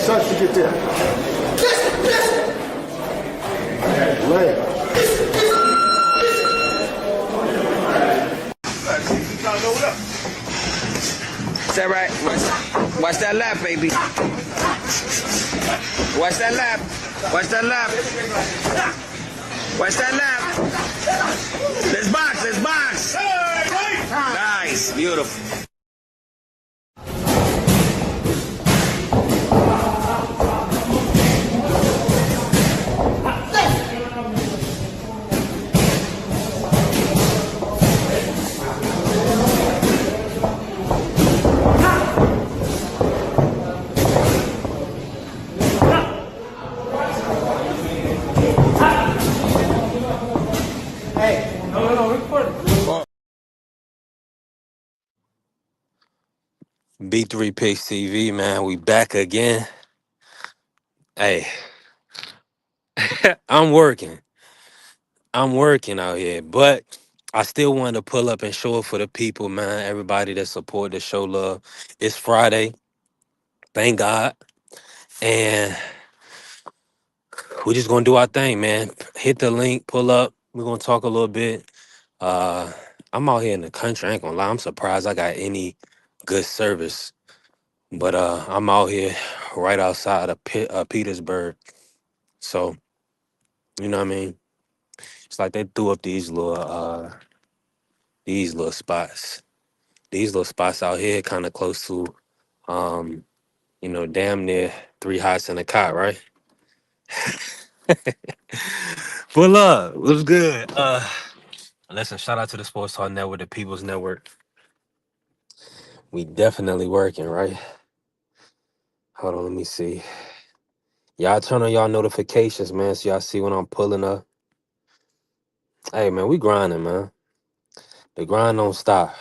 Touch to get there. Leg. Is that right? Watch that lap, baby. Watch that lap. Watch that lap. Watch that lap. Let's box. Let's box. Nice. Beautiful. B3 Picks TV, man. We back again. Hey, I'm working out here, but I still wanted to pull up and show it for the people, man. Everybody that support the show love. It's Friday, thank God, and we just gonna do our thing, man. Hit the link, pull up. We're gonna talk a little bit. I'm out here in the country. I ain't gonna lie. I'm surprised I got any good service, but I'm out here right outside of Petersburg. So you know what I mean. It's like they threw up these little spots. These little spots out here kind of close to damn near 3 hots in a cot, right? Full up. What's good? Listen, shout out to the Sports Talk Network, the People's Network. We definitely working, right? Hold on, let me see. Y'all turn on y'all notifications, man, so y'all see when I'm pulling up. Hey, man, we grinding, man. The grind don't stop.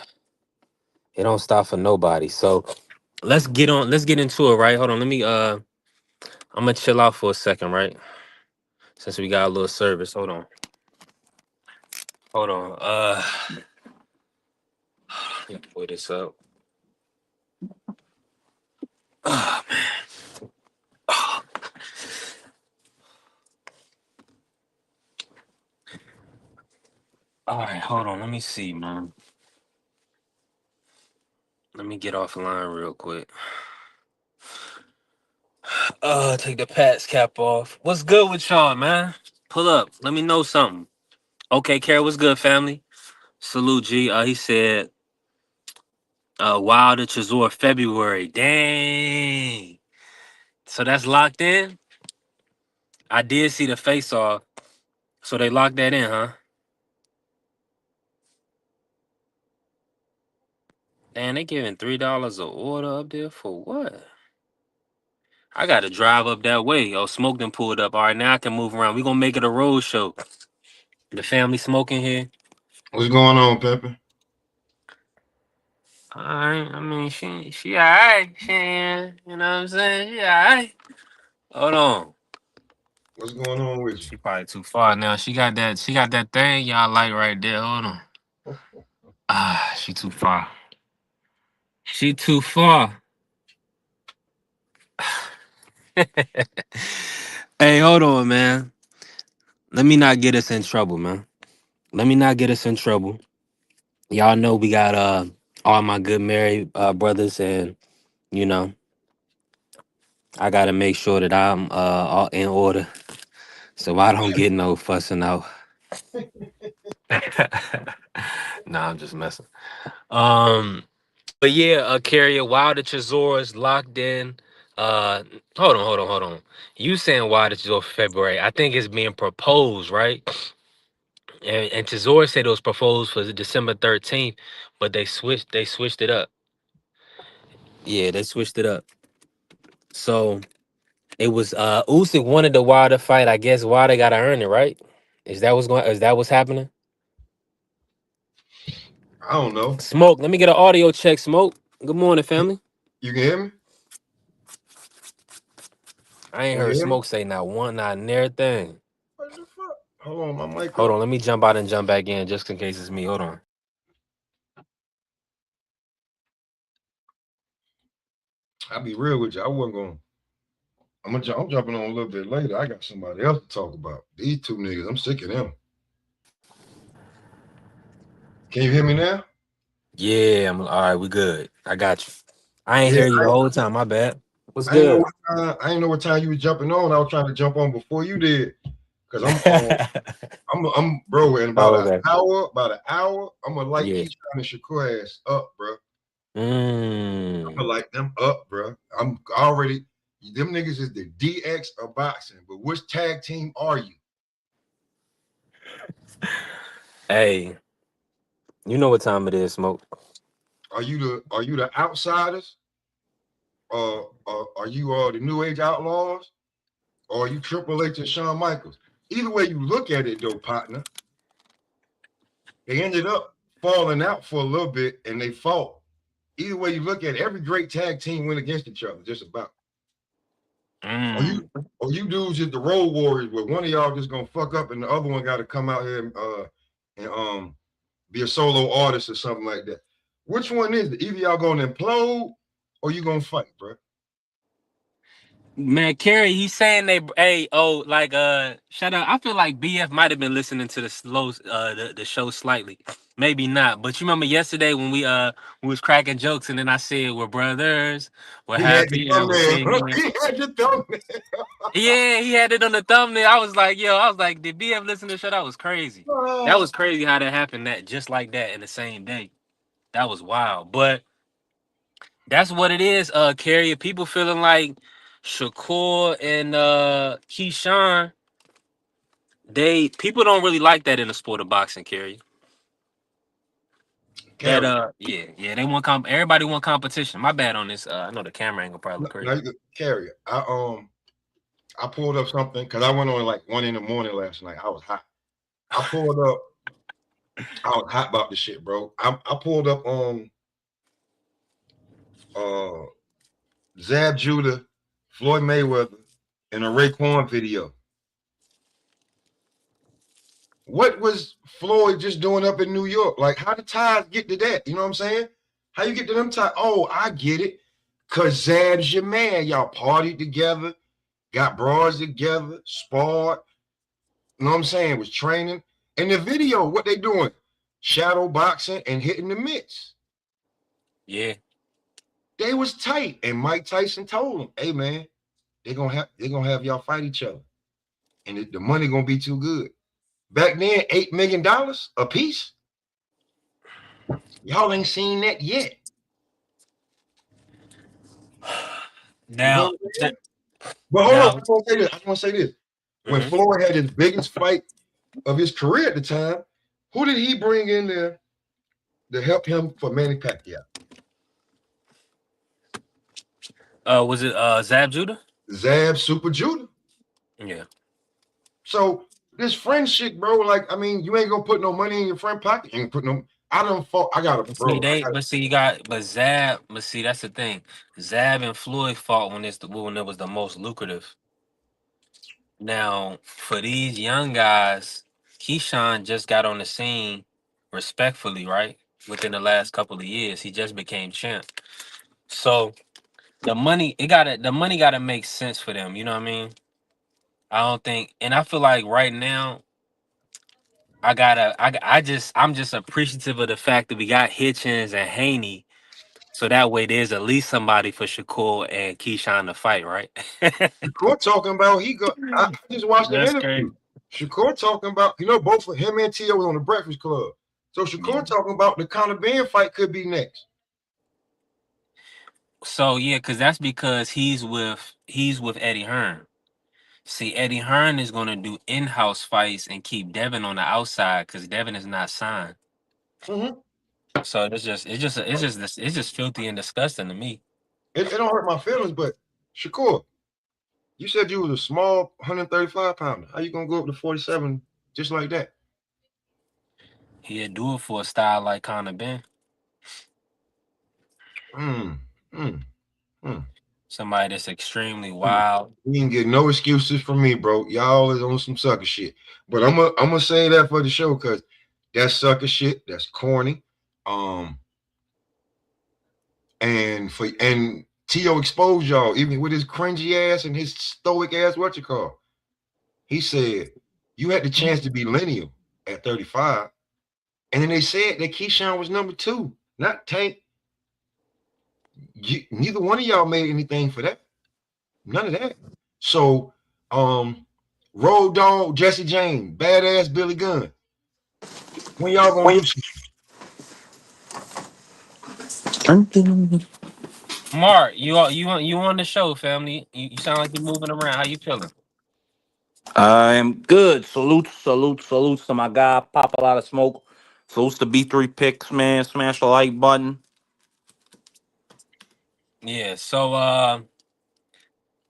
It don't stop for nobody. So let's get into it, right? Hold on, I'm gonna chill out for a second, right? Since we got a little service. Hold on. Let me pull this up. Oh, man. Oh. All right, hold on. Let me see, man. Let me get offline real quick. Take the Pats cap off. What's good with y'all, man? Pull up. Let me know something. Okay, Carol, what's good, family? Salute, G. He said, Wilder Chisora February. Dang. So that's locked in? I did see the face off. So they locked that in, huh? Damn, they giving $3 a order up there for what? I gotta drive up that way. Oh, Smoke done pulled up. All right, now I can move around. We gonna make it a road show. The family smoking here. What's going on, Pepper? All right, I mean she all right. She, you know what I'm saying? She all right. Hold on. What's going on with you? She probably too far now. She got that thing y'all like right there. Hold on. She too far. She too far. Hey, hold on, man. Let me not get us in trouble, man. Let me not get us in trouble. Y'all know we got all my good married brothers, and you know I gotta make sure that I'm all in order, so I don't get no fussing out. Nah, I'm just messing. But yeah, Carrier, Wilder Chizora's locked in. Hold on. You saying Wilder Chisora February? I think it's being proposed, right? And Chisora said it was proposed for December 13th, but they switched it up. Yeah, they switched it up. So It was Usyk wanted the Wilder fight. I guess Wilder gotta earn it, right? Is that what's happening? I don't know. Smoke, let me get an audio check, Smoke. Good morning, family. You can hear me? I ain't Can you heard hear me? Smoke say not one, not near thing. What the fuck? Hold on, my mic Hold up. on, let me jump out and jump back in just in case it's me. Hold on. I'll be real with you. I wasn't going. I'm jumping on a little bit later. I got somebody else to talk about. These two niggas, I'm sick of them. Can you hear me now? Yeah, I'm all right. We good. I got you. I ain't Yeah, hear you the whole time. My bad. What's I ain't know good? what I ain't know what time you was jumping on. I was trying to jump on before you did. Cause I'm bro, in Oh, about an okay. hour, I'm gonna light Yeah. Keyshawn and Shakur ass up, bro. I'm gonna Mm. light them up, bro. I'm already them niggas is the DX of boxing, but which tag team are you? Hey, you know what time it is, Smoke. Are you the outsiders? Are you the New Age Outlaws? Or are you Triple H and Shawn Michaels? Either way you look at it, though, partner, they ended up falling out for a little bit, and they fought. Either way you look at it, every great tag team went against each other, just about. Or you, Mm. or you dudes just the road warriors, where one of y'all just gonna fuck up, and the other one got to come out here and be a solo artist or something like that. Which one is it? Either y'all gonna implode or you gonna fight, bro. Man, Kerry, he's saying they like shut up. I feel like BF might have been listening to the show slightly. Maybe not. But you remember yesterday when we was cracking jokes and then I said we're brothers, we're He had the happy and we're thumbnail. singing. He had the thumbnail. Yeah, he had it on the thumbnail. I was like, did BF listen to the show? That was crazy. That was crazy how that happened that just like that in the same day. That was wild. But that's what it is, Carrie. People feeling like Shakur and Keyshawn, they people don't really like that in the sport of boxing, Carrie. That Carry. yeah, they want everybody want competition. My bad on this. I know the camera angle probably look Now crazy. you could carry it. I pulled up something because I went on like 1 a.m. last night. I was hot. I pulled up. I was hot about this shit, bro. I pulled up on uh Zab Judah, Floyd Mayweather, and a Raekwon video. What was Floyd just doing up in New York? Like, how the ties get to that? You know what I'm saying? How you get to them ties? Oh, I get it. Cause Zab's your man. Y'all partied together, got bras together, sparred. You know what I'm saying? Was training. And the video, what they doing? Shadow boxing and hitting the mitts. Yeah. They was tight. And Mike Tyson told them, hey man, they're gonna have y'all fight each other. And the money gonna be too good. Back then, $8 million a piece. Y'all ain't seen that yet. You know Now, what I'm saying? But hold on, now, I just want to say this. When mhm. Floyd had his biggest fight of his career at the time, who did he bring in there to help him for Manny Pacquiao? Was it Zab Judah? Zab Super Judah. Yeah. So this friendship, bro, like, I mean, you ain't gonna put no money in your friend pocket. You ain't put no, I don't fall, I got a bro. I got But see, you got, but Zab, but see, that's the thing. Zab and Floyd fought when it was the most lucrative. Now, for these young guys, Keyshawn just got on the scene respectfully, right? Within the last couple of years, he just became champ. So the money gotta make sense for them. You know what I mean? I don't think, and I feel like right now, I'm just appreciative of the fact that we got Hitchens and Haney. So that way, there's at least somebody for Shakur and Keyshawn to fight, right? Shakur talking about I just watched the That's crazy. interview. Shakur talking about, both of him and T.O. was on the Breakfast Club. So Yeah. Shakur talking about the Conor Ben fight could be next. So yeah, because he's with Eddie Hearn. See, Eddie Hearn is gonna do in-house fights and keep Devin on the outside because Devin is not signed. Mm-hmm. So it's just filthy and disgusting to me. It don't hurt my feelings, but Shakur, You said you was a small 135 pounder. How you gonna go up to 47 just like that? He'd do it for a style like Conor Ben, Mm, mm, mm, somebody that's extremely mm. wild. You can get no excuses from me, bro. Y'all is on some sucker shit. But I'm gonna say that for the show because that's sucker shit. That's corny. Um, and Tio exposed y'all even with his cringy ass and his stoic ass. What you call? He said you had the chance to be lineal at 35, and then they said that Keyshawn was number two, not Tank. Neither one of y'all made anything for that. None of that. So, Road Dog, Jesse James, Badass Billy Gunn. When y'all gonna do something? Mark, you on the show, family. You sound like you're moving around. How you feeling? I'm good. Salutes to my guy. Pop a lot of smoke. Salutes to B3 picks, man. Smash the like button. Yeah. So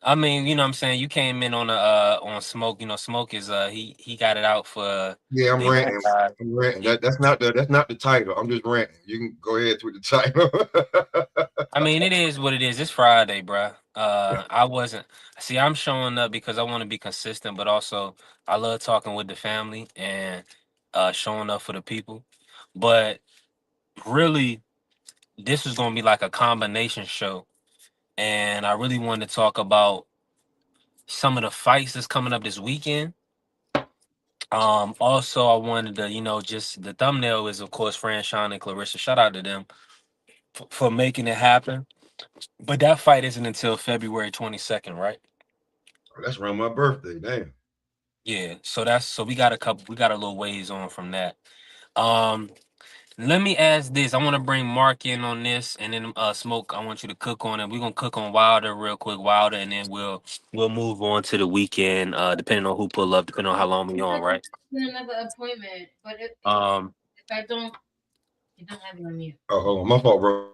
I mean, you know what I'm saying? You came in on Smoke. You know, Smoke is he got it out for Yeah, I'm the young ranting. guy. I'm ranting. Yeah. That's not the title. I'm just ranting. You can go ahead with the title. I mean, it is what it is. It's Friday, bruh. I wasn't see. I'm showing up because I want to be consistent, but also I love talking with the family and showing up for the people. But really, this is gonna be like a combination show, and I really wanted to talk about some of the fights that's coming up this weekend. Also, I wanted to, just the thumbnail is of course Fran, Sean, and Clarissa. Shout out to them for making it happen. But that fight isn't until February 22nd, right? That's around my birthday. Damn. Yeah. So we got we got a little ways on from that. Um, Let me ask this. I want to bring Mark in on this, and then Smoke. I want you to cook on it. We're gonna cook on Wilder real quick, Wilder, and then we'll move on to the weekend. Depending on who pull up, depending on how long we on, right? Another appointment, but if I don't, you don't have it on mute. Oh, hold on. My fault, bro.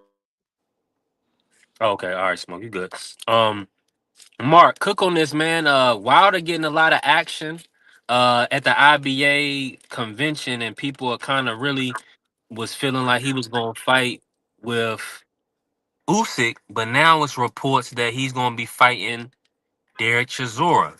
Okay, all right, Smoke, you good. Um, Mark, cook on this, man. Wilder getting a lot of action at the IBA convention, and people are kind of really was feeling like he was gonna fight with Usyk, but now it's reports that he's going to be fighting Derek Chisora.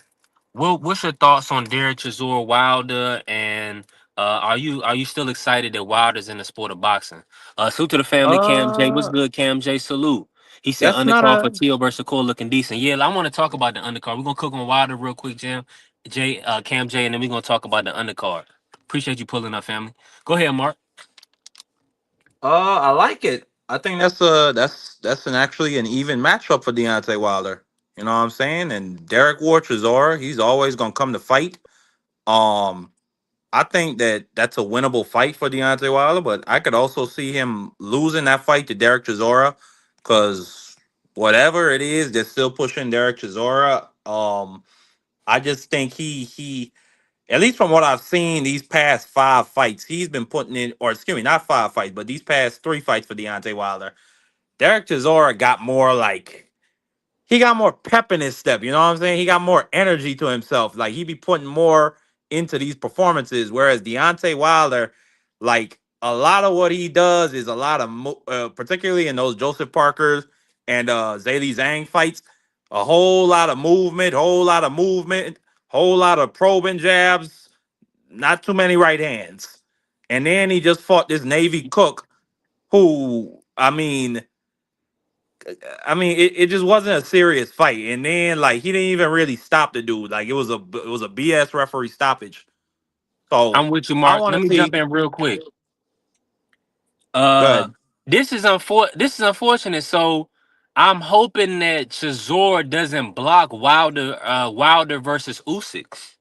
What's your thoughts on Derek Chisora, Wilder, and are you still excited that Wilder's in the sport of boxing? Salute to the family, Cam J. What's Uh, good, Cam J? Salute. He said that's not undercard for a. Tio versus Cole looking decent. Yeah, I want to talk about the undercard. We're gonna cook on Wilder real quick, Cam J, and then we're gonna talk about the undercard. Appreciate you pulling up, family. Go ahead, Mark. I like it. I think that's an actually an even matchup for Deontay Wilder. You know what I'm saying? And Derek War, he's always gonna come to fight. Um, I think that that's a winnable fight for Deontay Wilder, but I could also see him losing that fight to Derek Chisora because whatever it is, they're still pushing Derek Chisora. I just think he at least from what I've seen these past five fights, he's been putting in, or excuse me, not five fights, but these past three fights for Deontay Wilder. Derek Chisora got more like he got more pep in his step. You know what I'm saying? He got more energy to himself. Like he be putting more into these performances. Whereas Deontay Wilder, like a lot of what he does is a lot of, particularly in those Joseph Parkers and Zaylee Zhang fights, a whole lot of movement, whole lot of probing jabs, not too many right hands. And then he just fought this Navy cook who, it just wasn't a serious fight. And then like he didn't even really stop the dude. Like it was a BS referee stoppage. So I'm with you, I Mark. want Let to me jump see. in real quick. Go Uh, ahead. this is unfortunate. So I'm hoping that Chisora doesn't block Wilder versus Usyk,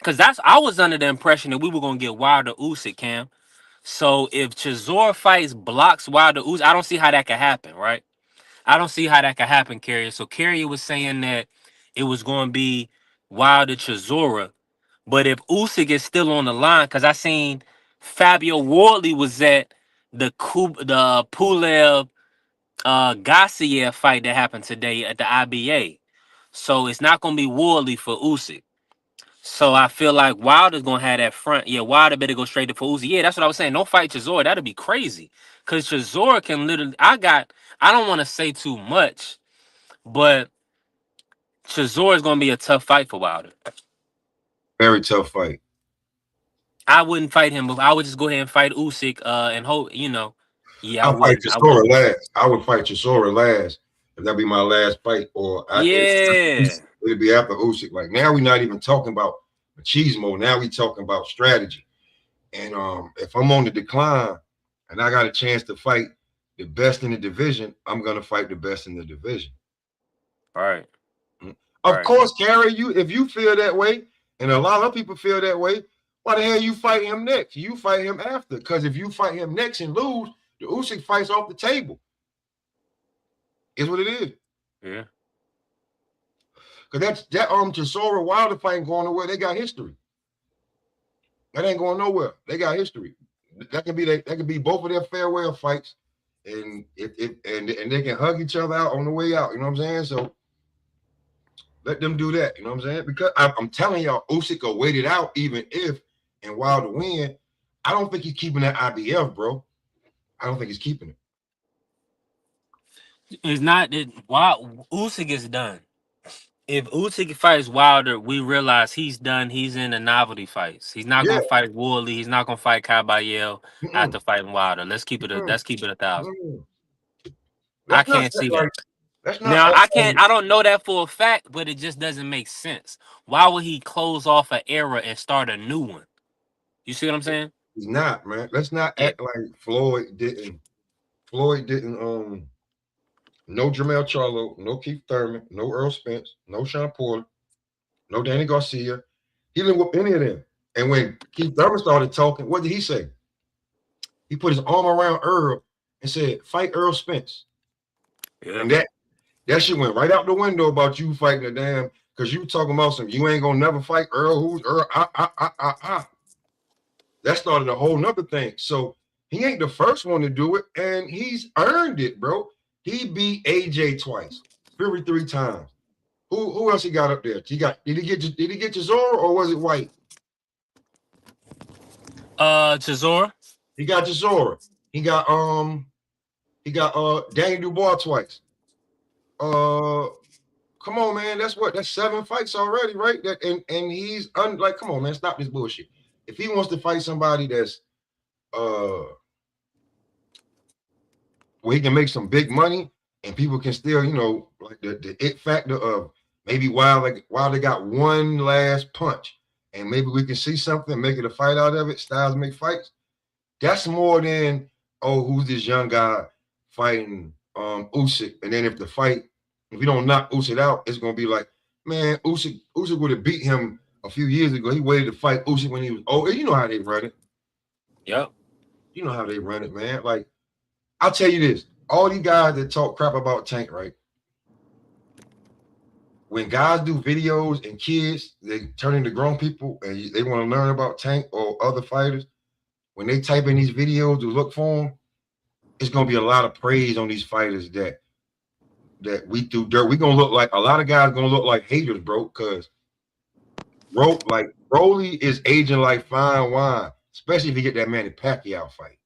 because that's I was under the impression that we were gonna get Wilder Usyk, Cam. So if Chisora fights blocks Wilder Usyk, I don't see how that could happen, right? I don't see how that could happen, Carrier. So Carrier was saying that it was going to be Wilder Chisora, but if Usyk is still on the line, because I seen Fabio Wardley was at the Pulev Gassiev fight that happened today at the IBA. So it's not gonna be Woodley for Usyk. So I feel like Wilder's gonna have that front. Yeah, Wilder better go straight to for Usyk. Yeah, that's what I was saying. Don't fight Chisora. That'd be crazy. Cause Chisora can literally. I don't want to say too much, but Chisora is gonna be a tough fight for Wilder. Very tough fight. I wouldn't fight him, but I would just go ahead and fight Usyk. And hope Yeah, I I'll fight would. I would. Chisora last. I would fight Chisora last if that'd be my last fight, or Yeah. it'd be after Usyk. Like now, we're not even talking about machismo. Now we talking about strategy. And if I'm on the decline and I got a chance to fight the best in the division, I'm gonna fight the best in the division. All right. Of Right. course, Gary, if you feel that way, and a lot of people feel that way, why the hell you fight him next? You fight him after. Because if you fight him next and lose, the Usyk fight's off the table. Is what it is. Yeah. Because that Chisora Wilder fight ain't going nowhere. They got history. That ain't going nowhere. They got history. That can be both of their farewell fights, and they can hug each other out on the way out. You know what I'm saying? So let them do that. You know what I'm saying? Because I'm telling y'all, Usyk will wait it out, even if and Wilder win. I don't think he's keeping that IBF, bro. I don't think he's keeping it. It's not that Usyk is done. If Usyk fights Wilder, we realize he's done. He's in the novelty fights. He's not Yeah. gonna fight Woodley. He's not gonna fight Caballero after Mm-mm. fighting Wilder. Let's keep it. Let's keep it 1,000. Mm-mm. I Let's not can't act see that. like let's not Now act I like can't. I don't know that for a fact, but it just doesn't make sense. Why would he close off an era and start a new one? You see what I'm saying? he's not, man. Let's not Yeah. act like Floyd didn't. No Jermell Charlo, no Keith Thurman, no Earl Spence, no Sean Porter, no Danny Garcia. He didn't whoop any of them. And when Keith Thurman started talking, what did he say? He put his arm around Earl and said, "Fight Earl Spence." Yeah. And that shit went right out the window about you fighting a damn, because you talking about some, you ain't gonna never fight Earl. Who's Earl? That started a whole nother thing. So he ain't the first one to do it, and he's earned it, bro. He beat AJ twice, Fury 3 times. Who else he got up there? Did he get Chisora, or was it White? Chisora. He got Chisora. He got Danny Dubois twice. Come on, man. That's 7 fights already, right? And he's like, come on, man, stop this bullshit. If he wants to fight somebody that's where he can make some big money and people can still, like the it factor of maybe while they got one last punch and maybe we can see something, make it a fight out of it. Styles make fights. That's more than, oh, who's this young guy fighting Usyk? And then if you don't knock Usyk out, it's gonna be like, man, Usyk would have beat him a few years ago. He waited to fight Usyk when he was old. You know how they run it. Yep. You know how they run it, man. Like, I'll tell you this: all these guys that talk crap about Tank, right? When guys do videos and kids, they turn into grown people and they want to learn about Tank or other fighters. When they type in these videos to look for them, it's gonna be a lot of praise on these fighters that we threw dirt. We're gonna look like a lot of guys gonna look like haters, bro, because Broly is aging like fine wine, especially if you get that Manny Pacquiao fight.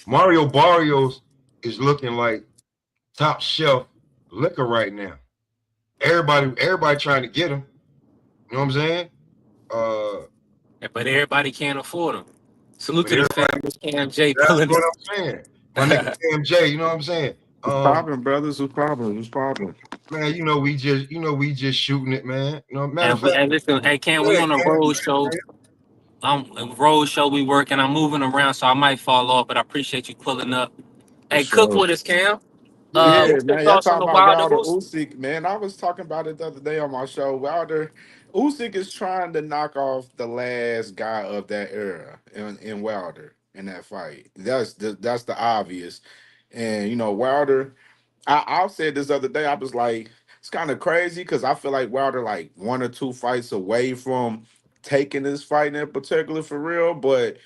Mario Barrios is looking like top shelf liquor right now. Everybody trying to get him. You know what I'm saying? But everybody can't afford them. Salute But to the everybody, famous Cam J that's pulling what it. I'm saying. My nigga Cam J, you know what I'm saying? What's popping, brothers? What's popping? What's popping? Man, we just shooting it, man. Matter of And we fact, and listen, hey Cam, we yeah, on a road show. Road show we working. I'm moving around, so I might fall off, but I appreciate you pulling up. For Hey, cook sure. with us, Cam. yeah, Yeah, What's your man. Y'all thoughts on talking the about Wilder Wilder Usyk? Usyk, man. I was talking about it the other day on my show. Wilder Usyk is trying to knock off the last guy of that era in Wilder in that fight. That's the obvious. And Wilder, I said this other day, I was like, it's kind of crazy because I feel like Wilder like 1 or 2 fights away from taking this fight in particular for real. But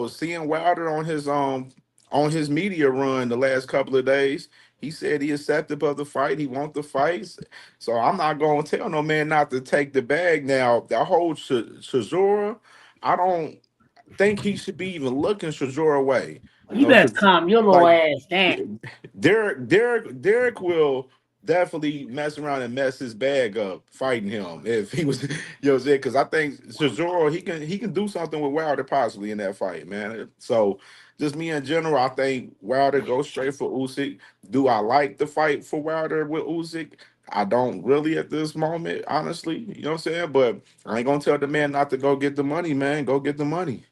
seeing Wilder on his media run the last couple of days, He said he accepted of the fight. He want the fights. So I'm not going to tell no man not to take the bag. Now, that whole Chisora, I don't think he should be even looking Chisora way. You better calm your little Like ass down. Derek will definitely mess around and mess his bag up fighting him if he was, you know what I'm saying? Because I think Cesaro he can do something with Wilder possibly in that fight, man. So just me in general, I think Wilder goes straight for Usyk. Do I like the fight for Wilder with Usyk? I don't really at this moment, honestly. You know what I'm saying? But I ain't gonna tell the man not to go get the money, man. Go get the money.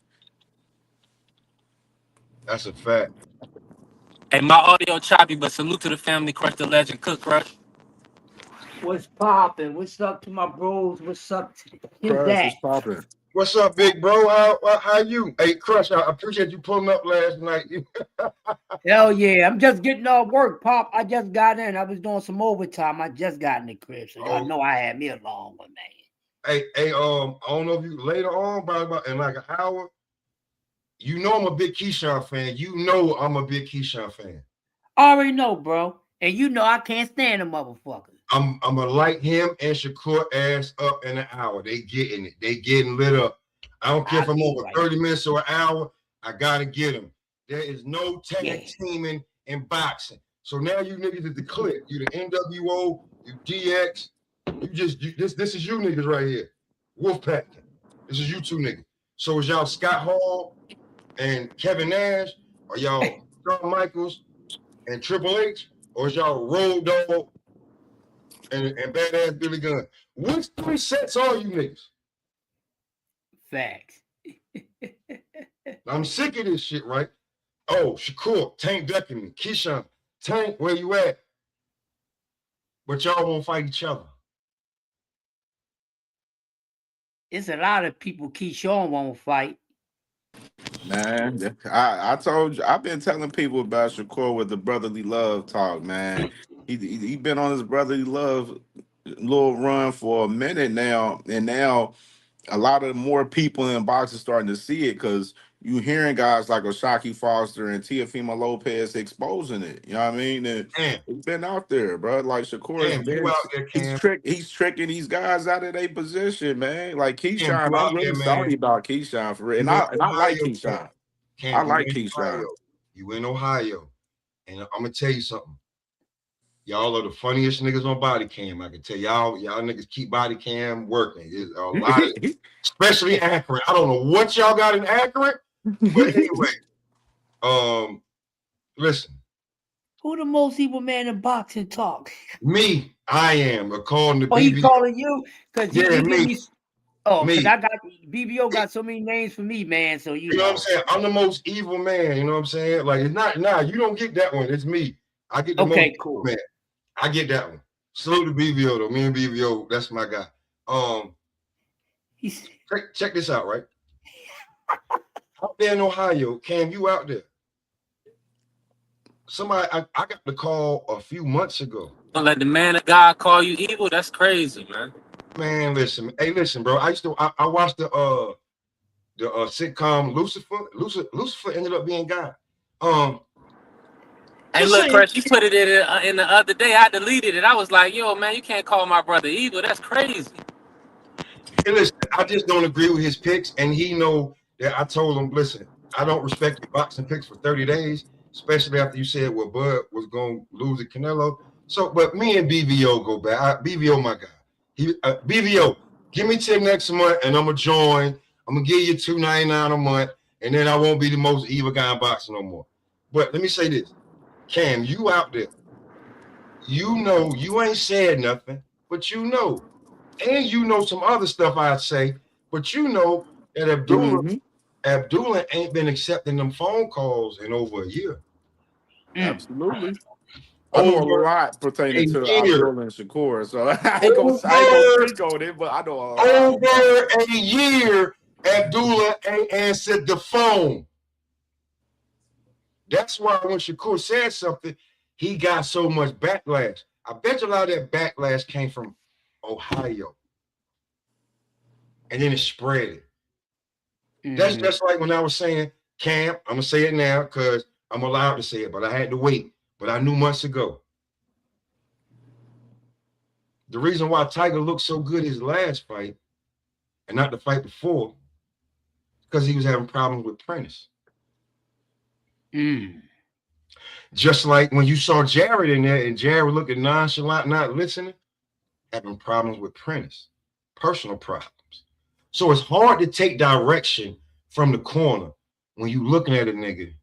That's a fact. Hey, my audio choppy, but salute to the family, Crush the Legend, Cook Crush. What's popping? What's up to my bros? What's up to his Crush dad? is popping. What's up, big bro? How you? Hey, Crush, I appreciate you pulling up last night. Hell yeah. I'm just getting off work, Pop. I just got in. I was doing some overtime. I just got in the crib. So y'all Oh, know I had me a long one, man. hey, I don't know if you later on, about in like an hour. You know I'm a big Keyshawn fan. You know I'm a big Keyshawn fan. I already know, bro. And you know I can't stand a motherfucker. I'm gonna light him and Shakur ass up in an hour. They getting it. They getting lit up. I don't care if I'm over 30 minutes or an hour. I gotta get him. There is no tag teaming in boxing. So now you niggas is the click. You the NWO, you DX. This is you niggas right here. Wolfpack. This is you two niggas. So is y'all Scott Hall and Kevin Nash, or y'all Shawn Michaels and Triple H, or is y'all Road Dogg and Badass Billy Gunn? Which three sets are you niggas? Facts. I'm sick of this shit, right? Oh, Shakur, Tank ducking me. Keyshawn, Tank, where you at? But y'all won't fight each other. It's a lot of people Keyshawn won't fight. Man, I told you I've been telling people about Shakur with the brotherly love talk, man. He been on his brotherly love little run for a minute now, and now a lot of more people in boxing starting to see it because you hearing guys like Oshaki Foster and Teofimo Lopez exposing it. You know what I mean? And it's been out there, bro. Like Shakur has You been, out there, Cam. he's tricking these guys out of their position, man. Like Cam, Keyshawn, you I'm out really there, man. sorry about Keyshawn for real. You And in I like Ohio, Keyshawn. Cam, I you like in Keyshawn. Ohio. You in Ohio. And I'm gonna tell you something. Y'all are the funniest niggas on body cam. I can tell y'all niggas keep body cam working. It's a lot of, especially accurate. I don't know what y'all got in accurate, but anyway, listen. Who the most evil man in boxing talk? Me, I am, according to Oh, he BBO. calling you? Because he give me. Oh, because me. I got BBO got so many names for me, man. So you know know what I'm saying? I'm the most evil man. You know what I'm saying? Like it's not. Nah, you don't get that one. It's me. I get the most evil man. I get that one. Salute to BBO though. Me and BBO, that's my guy. Check this out, right? Out there in Ohio, Cam, you out there? Somebody, I got the call a few months ago. Don't let the man of God call you evil. That's crazy, man. Man, listen. Hey, listen, bro. I watched the sitcom Lucifer. Lucifer ended up being God. Hey, look, Chris, you put it in the other day. I deleted it. I was like, yo, man, you can't call my brother evil. That's crazy. Hey, listen, I just don't agree with his picks, and he know that I told him, listen, I don't respect your boxing picks for 30 days, especially after you said, well, Bud was going to lose to Canelo. So, but me and BVO go back. BVO, my guy. BVO, give me 10 next month, and I'm going to join. I'm going to give you $2.99 a month, and then I won't be the most evil guy in boxing no more. But let me say this. Cam, you out there. You know, you ain't said nothing, but you know. And you know some other stuff I'd say, but you know that Abdullah ain't been accepting them phone calls in over a year. Absolutely. I know a lot pertaining to Abdullah and Shakur, so I ain't gonna speak on it, but I know a lot. Over a year, Abdullah ain't answered the phone. That's why when Shakur said something, he got so much backlash. I bet you a lot of that backlash came from Ohio. And then it spread. That's just like when I was saying, Cam, I'm going to say it now because I'm allowed to say it, but I had to wait. But I knew months ago. The reason why Tiger looked so good his last fight and not the fight before, because he was having problems with Prentice. Mm. Just like when you saw Jared in there and Jared looking nonchalant, not listening, having problems with Prentice, personal problems. So it's hard to take direction from the corner when you looking at a nigga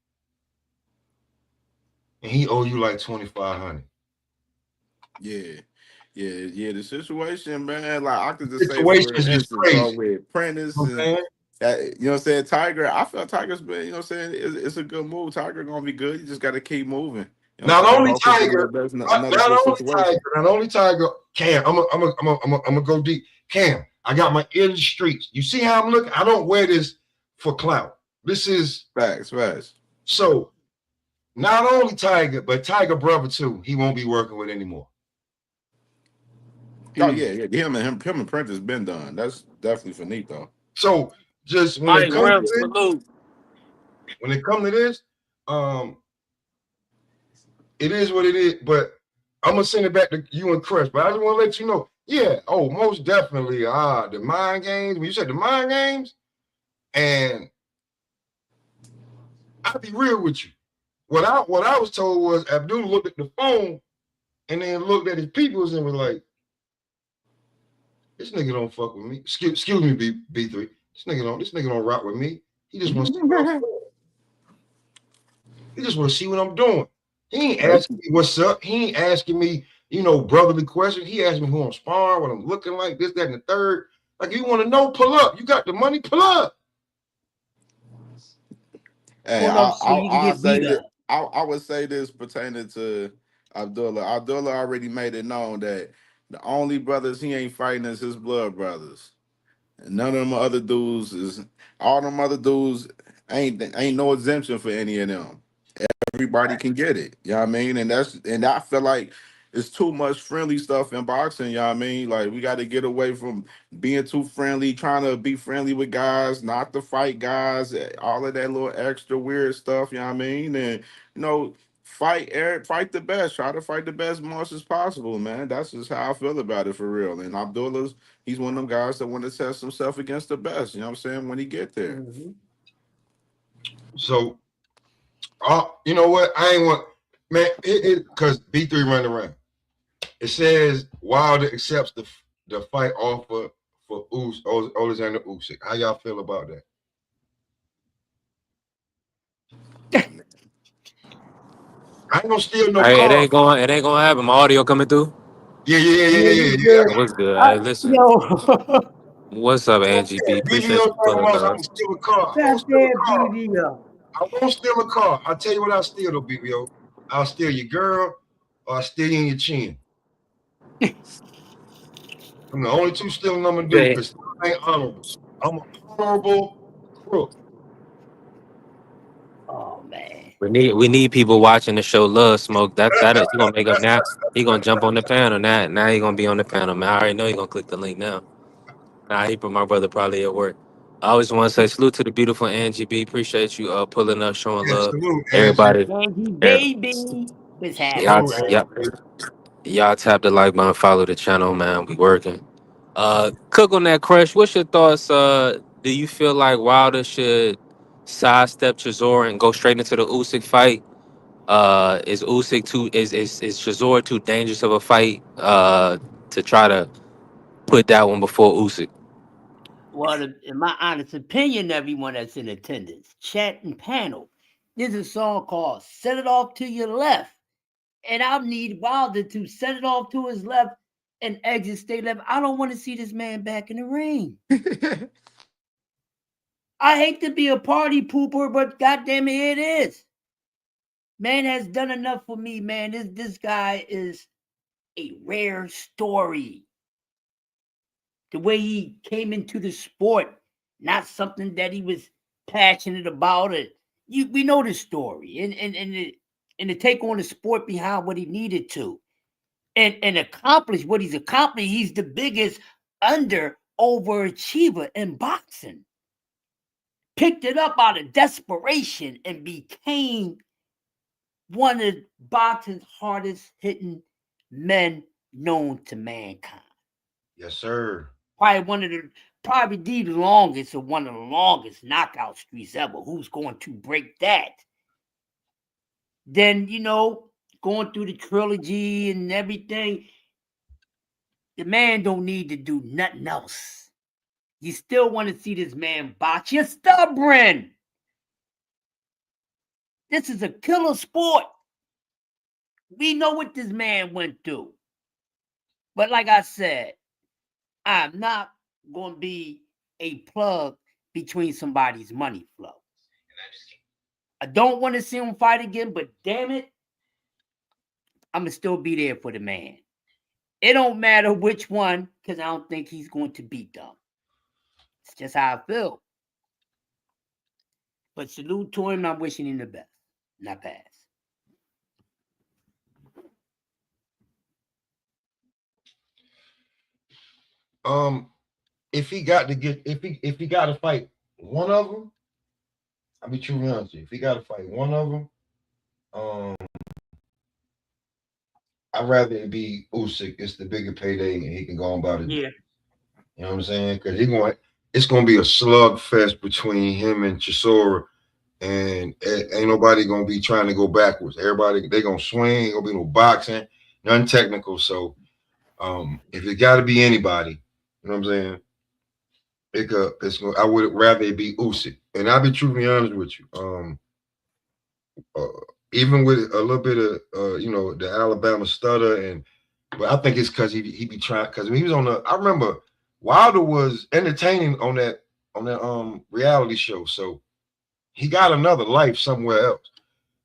and he owe you like 2,500. Yeah. Yeah. The situation, man. Like I could just say, Situation for is just instance, bro, crazy. with Prentice You know what and I'm saying? you know what I'm saying, Tiger. I feel Tiger's been, you know what I'm saying, it's a good move. Tiger gonna be good. You just got to keep moving. You know what Not I'm saying. only Both could be in Tiger, the best, not, another not good only Tiger, situation. not only Tiger, Cam, I'm gonna go deep. Cam, I got my ear to the streets. You see how I'm looking? I don't wear this for clout. This is Facts. so not only Tiger, but Tiger brother too, he won't be working with anymore. Oh Mm. yeah. Him and Prentice been done. That's definitely finito. So just Mike Rams, salute. when it come to this, um, it is what it is. But I'm gonna send it back to you and Chris. But I just want to let you know, yeah, oh, most definitely. The mind games. When you said the mind games, and I'll be real with you. What I was told was Abdul looked at the phone and then looked at his peoples and was like, "This nigga don't fuck with me." Excuse me, B3. This nigga don't rock with me. He just want to see what I'm doing. He just want to see what I'm doing. He ain't asking me what's up. He ain't asking me, brotherly questions. He asked me who I'm sparring, what I'm looking like, this, that, and the third. Like, you want to know, pull up. You got the money, pull up. Hey, Pull up so you can I'll get beat say that. up. I would say this pertaining to Abdullah. Abdullah already made it known that the only brothers he ain't fighting is his blood brothers. And none of them other dudes is, all them other dudes ain't no exemption for any of them. Everybody can get it. You know what I mean? And I feel like it's too much friendly stuff in boxing, you know what I mean? Like we got to get away from being too friendly, trying to be friendly with guys, not to fight guys, all of that little extra weird stuff, you know what I mean? And fight the best. Try to fight the best much as possible, man. That's just how I feel about it for real. And Abdullah's he's one of them guys that want to test himself against the best, you know what I'm saying, when he get there. Mm-hmm. So, you know what? I ain't want, man, because B3 running around. It says Wilder accepts the fight offer for Oleksandr Usyk. How y'all feel about that? I ain't gonna steal no Hey, it car. ain't going. It ain't gonna happen. My audio coming through. Yeah, you good. What's good? I, Hey, listen. yo, What's up, Angie B? BBO Appreciate you talking pulling about I up. can steal a car. I won't that's steal a that car. BBL. I won't steal a car. I'll tell you what I'll steal though, BBO. I'll steal your girl or I'll steal you in your chin. I'm the only two stealing I'm gonna do Okay. because I ain't honorable. I'm an honorable crook. Oh man. We need people watching the show. Love Smoke. That is he gonna make up now. He gonna jump on the panel now. Now he gonna be on the panel, man. I already know he gonna click the link now. Nah, he put my brother probably at work. I always want to say salute to the beautiful Angie B. Appreciate you pulling up, showing Yeah, love. salute, Angie. Everybody, Angie er, baby. What's y'all, happening? Salute, y'all, Angie. y'all tap the like button, follow the channel, man. We working. Cook on that crush. What's your thoughts? Do you feel like Wilder should sidestep Chisora and go straight into the Usyk fight? Is Usyk too is Chisora too dangerous of a fight? To try to put that one before Usyk. Well, in my honest opinion, everyone that's in attendance, chat and panel, there's a song called Set It Off to Your Left. And I need Wilder to set it off to his left and exit state left. I don't want to see this man back in the ring. I hate to be a party pooper, but goddamn it, here it is. Man has done enough for me, man. This guy is a rare story. The way he came into the sport, not something that he was passionate about. We know the story, and to take on the sport behind what he needed to, and accomplish what he's accomplished. He's the biggest overachiever in boxing. Picked it up out of desperation and became one of boxing's hardest hitting men known to mankind. Yes, sir. Probably one of the probably the longest or one of the longest knockout streaks ever. Who's going to break that? Then going through the trilogy and everything, the man don't need to do nothing else. You still want to see this man box. You're stubborn. This is a killer sport. We know what this man went through. But like I said, I'm not going to be a plug between somebody's money flow. I don't want to see him fight again, but damn it, I'm going to still be there for the man. It don't matter which one, because I don't think he's going to beat them. It's just how I feel. But salute to him, I'm wishing him the best. Not pass. Um, if he got to get if he got to fight one of them, I'll be truly honest with you. If he got to fight one of them, um, I'd rather it be Usyk. It's the bigger payday, and he can go on about it. Yeah. You know what I'm saying? Because it's going to be a slugfest between him and Chisora, and ain't nobody going to be trying to go backwards. Everybody they going to swing. Ain't going to be no boxing, none technical. So, if it got to be anybody, you know what I'm saying? I would rather it be Usyk, and I'll be truly honest with you. Uh, Even with a little bit of the Alabama stutter, but I think it's because he be trying because when he was on the I remember Wilder was entertaining on that reality show, so he got another life somewhere else.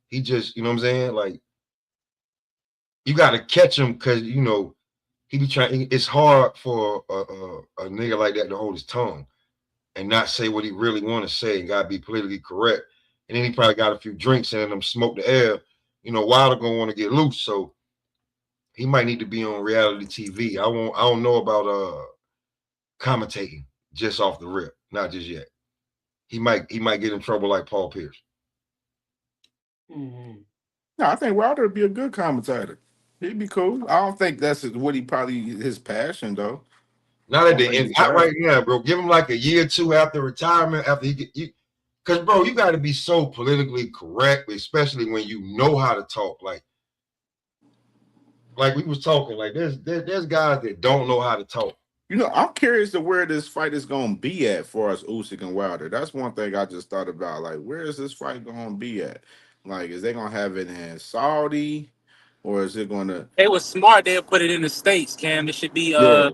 He just you know what I'm saying, like you got to catch him because he be trying. It's hard for a nigga like that to hold his tongue and not say what he really want to say and gotta be politically correct. And then he probably got a few drinks and them smoke the air. Wilder gonna want to get loose, so he might need to be on reality TV. I don't know about commentating just off the rip, not just yet. He might get in trouble like Paul Pierce. Mm-hmm. No, I think Wilder would be a good commentator. He'd be cool. I don't think that's what he probably his passion though. Not I at don't the think end, his not right passion. now, bro. Give him like a year or two after retirement, after he get you. Because, bro, you got to be so politically correct, especially when you know how to talk. Like we was talking, like there's guys that don't know how to talk. I'm curious to where this fight is going to be at for us, Usyk and Wilder. That's one thing I just thought about. Like, where is this fight going to be at? Like, is they going to have it in Saudi, or is it going to? They was smart. They'll put it in the states. Cam, it should be Yeah,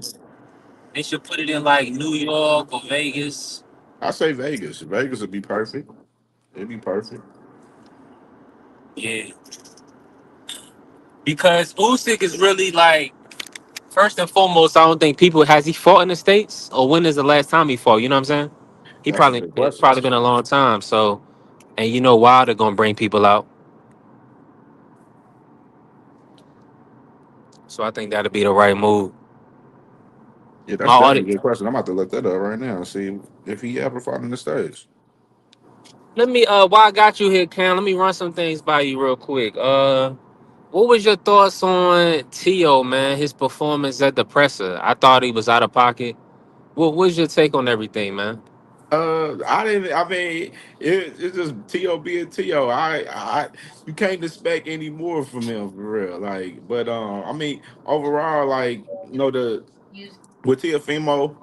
they should put it in like New York or Vegas. I say Vegas. Vegas would be perfect. It'd be perfect. Yeah, because Usyk is really like first and foremost. I don't think people has he fought in the states or when is the last time he fought. You know what I'm saying? He That's a probably good it's question. probably been a long time. So and Wilder gonna bring people out. So I think that'll be the right move. Yeah, My that's definitely audience. a good question. I'm about to look that up right now and see if he ever fought in the States. Let me while I got you here, Cam, let me run some things by you real quick. What was your thoughts on Tio, man? His performance at the presser. I thought he was out of pocket. What was your take on everything, man? I didn't. I mean, it's just To being To. You can't expect any more from him for real. Like, but I mean, overall, like the with Tiafimo,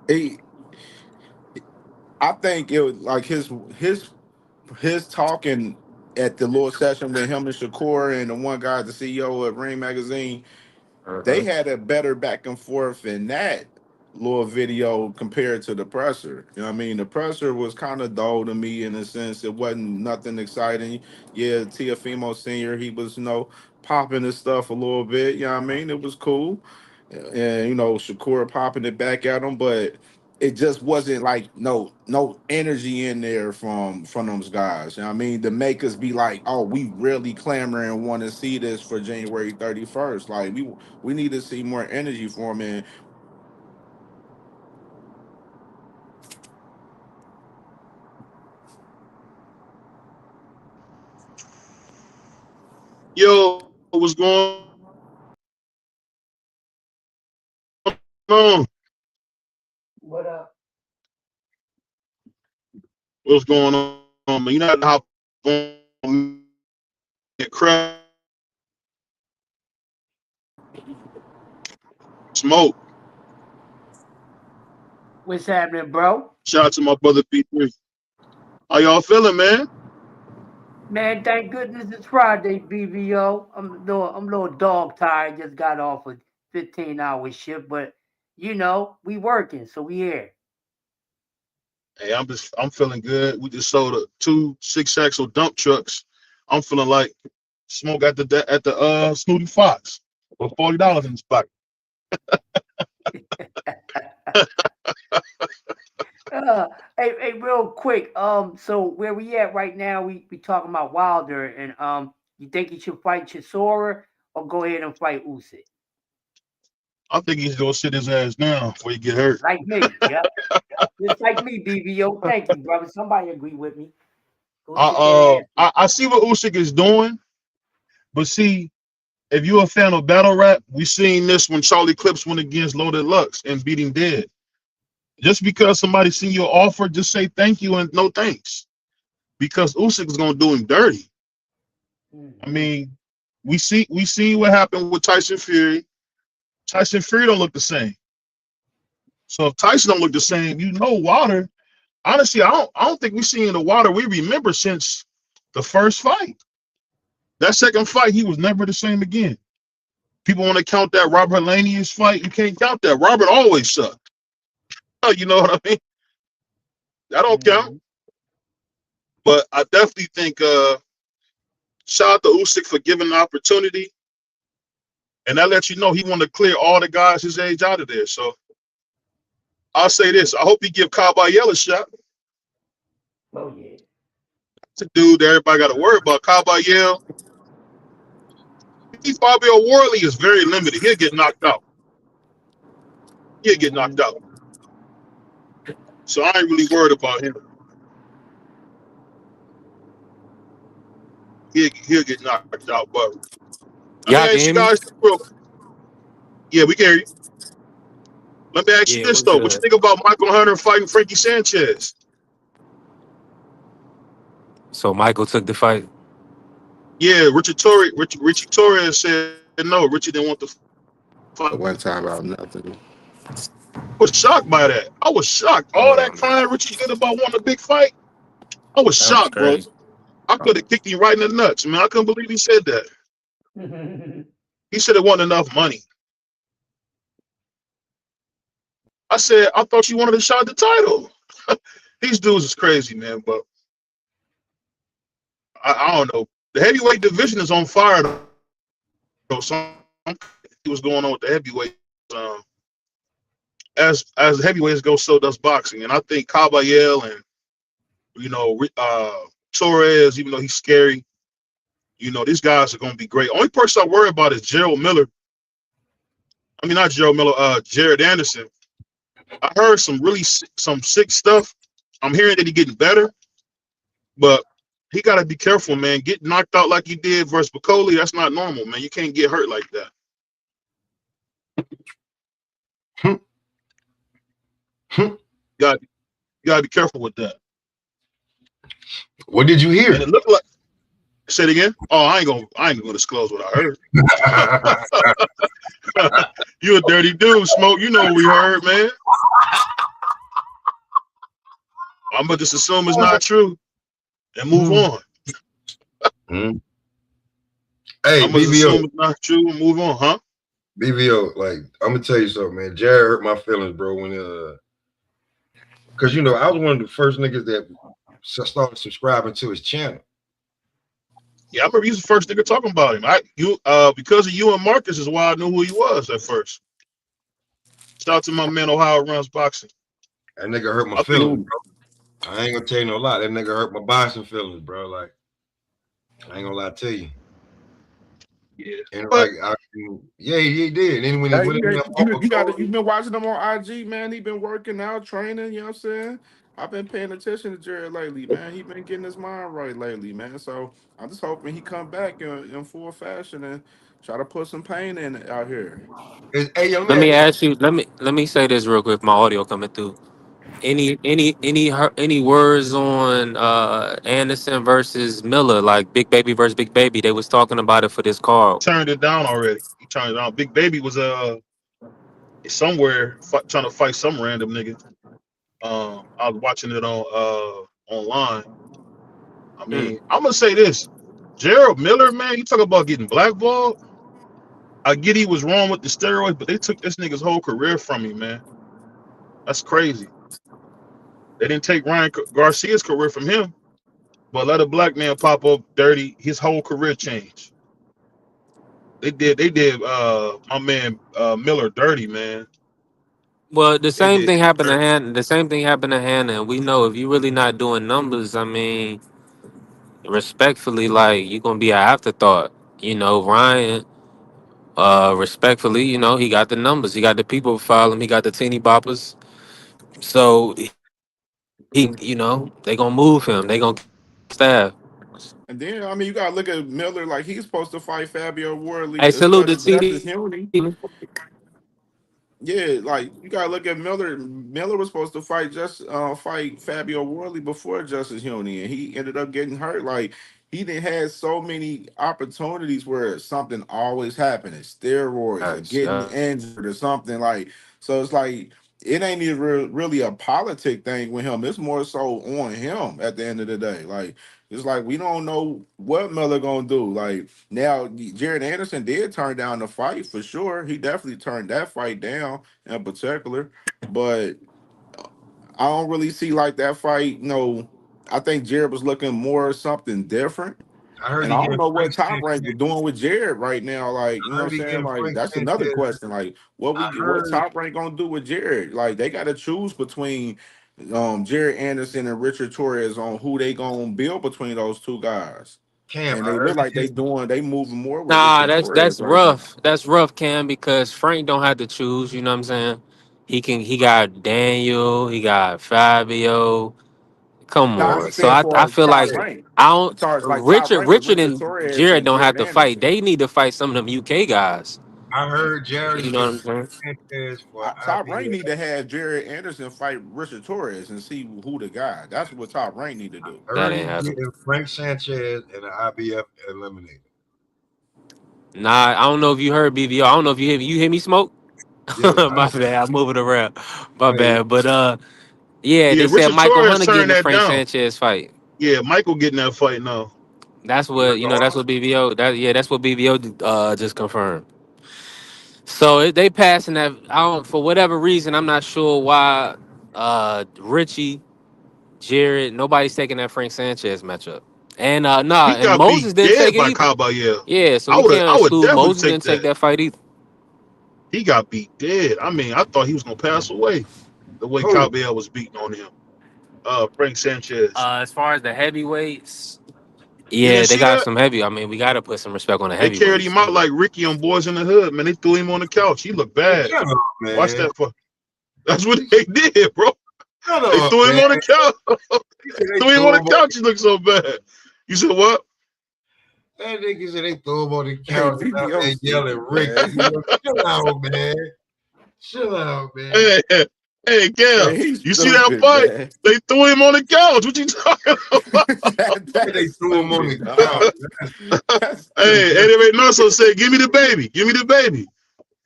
he, I think it was like his talking at the little session with him and Shakur and the one guy, the CEO of Ring Magazine. They Uh-huh. had a better back and forth in that little video compared to the presser. You know what I mean? The presser was kind of dull to me in a sense. It wasn't nothing exciting. Yeah, Tiafimo Sr., he was, popping his stuff a little bit. You know what I mean? It was cool. And, Shakur popping it back at him, but it just wasn't like no energy in there from those guys. You know what I mean? The makers be like, oh, we really clamoring and want to see this for January 31st. Like we need to see more energy from him. Yo, what's going on? What up? What's going on, man? You know how to hop on smoke. What's happening, bro? Shout out to my brother P3. How y'all feeling, man? Man, thank goodness it's Friday, BVO. I'm a little dog tired. Just got off a 15-hour shift, but we working, so we here. Hey, I'm feeling good. We just sold two 6-axle dump trucks. I'm feeling like smoke at the Snooty Fox for $40 in his pocket. Hey, real quick. So where we at right now? We talking about Wilder, and you think he should fight Chisora or go ahead and fight Usyk? I think he's gonna sit his ass down before he get hurt. Like me, yep. Just like me, BVO. Thank you, brother. Somebody agree with me. Go I sit their ass down. I see what Usyk is doing, but see, if you're a fan of battle rap, we seen this when Charlie Clips went against Loaded Lux and beat him dead. Just because somebody seen your offer, just say thank you and no thanks. Because Usyk is gonna do him dirty. I Mm-hmm. mean, we see what happened with Tyson Fury. Tyson Fury don't look the same. So if Tyson don't look the same, Wilder. Honestly, I don't think we seen the Wilder we remember since the first fight. That second fight, he was never the same again. People want to count that Robert Lanius fight. You can't count that. Robert always sucked. You know what I mean? That don't count. Mm-hmm. But I definitely think shout out to Usyk for giving the opportunity. And that lets you know he want to clear all the guys his age out of there. So I'll say this. I hope he give Caballero a shot. Oh yeah. It's a dude that everybody got to worry about. Caballero, Fabio Worley is very limited. He'll get knocked out. He'll get Mm-hmm. knocked out. So I ain't really worried about him. He'll get knocked out. But let me Y'all can ask you hear me? guys this real. Yeah, we can hear you. Let me ask you Yeah, this what's though. What you good? think about Michael Hunter fighting Frankie Sanchez? So Michael took the fight. Yeah, Richie Torres said no. Richie didn't want the fight. At one time about nothing. I was shocked by that. I was shocked. All that Man, crying Richie did about wanting a big fight. I was that was shocked, bro. crazy. I could have kicked him right in the nuts, man. I couldn't believe he said that. Mm-hmm. He said it wasn't enough money. I said, I thought you wanted a shot at the title. These dudes is crazy, man. But I don't know. The heavyweight division is on fire, though. What's going on with the heavyweight. Um, as heavyweights go, so does boxing. And I think Caballero and, Torres, even though he's scary, these guys are going to be great. Only person I worry about is Gerald Miller. I mean, not Gerald Miller, Jared Anderson. I heard some sick stuff. I'm hearing that he's getting better, but he got to be careful, man. Getting knocked out like he did versus Bacoli, that's not normal, man. You can't get hurt like that. You got you got to be careful with that. What did you And hear? it looked like. Say it again. Oh, I ain't gonna disclose what I heard. You a dirty dude, Smoke. You know what we heard, man. I'm gonna just assume it's not true and move on. Hmm. Hey, I'm gonna BVO, assume it's not true and move on, huh? BVO, like I'm gonna tell you something, man. Jared hurt my feelings, bro, when because I was one of the first niggas that started subscribing to his channel. Yeah, I remember you was the first nigga talking about him. Because of you and Marcus is why I knew who he was at first. Shout out to my man Ohio Runs Boxing. That nigga hurt my I think feelings, bro. I ain't gonna tell you no lie. That nigga hurt my boxing feelings, bro. Like, I ain't gonna lie to you. yeah. And But yeah, he did. And then when he Hey, went in you, there you, for you got Cody, you've been watching him on IG, man. He been working out, training. You know what I'm saying? I've been paying attention to Jared lately, man. He been getting his mind right lately, man. So I'm just hoping he come back in full fashion and try to put some pain in out here. Hey, young Let man, me ask you. Let me say this real quick. My audio coming through. Any words on Anderson versus Miller, like Big Baby versus Big Baby? They was talking about it for this card. Turned it down already. He turned it down. Big Baby was somewhere trying to fight some random nigga. I was watching it on online. I Mm. mean, I'm gonna say this: Gerald Miller, man, you talk about getting blackballed. I get he was wrong with the steroids, but they took this nigga's whole career from him, man. That's crazy. They didn't take Ryan Garcia's career from him, but let a black man pop up dirty, his whole career changed. They did my man Miller dirty, man. Well, the They same did thing him happened to dirty. Han. The same thing happened to Hannah, and we know if you really not doing numbers, I mean, respectfully, like you gonna be an afterthought. Ryan. Respectfully, he got the numbers. He got the people to follow him. He got the teeny boppers. So they gonna move him. They gonna keep him on staff. And then I mean you gotta look at Miller like he's supposed to fight Fabio Hey, Wardley salute instead to of TD. Justice Huey. Yeah, like you gotta look at Miller. Miller was supposed to fight Fabio Wardley before Justice Huey, and he ended up getting hurt. Like he didn't had so many opportunities where something always happening, steroids or Yes, getting yeah. injured or something like. So it's like it ain't even really a politic thing with him. It's more so on him at the end of the day. Like it's like we don't know what Miller gonna do. Like now, Jared Anderson did turn down the fight for sure. He definitely turned that fight down in particular, but I don't really see like that fight. I think Jared was looking more something different. I heard And he I don't getting know Frank what Top Rank is Sanchez. doing with Jared right now. Like, you I know what I'm heard he saying? getting Like, Frank that's another Sanchez. question. Like, I what heard Top Rank gonna do with Jared? Like, they gotta choose between Jared Anderson and Richard Torres on who they gonna build between those two guys. Cam. And I they heard look he like getting. they moving more with Nah, Richard that's Torres that's right now. rough. That's rough, Cam, because Frank don't have to choose. You know what I'm saying? He got Daniel. He got Fabio. Come No, on. I'm So saying I for feel Top like Rank. I don't. As far as like Top Richard Rank with Richard Richard and Torres Jared and don't have Jared to fight. Anderson. They need to fight some of them UK guys. I heard Jared is You know getting what I'm saying? Sanchez for Top Rank IBF. need to have Jared Anderson fight Richard Torres and see who the guy. That's what Top Rank need to do. I That heard ain't he's happening. getting Frank Sanchez and the IBF eliminated. Nah, I don't know if you heard BVO. I don't know if you hear me smoke. Yes, My bad. I'm moving around. My I, bad. But yeah, Yeah, they said Richard Michael Torres Hunter getting turned the that Frank down. Sanchez fight. Yeah, Michael getting that fight now. That's you know, what That's what BVO. That's what BVO just confirmed. So they passing that. I don't for whatever reason. I'm not sure why. Richie, Jared, nobody's taking that Frank Sanchez matchup. And He and got beat Moses didn't take dead it by either. Caballero. Yeah, so I we would can't I would exclude definitely Moses take didn't take that. that fight either. He got beat dead. I mean, I thought he was gonna pass away the way who? Caballero was beating on him. Frank Sanchez. As far as the heavyweights, You yeah, didn't they see got that? some heavy. I mean, we got to put some respect on the They carried heavyweights. him out like Ricky on Boys in the Hood, man. They threw him on the couch. He looked Man, bad. shut up, Watch man. that for That's what they did, bro. Shut They up, threw him man. on the couch. He said they Threw him threw on the him on. couch. He looked so bad. You said what? That nigga said they threw him on the Hey, couch and out BBO there yelling, stupid, Ricky. man. Chill out, man. Chill out, man. Hey, hey, hey, Cal. Man, he's You see that stupid, fight? man. They threw him on the couch. What you talking about? They That's threw him on stupid, the couch. dog. That's Hey, stupid. Eddie Reynoso said, "Give me the baby. Give me the baby."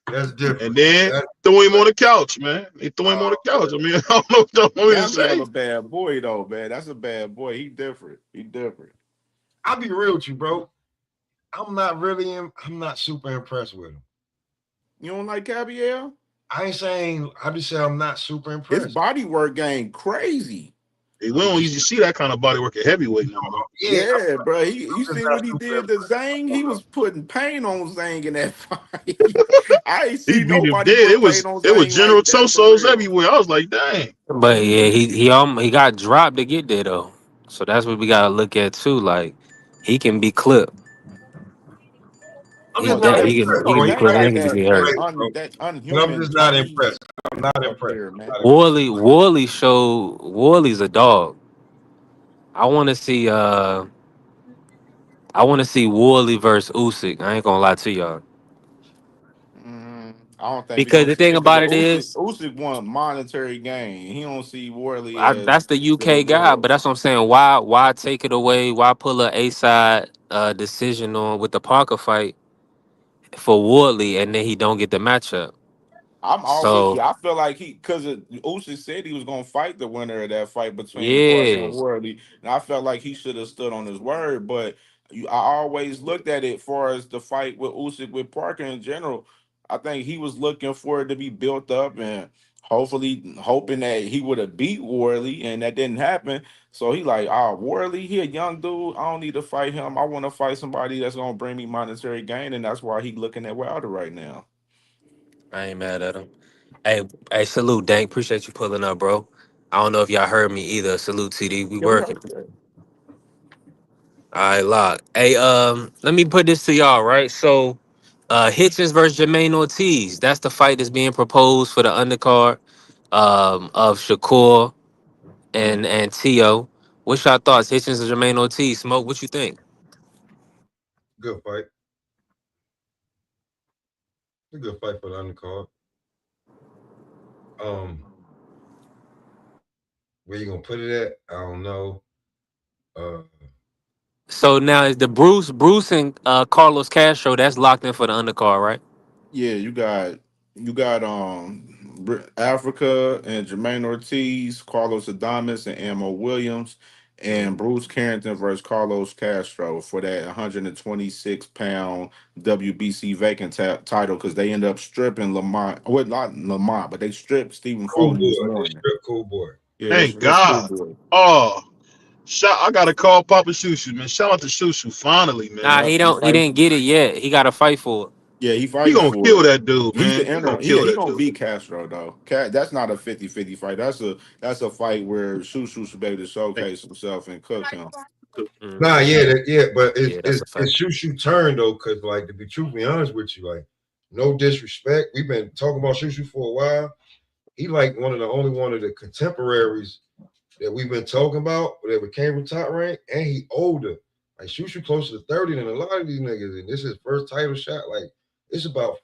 That's And different. then That's threw him on the couch, man. They threw him on the oh, couch. I mean, I don't know what y'all want me to Gabrielle say. a bad boy though, man. That's a bad boy. He different. He different. I'll be real with you, bro. I'm not super impressed with him. You don't like Gabrielle? I ain't saying I just say I'm not super His impressed. body work game crazy. Hey, we I'm don't just usually see that kind of body work at heavyweight no more. yeah, Yeah, bro. You I'm just seen not what he super did to impressed. Zang? He was putting pain on Zang in that fight. I ain't He seen beat him nobody dead. put pain on It was Zang General like that for Tosos real. everywhere. I was like, dang. But yeah, he got dropped to get there though. So that's what we gotta look at too. Like he can be clipped. I'm He just de- not Hey, he impressed, can bro, he bro. be He Dame putting fighting got niggas for to that be that hurt. respect, bro. But I'm unhuman just not Chinese impressed. I'm not up impressed. there, man. Not impressed. Warley's a dog. I want to see Warley versus Usyk. I ain't gonna lie to y'all. I don't think we're Because gonna the see thing it because about it Usyk is, Usyk want monetary gain. He don't see Worley as that's the the UK guy, but reward. that's what I'm saying. Why take it away? Why pull a side decision on with the Parker fight for Warley and then he don't get the matchup? I'm all with you. So I feel like because Usyk said he was gonna fight the winner of that fight between Parker yeah, and Worley, and I felt like he should have stood on his word. But I always looked at it far as the fight with Usyk with Parker in general. I think he was looking for it to be built up and hopefully hoping that he would have beat Worley, and that didn't happen. So he like, Worley, he a young dude. I don't need to fight him. I want to fight somebody that's gonna bring me monetary gain, and that's why he looking at Wilder right now. I ain't mad at him. Hey, salute, Dank. Appreciate you pulling up, bro. I don't know if y'all heard me either. Salute, TD. We Yeah, we working. heard that. All right, lock. Hey, let me put this to y'all, right? So, Hitchens versus Jermaine Ortiz. That's the fight that's being proposed for the undercard of Shakur and Tio. What's your thoughts, Hitchens and Jermaine Ortiz? Smoke, what you think? Good fight. A good fight for the undercard. Um, where you gonna put it at? I don't know. Uh, So now is the Bruce and Carlos Castro that's locked in for the undercard, right? Yeah, you got Africa and Jermaine Ortiz, Carlos Adames and Ammo Williams, and Bruce Carrington versus Carlos Castro for that 126-pound WBC vacant title because they end up stripping Lamont. Well, not Lamont, but they stripped Stephen cool Foley this boy. They morning. strip cool boy. Yeah, Thank that's God. schoolboy. Oh, I gotta call Papa Shushu, man. Shout out to Shushu finally, Nah, man. Yeah, he he don't. He fight. didn't get it yet. He got to fight for it. Yeah, he He fighting gonna for kill it. that dude, He's man. the He gonna interim. kill He that gonna dude. beat Castro though. That's not a 50-50 fight. That's a fight where Shushu should be able to showcase himself and cook him. Nah, Mhm. yeah, yeah, but Yeah, that's a fact. it's shoot turn though, cause like to be truthfully honest with you, like no disrespect, we've been talking about Shushu for a while. He like one of the only one of the contemporaries that we've been talking about that came from top rank, and he older. Like Shushu closer to 30 than a lot of these niggas, and this is his first title shot. Like it's about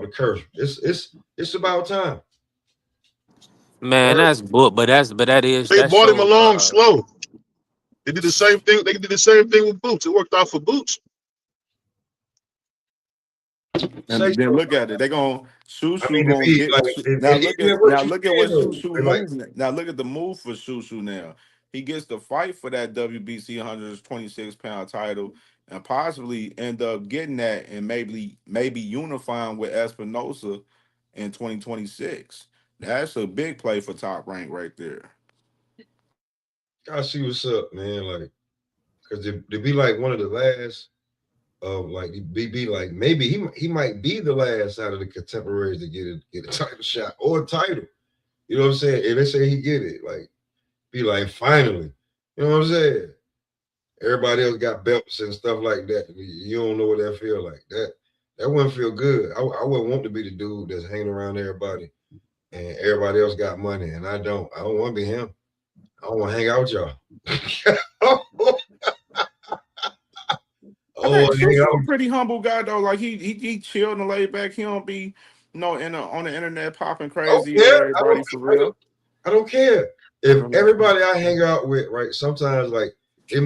the curse. It's about time. Man, Word. that's book, but They that bought him shows. along slow. They did the same thing. They did the same thing with Boots. It worked out for Boots. And Say then so. look at it. They gonna I Shushu mean to gonna be get like, now. and Now what you look at saying what though, Shushu like moves. Now look at the move for Shushu. Now he gets to fight for that WBC 126-pound title and possibly end up getting that and maybe unifying with Espinosa in 2026. That's a big play for Top Rank right there. I see what's up, man. Like, cause to be like one of the last of like be like maybe he might be the last out of the contemporaries to get a title shot or a title. You know what I'm saying? If they say he get it, like be like finally. You know what I'm saying? Everybody else got belts and stuff like that. You don't know what that feel like. That wouldn't feel good. I wouldn't want to be the dude that's hanging around everybody and everybody else got money and I don't. I don't want to be him. I don't want to hang out with y'all. Oh, I think hang Shushu a out. pretty humble guy though. Like he chilled and laid back. He don't be on the internet popping I don't crazy with care. everybody for real. I don't care. If everybody I hang out with, right, sometimes like they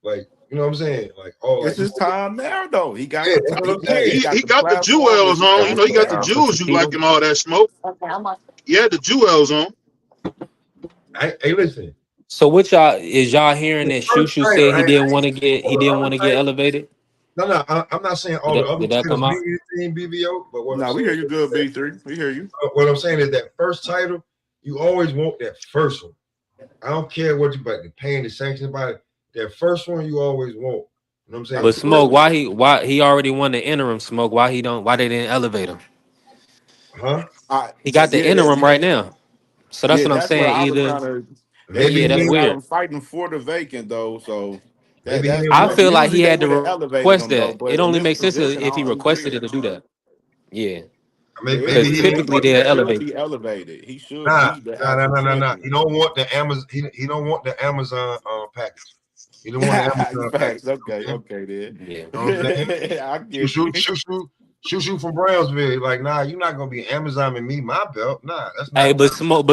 like you know what I'm saying? Like, oh, It's like his time now, though. He got yeah, the that's what I'm he saying. got He the got the platform. It's jewels his on. You Hey, know, he time got the now. for jewels. You tequila. like and all that smoke. He had the jewels on. Hey, listen. So what y'all hearing The that first Shushu title, said he all the didn't other want to get titles. elevated? No, I'm not saying Did all the that other did that titles come mean out? anything, BBO. But what I'm No, we saying hear you is good, that B3. We hear you. what I'm saying is that first title, you always want that first one. I don't care what you about the pain, the sanction about it. That first one you always want. You know what I'm saying? But The first Smoke, why he already won the interim? Smoke, why they didn't elevate him? huh? He got the Yeah, interim right now. So that's yeah, what I'm that's what saying. I was Either trying to. Maybe yeah, he that's They ain't got weird. him fighting for the vacant though. So Maybe he didn't I want. feel like he usually they had would have to elevated request him though, that. It but in only this makes sense position, I if he don't requested agree. it to do that. Yeah, Yeah, it's Maybe because he real. didn't typically want He they'll that. should elevate. be elevated. He should Nah, be the nah, nah, actual nah, nah, nah. He champion. don't want the Amazon. He don't want the Amazon package. He don't want the Amazon package. Facts. Okay. Okay? Okay. Then. Yeah, You know what I'm saying? I Shoo get shoo you. shoo shoo shoo shoo from Brownsville. Like, nah, you're not gonna be Amazon and me my belt. Nah, that's hey, not. but smoke,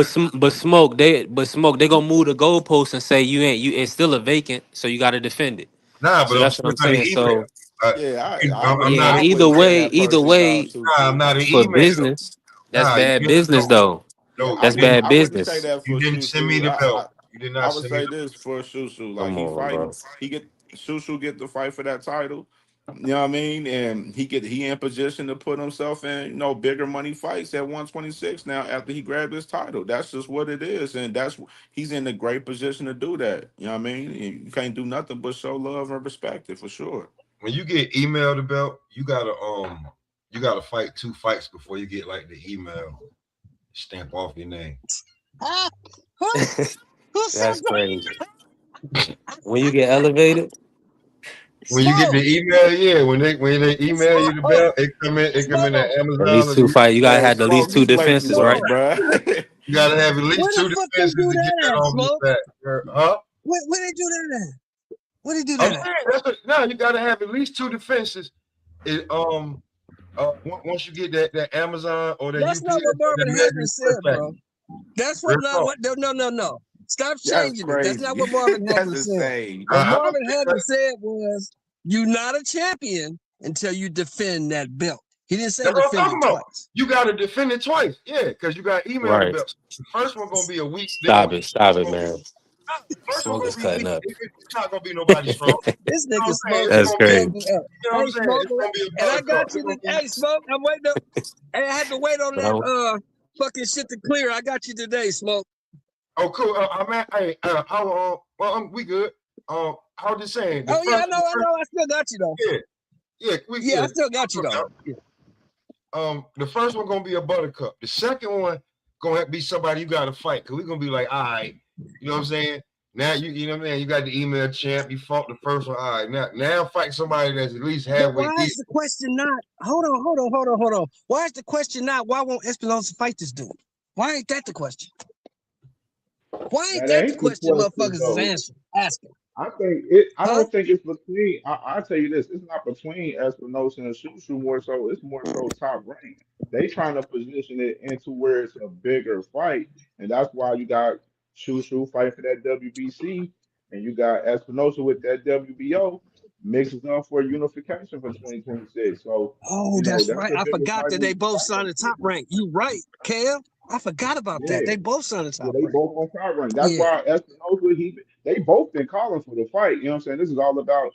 they gonna move the goalpost and say you ain't you. It's still a vacant, so you got to defend it. Nah, but So I'm that's what still I'm not an saying. email. So Uh, Yeah, I'm yeah, not. and I wouldn't send that either person without way, Nah, I'm Susu. not an for email. business, that's Nah, you bad didn't. business No, though. Yeah, no, I you That's didn't. wouldn't. bad I wouldn't say business. that You for didn't send me Susu. the belt. You did I not would send me say the. this for Susu. Like Come he on, bro. fighting, he get Susu get the fight for that title. You know what I mean? And he in position to put himself in bigger money fights at 126 now after he grabbed his title. That's just what it is, and he's in a great position to do that. You know what I mean? And you can't do nothing but show love and respect it for sure. When you get emailed the belt, you gotta fight 2 fights before you get like the email stamp off your name. Ah, who said That's crazy. When you get elevated, When you get the smoke? email, yeah, when they email you the Smoke. belt, it come in Smoke. at at Amazon least or two fight, you gotta Man, have at least smoke, two you play too defenses, much, right? Smoke. bro. you gotta have at least Where the 2 fuck they defenses do to get that that at, on your Smoke? back. Huh? Where they do that at? Where they do I'm that at? saying no, you gotta have at least 2 defenses. It once you get that Amazon or that That's not UPS what or that Marvin American Hagler Express said, bro. package. That's what Real not talk. what no. Stop That's changing it. That's not crazy. what Marvin That's Hagler said. insane. What I don't Marvin think Hagler said was you're not a champion until you defend that belt. He didn't say that's what I'm defend talking it about. twice. You got to defend it twice, yeah, because you got email the Right. belts. The first one gonna be a week. Stop it. Stop it, man. First one Smoke gonna is be weak. cutting up. It's not gonna be nobody strong. This You know nigga what I'm saying? Smoke It's That's is gonna be, crazy. cracking up. you know what I'm Hey, saying? Smoke, It's gonna be a and I buttercup. got you. Hey, Smoke, I'm waiting. Hey, I had to wait on that Bro. fucking shit to clear. I got you today, Smoke. Oh, cool. I'm at. Hey, how? We good. How just saying the Oh yeah, I first, know. I still got you though. yeah. I still got you though. Yeah. The first one gonna be a buttercup. The second one gonna have to be somebody you gotta fight because we're gonna be like, all right, you know what I'm saying? Now you know what I mean. You got the email champ. You fought the first one. All right, now fight somebody that's at least But halfway why deep. is the question not? Hold on. Why is the question not? Why won't Espinosa fight this dude? Why ain't that the question? Why ain't That that the ain't the question question motherfuckers is though. asking? I think it. I Huh? don't think it's between. I tell you this. It's not between Espinosa and Shushu more so. It's more so top rank. They trying to position it into where it's a bigger fight, and that's why you got Shushu fighting for that WBC, and you got Espinosa with that WBO mixes up for unification for 2026. So Oh, that's that's right. a I bigger forgot fight that in they the both signed the top atmosphere. rank. You right, Cam. I forgot about that. Yeah. They both signed the Yeah, top they rank. both on top rank. That's Yeah. why Espinosa, they both been calling for the fight. You know what I'm saying? This is all about,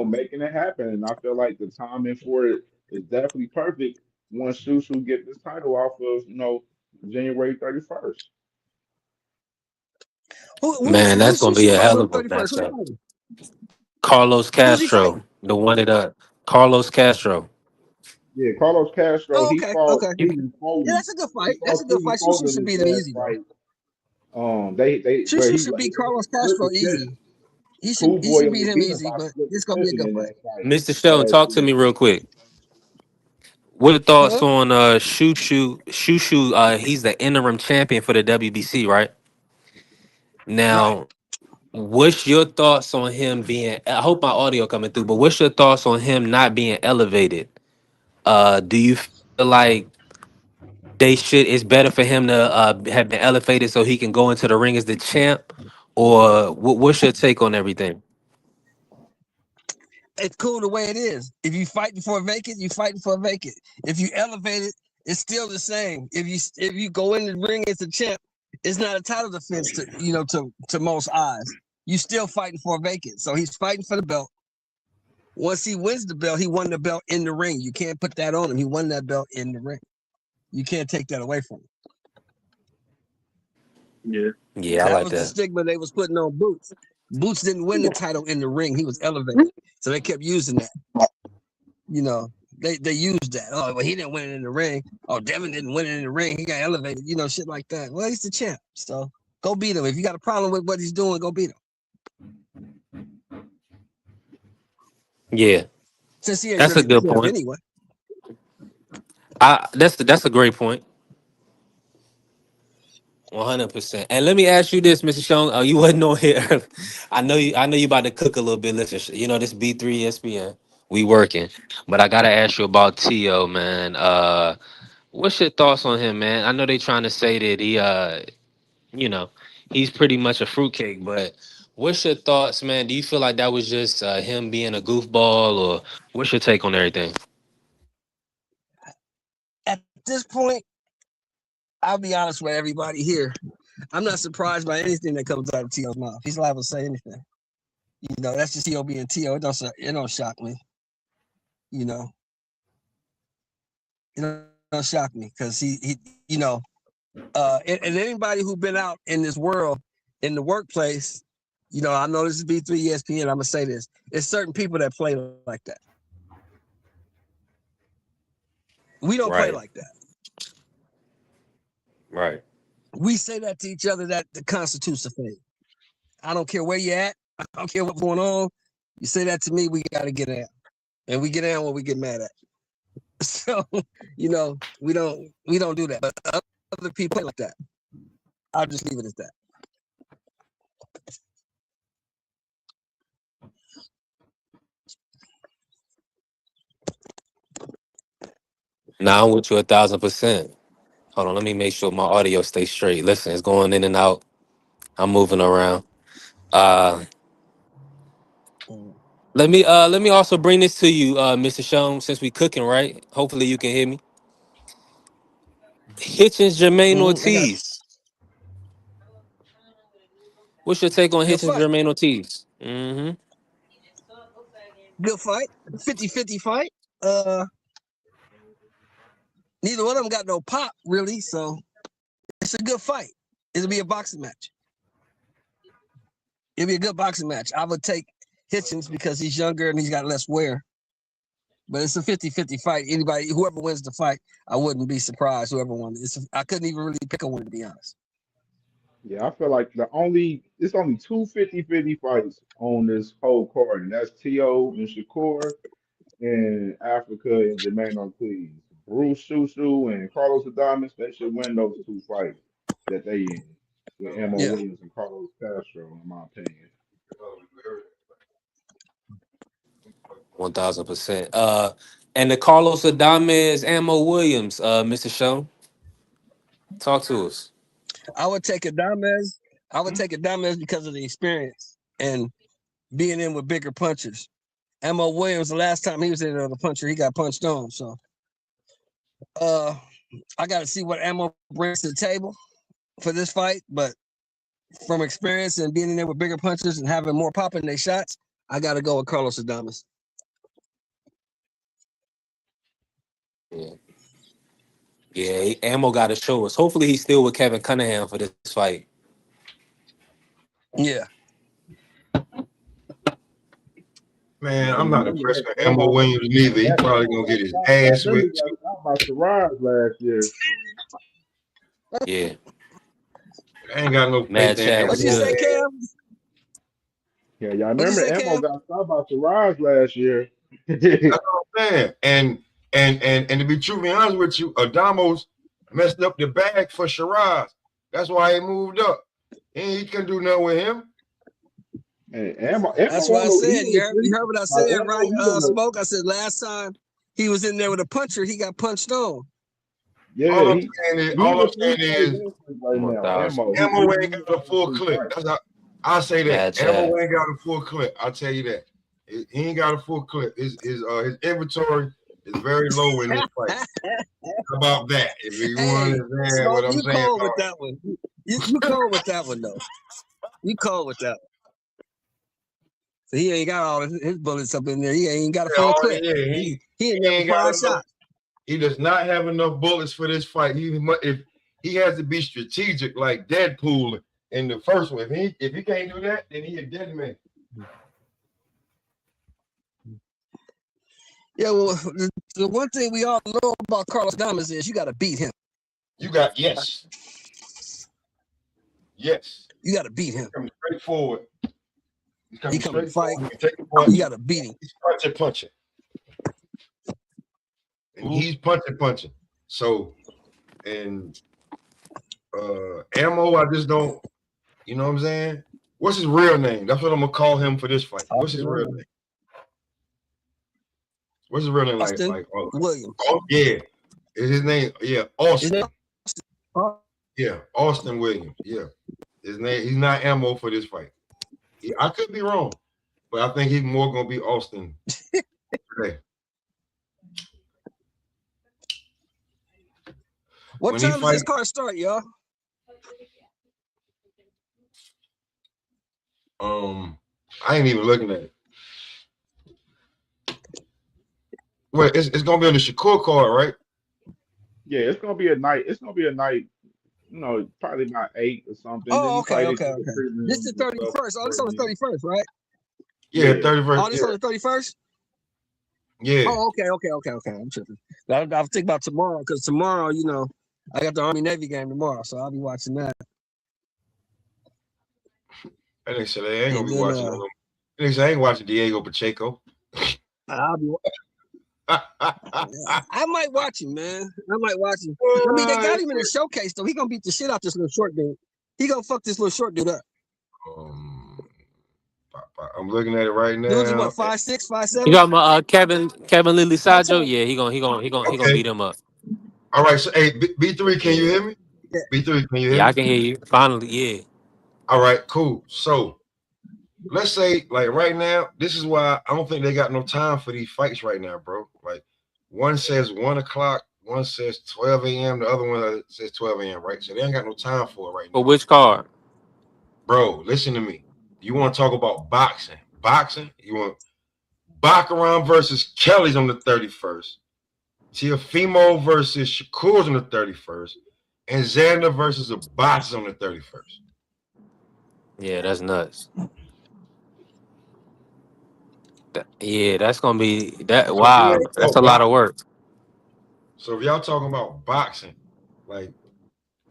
making it happen. And I feel like the timing for it is definitely perfect once Susu get this title off of, January 31st. Man, that's Who's gonna be Shushu a fighting hell on of the a 31st? Who's matchup. fighting? Carlos Who's he fighting? Castro, the one that Carlos Castro. Yeah, Carlos Castro, Oh, he okay. fought Okay. You, Stephen Yeah, Foley. that's a good He fight. That's fought a good Stephen fight. Shushu Foley in should his beat him last easy, though. fight. But Shushu he should beat it was Carlos a split Castro decision. easy. He should Cool he boy should him beat to him beat him easy, by but split it's gonna be a decision good in fight. that fight Mr. Sheldon, last talk to year. me real quick. What are thoughts Huh? on Shushu? He's the interim champion for the WBC, right? Right. Now, what's your thoughts on him being? I hope my audio coming through, but what's your thoughts on him not being elevated? Do you feel like they should? It's better for him to have been elevated so he can go into the ring as the champ, or what's your take on everything? It's cool the way it is. If you fighting for a vacant, you fighting for a vacant. If you elevate it, it's still the same. If you go in the ring as a champ, it's not a title defense to most eyes. You still fighting for a vacant. So he's fighting for the belt. Once he wins the belt, he won the belt in the ring. You can't put that on him. He won that belt in the ring. You can't take that away from him. Yeah. Yeah, I That like was the that. stigma they was putting on Boots. Boots didn't win the title in the ring. He was elevated. So they kept using that. They used that. Oh, well, he didn't win it in the ring. Oh, Devin didn't win it in the ring. He got elevated, shit like that. Well, he's the champ. So go beat him. If you got a problem with what he's doing, go beat him. Yeah, since he ain't that's a really a good champ point. anyway. That's a great point. 100%. And let me ask you this, Mr. Sean. Oh, you wasn't on here early. I know you about to cook a little bit. Listen, this B3 ESPN. We working. But I gotta ask you about T.O., man. What's your thoughts on him, man? I know they trying to say that you know, he's pretty much a fruitcake, but what's your thoughts, man? Do you feel like that was just him being a goofball, or what's your take on everything? At this point, I'll be honest with everybody here. I'm not surprised by anything that comes out of T.O.'s mouth. He's liable to say anything. That's just T.O. being T.O. It don't shock me. It don't shock me because he and anybody who been out in this world, in the workplace, I know this is B3 ESPN. I'm gonna say this: it's certain people that play like that. We don't play Right, like that. right. We say that to each other. That constitutes a thing. I don't care where you at. I don't care what's going on. You say that to me, we got to get out, and we get out when we get mad at. So, we don't do that. But other people play like that. I'll just leave it at that. Now I'm with you 1,000%. Hold on, let me make sure my audio stays straight. Listen, it's going in and out. I'm moving around. Uh let me also bring this to you, Mr. Sean, since we cooking, right? Hopefully you can hear me. Hitchens Jermaine I got Ortiz. What's your take on good Hitchens fight. Jermaine Ortiz? Mm-hmm. Good fight. 50-50 fight. Neither one of them got no pop, really. So it's a good fight. It'll be a boxing match. It'll be a good boxing match. I would take Hitchens because he's younger and he's got less wear. But it's a 50-50 fight. Whoever wins the fight, I wouldn't be surprised. Whoever won it. I couldn't even really pick a winner, to be honest. Yeah, I feel like it's only two 50-50 fights on this whole card, and that's T.O. and Shakur and Africa and Jermaine Ortiz. Bruce Susu and Carlos Adames, they should win those two fights that they in with Emma Yeah. Williams and Carlos Castro, in my opinion. 1,000%. And the Carlos Adames, Ammo Williams, Mr. Sean, talk to us. I would take Adames. I would take Adames because of the experience and being in with bigger punchers. Mo Williams, the last time he was in there with a puncher, he got punched on. So I got to see what Ammo brings to the table for this fight. But from experience and being in there with bigger punchers and having more pop in their shots, I got to go with Carlos Adames. Yeah. Yeah, Ammo got to show us. Hopefully he's still with Kevin Cunningham for this fight. Yeah. Man, I'm not impressed with Emma Williams neither. He probably gonna get his ass whipped. Got stopped by Shiraz last year. Yeah. I ain't got no Mad faith in Chad Emma. What was you good. say, Cam? Yeah, y'all What you remember say, Emmo Cam? got stopped by Shiraz last year. That's what I'm saying. And to be truly honest with you, Adamos messed up the bag for Shiraz. That's why he moved up. He couldn't do nothing with him. And Emmo That's what I said. You heard what I said, Emmo, right? he in the- Smoke. I said last time he was in there with a puncher, he got punched on. Yeah, All I'm he's saying is right now. 1,000. Emmo, Emma ain't got a full clip. I say that. Mad Emma Chad. ain't got a full clip. I'll tell you that. He ain't got a full clip. His inventory is very low in this fight. How about that? If you understand what I'm you saying. cold with that one. You cold with that one though. You cold with that one. So he ain't got all his bullets up in there. He ain't got a full clip. Yeah, he ain't never fired shots. He does not have enough bullets for this fight. If he has to be strategic like Deadpool in the first one. If he can't do that, then he a dead man. Yeah, well, the one thing we all know about Carlos Adames is you got to beat him. Yes. You got to beat him. Come straight forward. He's He coming come to straight fight. for you. Take a punch. You got to beat him. He's punching. And he's punching. So, and Ammo, I just don't, you know what I'm saying? What's his real name? That's what I'm gonna call him for this fight. What's his real name? What's his real name? Austin Williams. Oh, yeah. Is his name? Yeah, Austin. Oh, Yeah, Austin Williams. Yeah. His name, he's not Ammo for this fight. I could be wrong, but I think he's more gonna be Austin today. What When time he does this fight- card start, y'all? I ain't even looking at it. Well, it's gonna be on the Shakur card, right? Yeah, it's gonna be a night. It's gonna be a night. You know, probably about 8 or something. Then Oh, you okay. probably do the This is prelims the and stuff 31st. Oh, this on the 31st, right? Yeah, Yeah. 31st. Oh, this on the 31st? Yeah. Oh, okay. I'm tripping. I was thinking about tomorrow because tomorrow, you know, I got the Army Navy game tomorrow, so I'll be watching that. I think so. They ain't gonna And be then, watching. They say I ain't watching Diego Pacheco. I'll be. I might watch him, man. I might watch him. I mean, they got him in the showcase, though. He gonna beat the shit out this little short dude. He gonna fuck this little short dude up. I'm looking at it right now. Was he what, 5'6", 5'7"? You got my Kevin Lily Sajo? Yeah, he gonna beat him up. All right, so hey, B3, can you hear me? Yeah. B3, can you hear me? Yeah, I can hear you. Finally, yeah. All right, cool. So let's say, like right now, this is why I don't think they got no time for these fights right now, bro. Like one says 1 o'clock, one says 12 a.m., the other one says 12 a.m., right? So they ain't got no time for it right now. For which card? Bro, listen to me. You want to talk about boxing? You want Baccarat versus Kelly's on the 31st. Teofimo versus Shakur's on the 31st. And Xander versus Abbas on the 31st. Yeah, that's nuts. Yeah, that's gonna be that. So Wow, that's a lot of work. So if y'all talking about boxing, like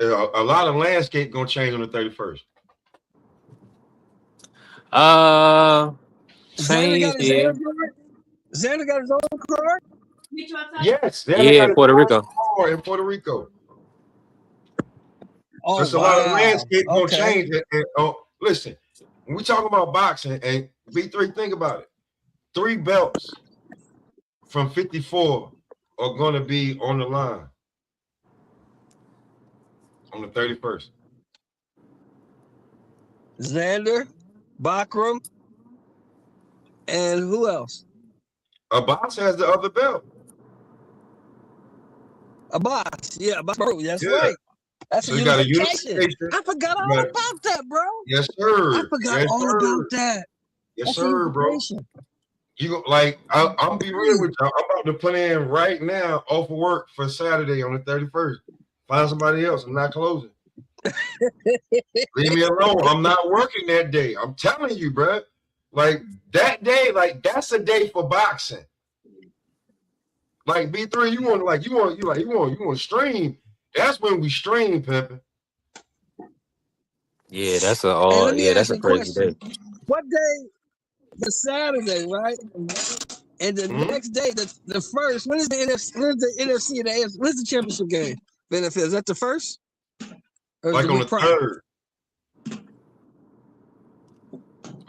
a lot of landscape gonna change on the 31st. Change, yeah. Xander got his own card? Yes, Yeah, Puerto Rico. In Puerto Rico. Oh, so it's a lot of landscape gonna change. And listen, when we talk about boxing, and B3, think about it. 3 belts from 54 are gonna be on the line on the 31st. Xander, Baccarat, and who else? Abbas has the other belt. Abbas, yeah, Abbas, bro, that's right. That's so a unification. I forgot all about that, bro. Yes, sir. I forgot all about that. Yes, that's sir, bro. You go, like I'm be real with you. I'm about to put in right now off of work for Saturday on the 31st. Find somebody else. I'm not closing. Leave me alone. I'm not working that day. I'm telling you, bro. Like that day, like that's a day for boxing. Like B3, you want to stream. That's when we stream, pimping. Yeah, that's a crazy day. What day? The Saturday, right? And the next day, the first. When is the NFC? When is the NFC and the AFC? When is the championship game? The NFL, is that the first? Or like on the third.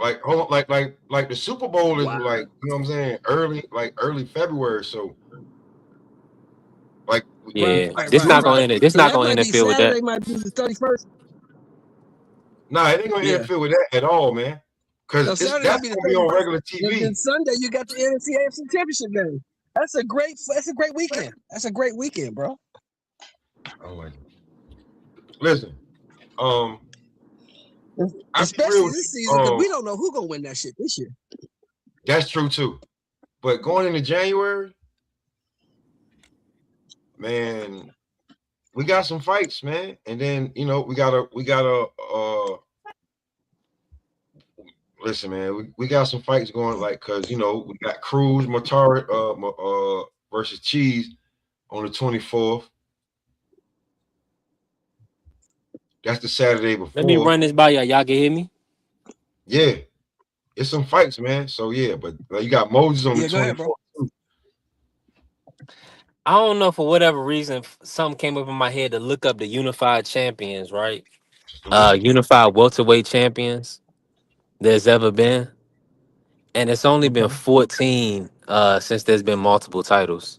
Like the Super Bowl is like, you know what I'm saying, early February. So like this not gonna end it. This not gonna interfere with that. Saturday might be the 31st. Nah, it ain't gonna interfere with that at all, man. Because that's gonna be on regular TV. Then Sunday you got the NFC AFC championship game. That's a great weekend. That's a great weekend, bro. Oh my God. Listen, especially this season, because we don't know who's gonna win that shit this year. That's true too. But going into January, man, we got some fights, man. And then we gotta listen, man, we got some fights going, like, because we got Cruz Matara versus Cheese on the 24th. That's the Saturday before. Let me run this by y'all. Y'all can hear me? Yeah. it's some fights, man. So yeah, but you got Moses on the Yeah, go ahead, bro. 24th. I don't know, for whatever reason, something came up in my head to look up the unified champions, right? Mhm. Unified welterweight champions there's ever been, and it's only been Okay. 14 since there's been multiple titles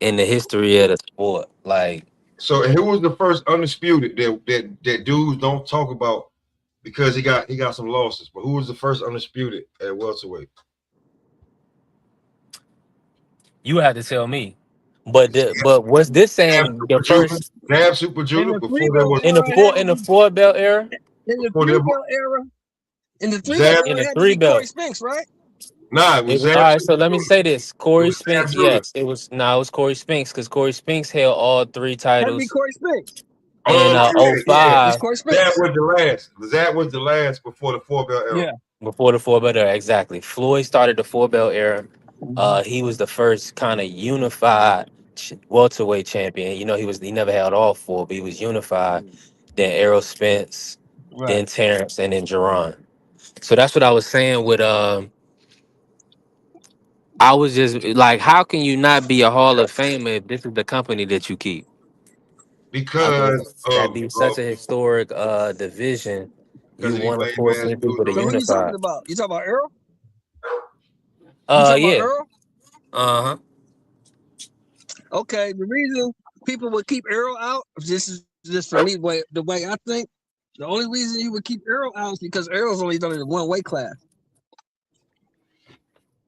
in the history of the sport. Like, So and who was the first undisputed that dudes don't talk about because he got some losses? But who was the first undisputed at welterweight? you had to tell me. But what's this Damn saying? The Super Junior, first damn Super In Junior. the three Before there belt was era, it had to in the be four belt era, in the before three there was belt era. In the three belt Zab. in era, the it had to three be Corey belt. Spinks, right? Nah, it was All Zab right, Super so let me Junior. say this: It Corey was Zab Spinks. Judah. Yes, it was. No, it was Corey Spinks because Corey Spinks held all three Had to be titles Corey Spinks. in Oh yeah, yeah. It's '05 Corey Zab Spinks. was the last. Zab was the last before the four belt era. Yeah. before the four belt era. Exactly. Floyd started the four belt era. Mhm. He was the first kind of unified welterweight champion. You know, he never held all four, but he was unified. Then Errol Spence, Right. then Terrence, and then Jerron. So that's what I was saying with I was just like, how can you not be a Hall of Famer if this is the company that you keep? I mean, Because that'd of be such a historic division. You because of these want to lame force ass in dudes people to So on who you unify. talking about? You talking about Earl? You talking about Yeah. Earl? Uh-huh. Okay. The reason people would keep Earl out, this is just for me, the way I think. The only reason you would keep Earl out is because Earl's only done it in one weight class.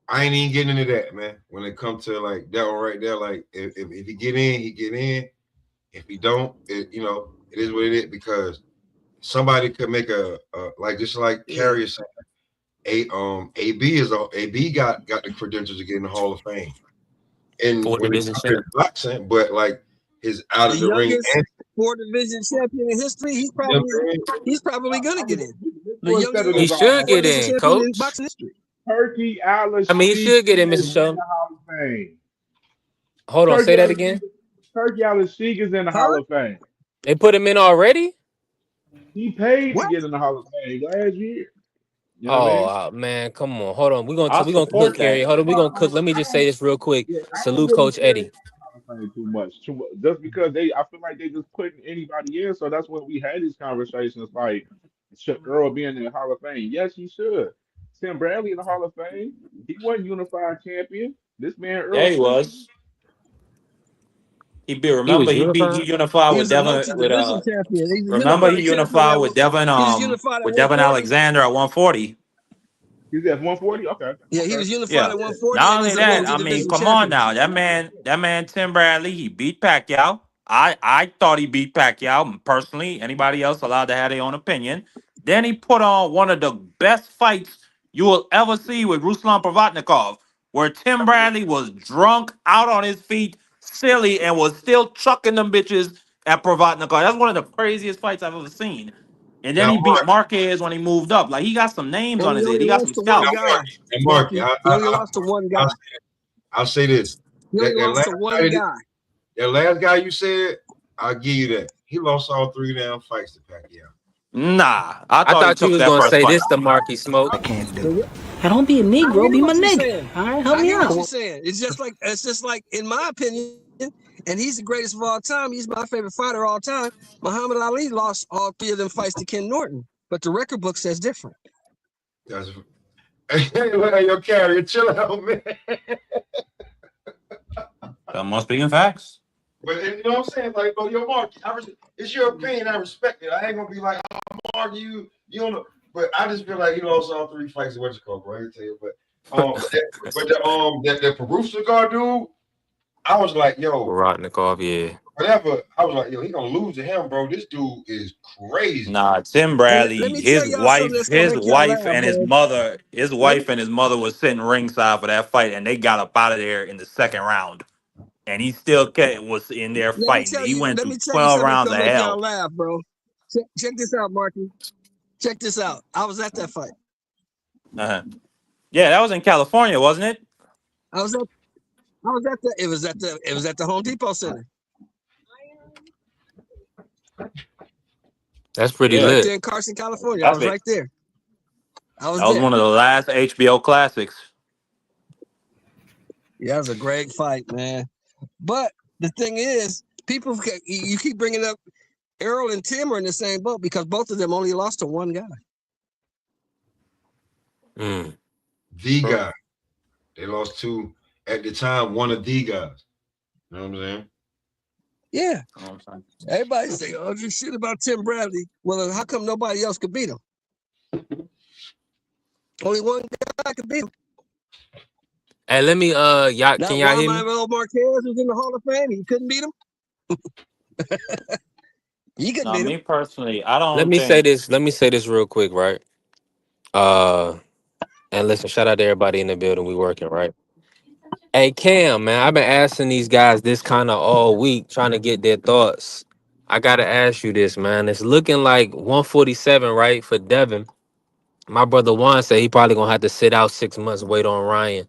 I ain't even getting into that, man. When it comes to like that one right there, like if he get in, he get in. If he don't, it is what it is because somebody could make a like just like Yeah. Carrier said, AB got the credentials to get in the Hall of Fame. And Four when it division comes to champ. boxing, but like his out The of the ring youngest and four division champion in history, you know what I'm saying? he's probably gonna get in. This The was said it He youngest should about four get division in, champion in coach. boxing history. Turkey I mean, he Alice should get in, is Mr. in Show. the Hall of Fame. Hold on, say Turkey that Alice again. Turkey Alice is in the Hall Huh? of Fame. They put him in already? He paid to What? get in the Hall of Fame last year. You know what I Oh mean? man, come on. Hold on. I We gonna cook support Harry. that. Hold on, we gonna I cook. Let me just say this real quick. don't Salute really Coach care Eddie. about the Hall of Fame too much. Just because I feel like they just putting anybody in. So that's when we had these conversations like, should Earl be in the Hall of Fame? Yes, he should. Tim Bradley in the Hall of Fame. He wasn't unified champion. This man Yeah, Earl he Spence. was. He be He remember was he unified? unified He with was a Devin with multi-division champion. He was remember he unified champion unified he was unified at with Devin 140. Alexander at 140. He's at 140. Okay, Yeah, he okay. was unified Yeah. at 140 Not and only he's a that, I mean, multi-division come on champion. now. That man Tim Bradley, he beat Pacquiao. I thought he beat Pacquiao personally. Anybody else allowed to have their own opinion. Then he put on one of the best fights you will ever see with Ruslan Provatnikov, where Tim Bradley was drunk, out on his feet, silly, and was still chucking them bitches at Provatnikov. That's one of the craziest fights I've ever seen. And then Now he beat Mark, Marquez when he moved up. Like he got some names And on he his head. only He got some lost to one now scouts. guy, Mark, Marky. He only lost to one guy. I'll say this. He only That lost last to one guy, guy. that last guy you said, I'll give you that. He lost all three damn fights to Pacquiao. Nah, I I thought he thought you took was that gonna first say fight. this to Marky Smoke. I can't do. The Now don't be a I Negro, hear be my what you're nigga. saying. All right, help I me hear what out. you're saying. It's just like in my opinion, and he's the greatest of all time. He's my favorite fighter of all time. Muhammad Ali lost all three of them fights to Ken Norton, but the record book says different. That's hey, yo, Carrier, chill out, man. That must be in facts. But you know what I'm saying? Like, bro, yo, Mark, it's your opinion. I respect it. I ain't gonna be like, oh, Mark, you don't know. But I just feel like he lost all three fights. What's it called, bro? I can tell you. But the Peru cigar dude, I was like, yo, Rotnikov, yeah. whatever. I was like, yo, he gonna lose to him, bro. This dude is crazy. Nah, Tim And let Bradley, me tell y'all something that's gonna his make y'all wife laugh, and man. his Let me wife and his mother was sitting ringside for that fight, and they got up out of there in the second round, and he still was in there fighting. He went let through me tell you 12 something that's rounds of gonna make y'all hell. laugh, bro. Check this out, Marky. Check this out. I was at that fight. Uh-huh. Yeah, that was in California, wasn't it? I was at it was at the Home Depot Center. That's pretty Yeah, Right lit. there in Carson, California. I that's was it. right there. I was That was there. one of the last HBO classics. Yeah, it was a great fight, man. But the thing is, you keep bringing up Errol and Tim are in the same boat because both of them only lost to one guy. Mm. The guy. They lost to, at the time, one of the guys. You know what I'm saying? Yeah. You know what I'm saying? Everybody say, oh, this shit about Tim Bradley. Well, how come nobody else could beat him? Only one guy could beat him. Hey, let me y'all can Not y'all Juan hear me? Manuel Marquez was in the Hall of Fame. He couldn't beat him. He couldn't Now, beat him. me personally, I Let don't me say think. this. Let me say this real quick, right? Uh and listen, shout out to everybody in the building. We working, right? Hey Cam, man, I've been asking these guys this kind of all week, trying to get their thoughts. I gotta ask you this, man. It's looking like 147, right, for Devin. My brother Juan said he probably gonna have to sit out 6 months, wait on Ryan.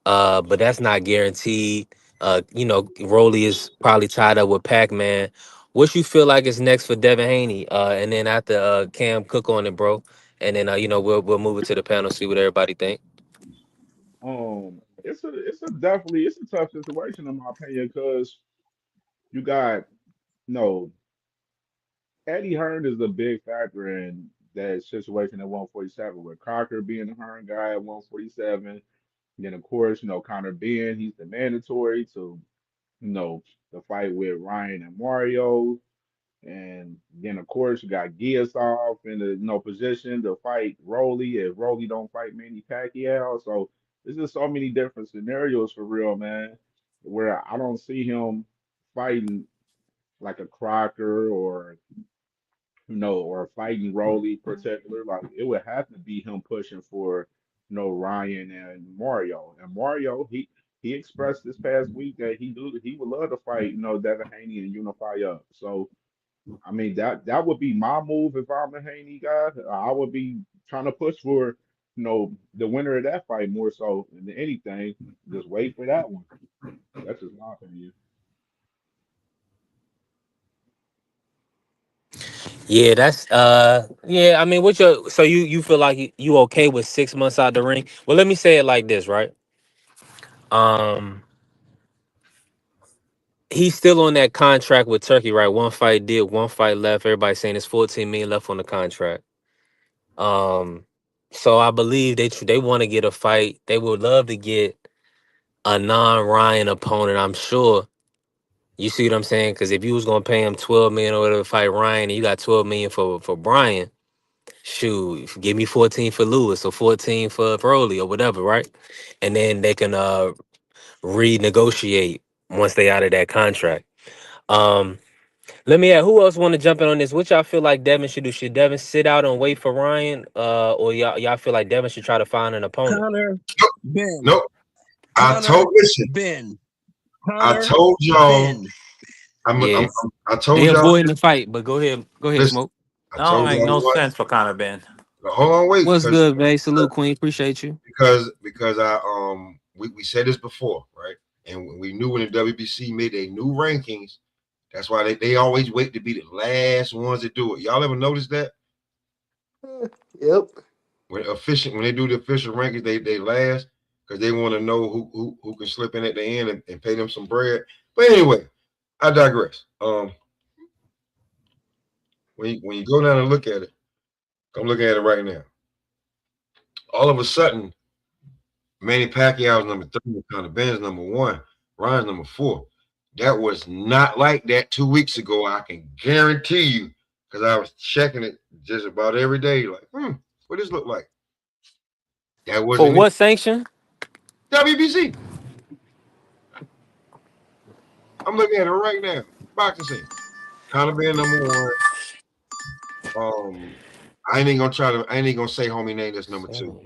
But that's not guaranteed. Rolly is probably tied up with Pac-Man. What you feel like is next for Devin Haney? And then after Cam Cook on it, bro. And then we'll move it to the panel, see what everybody think. It's a tough situation in my opinion because you got no Eddie Hearn is a big factor in that situation at 147 with Crocker being the Hearn guy at 147. Then of course, Connor being he's the mandatory to the fight with Ryan and Mario. And then of course you got Giasov in the position to fight Rolly if Rolly don't fight Manny Pacquiao. So there's just so many different scenarios for real, man, where I don't see him fighting like a Crocker or or fighting Rolly particular. Like it would have to be him pushing for Ryan and Mario. And Mario, he expressed this past week that he would love to fight Devin Haney and unify up. So I mean that would be my move if I'm a Haney guy. I would be trying to push for the winner of that fight more so than anything. Just wait for that one. That's just my opinion. Yeah, that's yeah. I mean, you feel like you okay with 6 months out the ring? Well, let me say it like this, right? Um, he's still on that contract with Turkey, right? One fight did, one fight left. Everybody saying it's 14 million left on the contract. Um, so I believe they want to get a fight. They would love to get a non-Ryan opponent. I'm sure. You see what I'm saying? Because if you was gonna pay him 12 million or whatever to fight Ryan, and you got 12 million for Brian, shoot, give me 14 for Lewis or 14 for Broly or whatever, right? And then they can renegotiate once they out of that contract. Um, Let me ask, who else want to jump in on this? What y'all feel like Devin should do? Should Devin sit out and wait for Ryan? Or y'all feel like Devin should try to find an opponent? Connor, Ben. Nope. Connor, Listen, Ben. I Connor, told y'all, Ben. Yeah. I They told y'all, avoiding the fight, but go ahead. Go ahead, listen, Smoke. I That don't told make y'all no what, sense for Conor Ben. hold on, wait, What's good, babe? Salute, Queen. Appreciate you. because I we said this before, right? And we knew when the WBC made their new rankings, that's why they always wait to be the last ones to do it. Y'all ever notice that? Yep. When they do the official rankings, they last because they want to know who can slip in at the end and pay them some bread. But anyway, I digress. When you go down and look at it, I'm looking at it right now. All of a sudden, Manny Pacquiao's number 3, Conor Ben's number 1, Ryan's number 4. That was not like that 2 weeks ago. I can guarantee you, because I was checking it just about every day. Like, what does this look like? That For wasn't it. what sanction? WBC. I'm looking at it right now. Boxing scene. Conor Ben number 1. I ain't gonna say homie name that's number 2.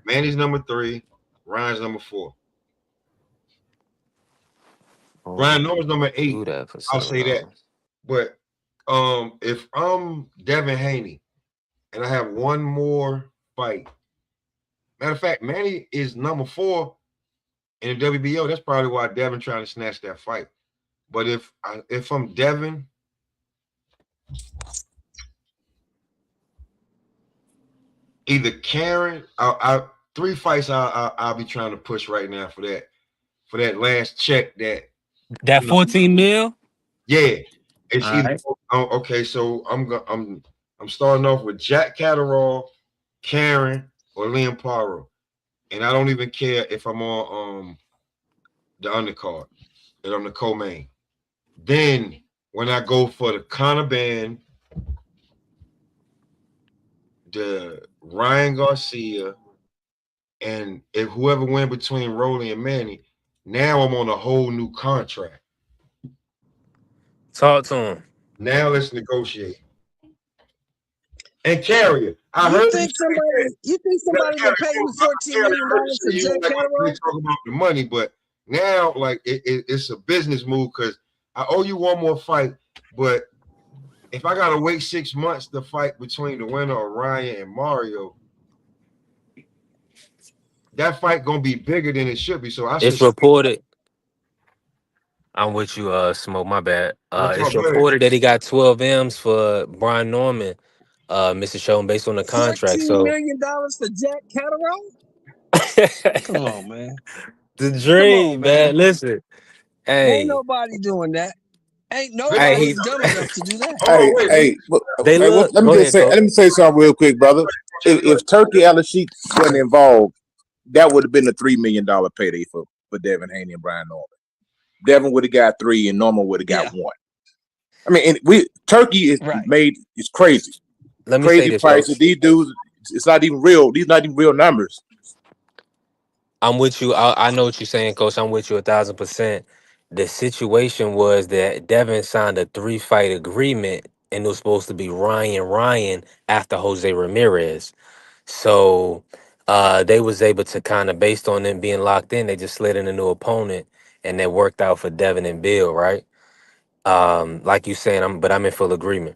Manny's number 3. Ryan's number 4. Brian Norman's number Do 8. that for I'll seven say that. dollars. But if I'm Devin Haney and I have one more fight, matter of fact, Manny is number 4 in the WBO. That's probably why Devin trying to snatch that fight. But if I'm Devin, either Karen. Three fights I'll be trying to push right now for that last check that That you know. 14 mil. Yeah, it's All either right. okay. So I'm starting off with Jack Catterall, Karen, or Liam Paro, and I don't even care if I'm on the undercard and I'm the co-main. Then when I go for the Conor Band, the Ryan Garcia, and if whoever win between Rolly and Manny, now I'm on a whole new contract. Talk to him. Now let's negotiate. And Carrier, I You heard you think say that. somebody Carrier, will pay you $14 Carrier, I million heard you for say you Jack don't like when they Catterall? talk about the money, but now like it's a business move because I owe you one more fight, but if I gotta wait 6 months to fight between the winner of Ryan and Mario, that fight gonna be bigger than it should be. So I should It's reported. I'm with you, Smoke. My bad. no It's talk. Go ahead. reported that he got 12 M's for Brian Norman, Mr. Show, based on the contract. $14 So million for Jack Catterall? Come on, man. the Come on, dream, man. man. Listen, Ain't hey, nobody doing that. Ain't hey, nobody he's dumb enough to do that. Hold on, Hey, wait. hey, they look. let me Go just ahead, say, coach. something real quick, brother. If Turkey Al-Sheikh wasn't involved, that would have been a $3 million payday for Devin Haney and Brian Norman. Devin would have got 3, and Norman would have got Yeah, 1. I mean, Turkey is right. it's crazy, Let me say crazy this, prices. coach. These dudes, it's not even real. These not even real numbers. I'm with you. I know what you're saying, coach. I'm with you 1,000%. The situation was that Devin signed a 3-fight agreement, and it was supposed to be Ryan after Jose Ramirez. So they was able to kind of, based on them being locked in, they just slid in a new opponent, and that worked out for Devin and Bill, right? Like you saying, I'm in full agreement.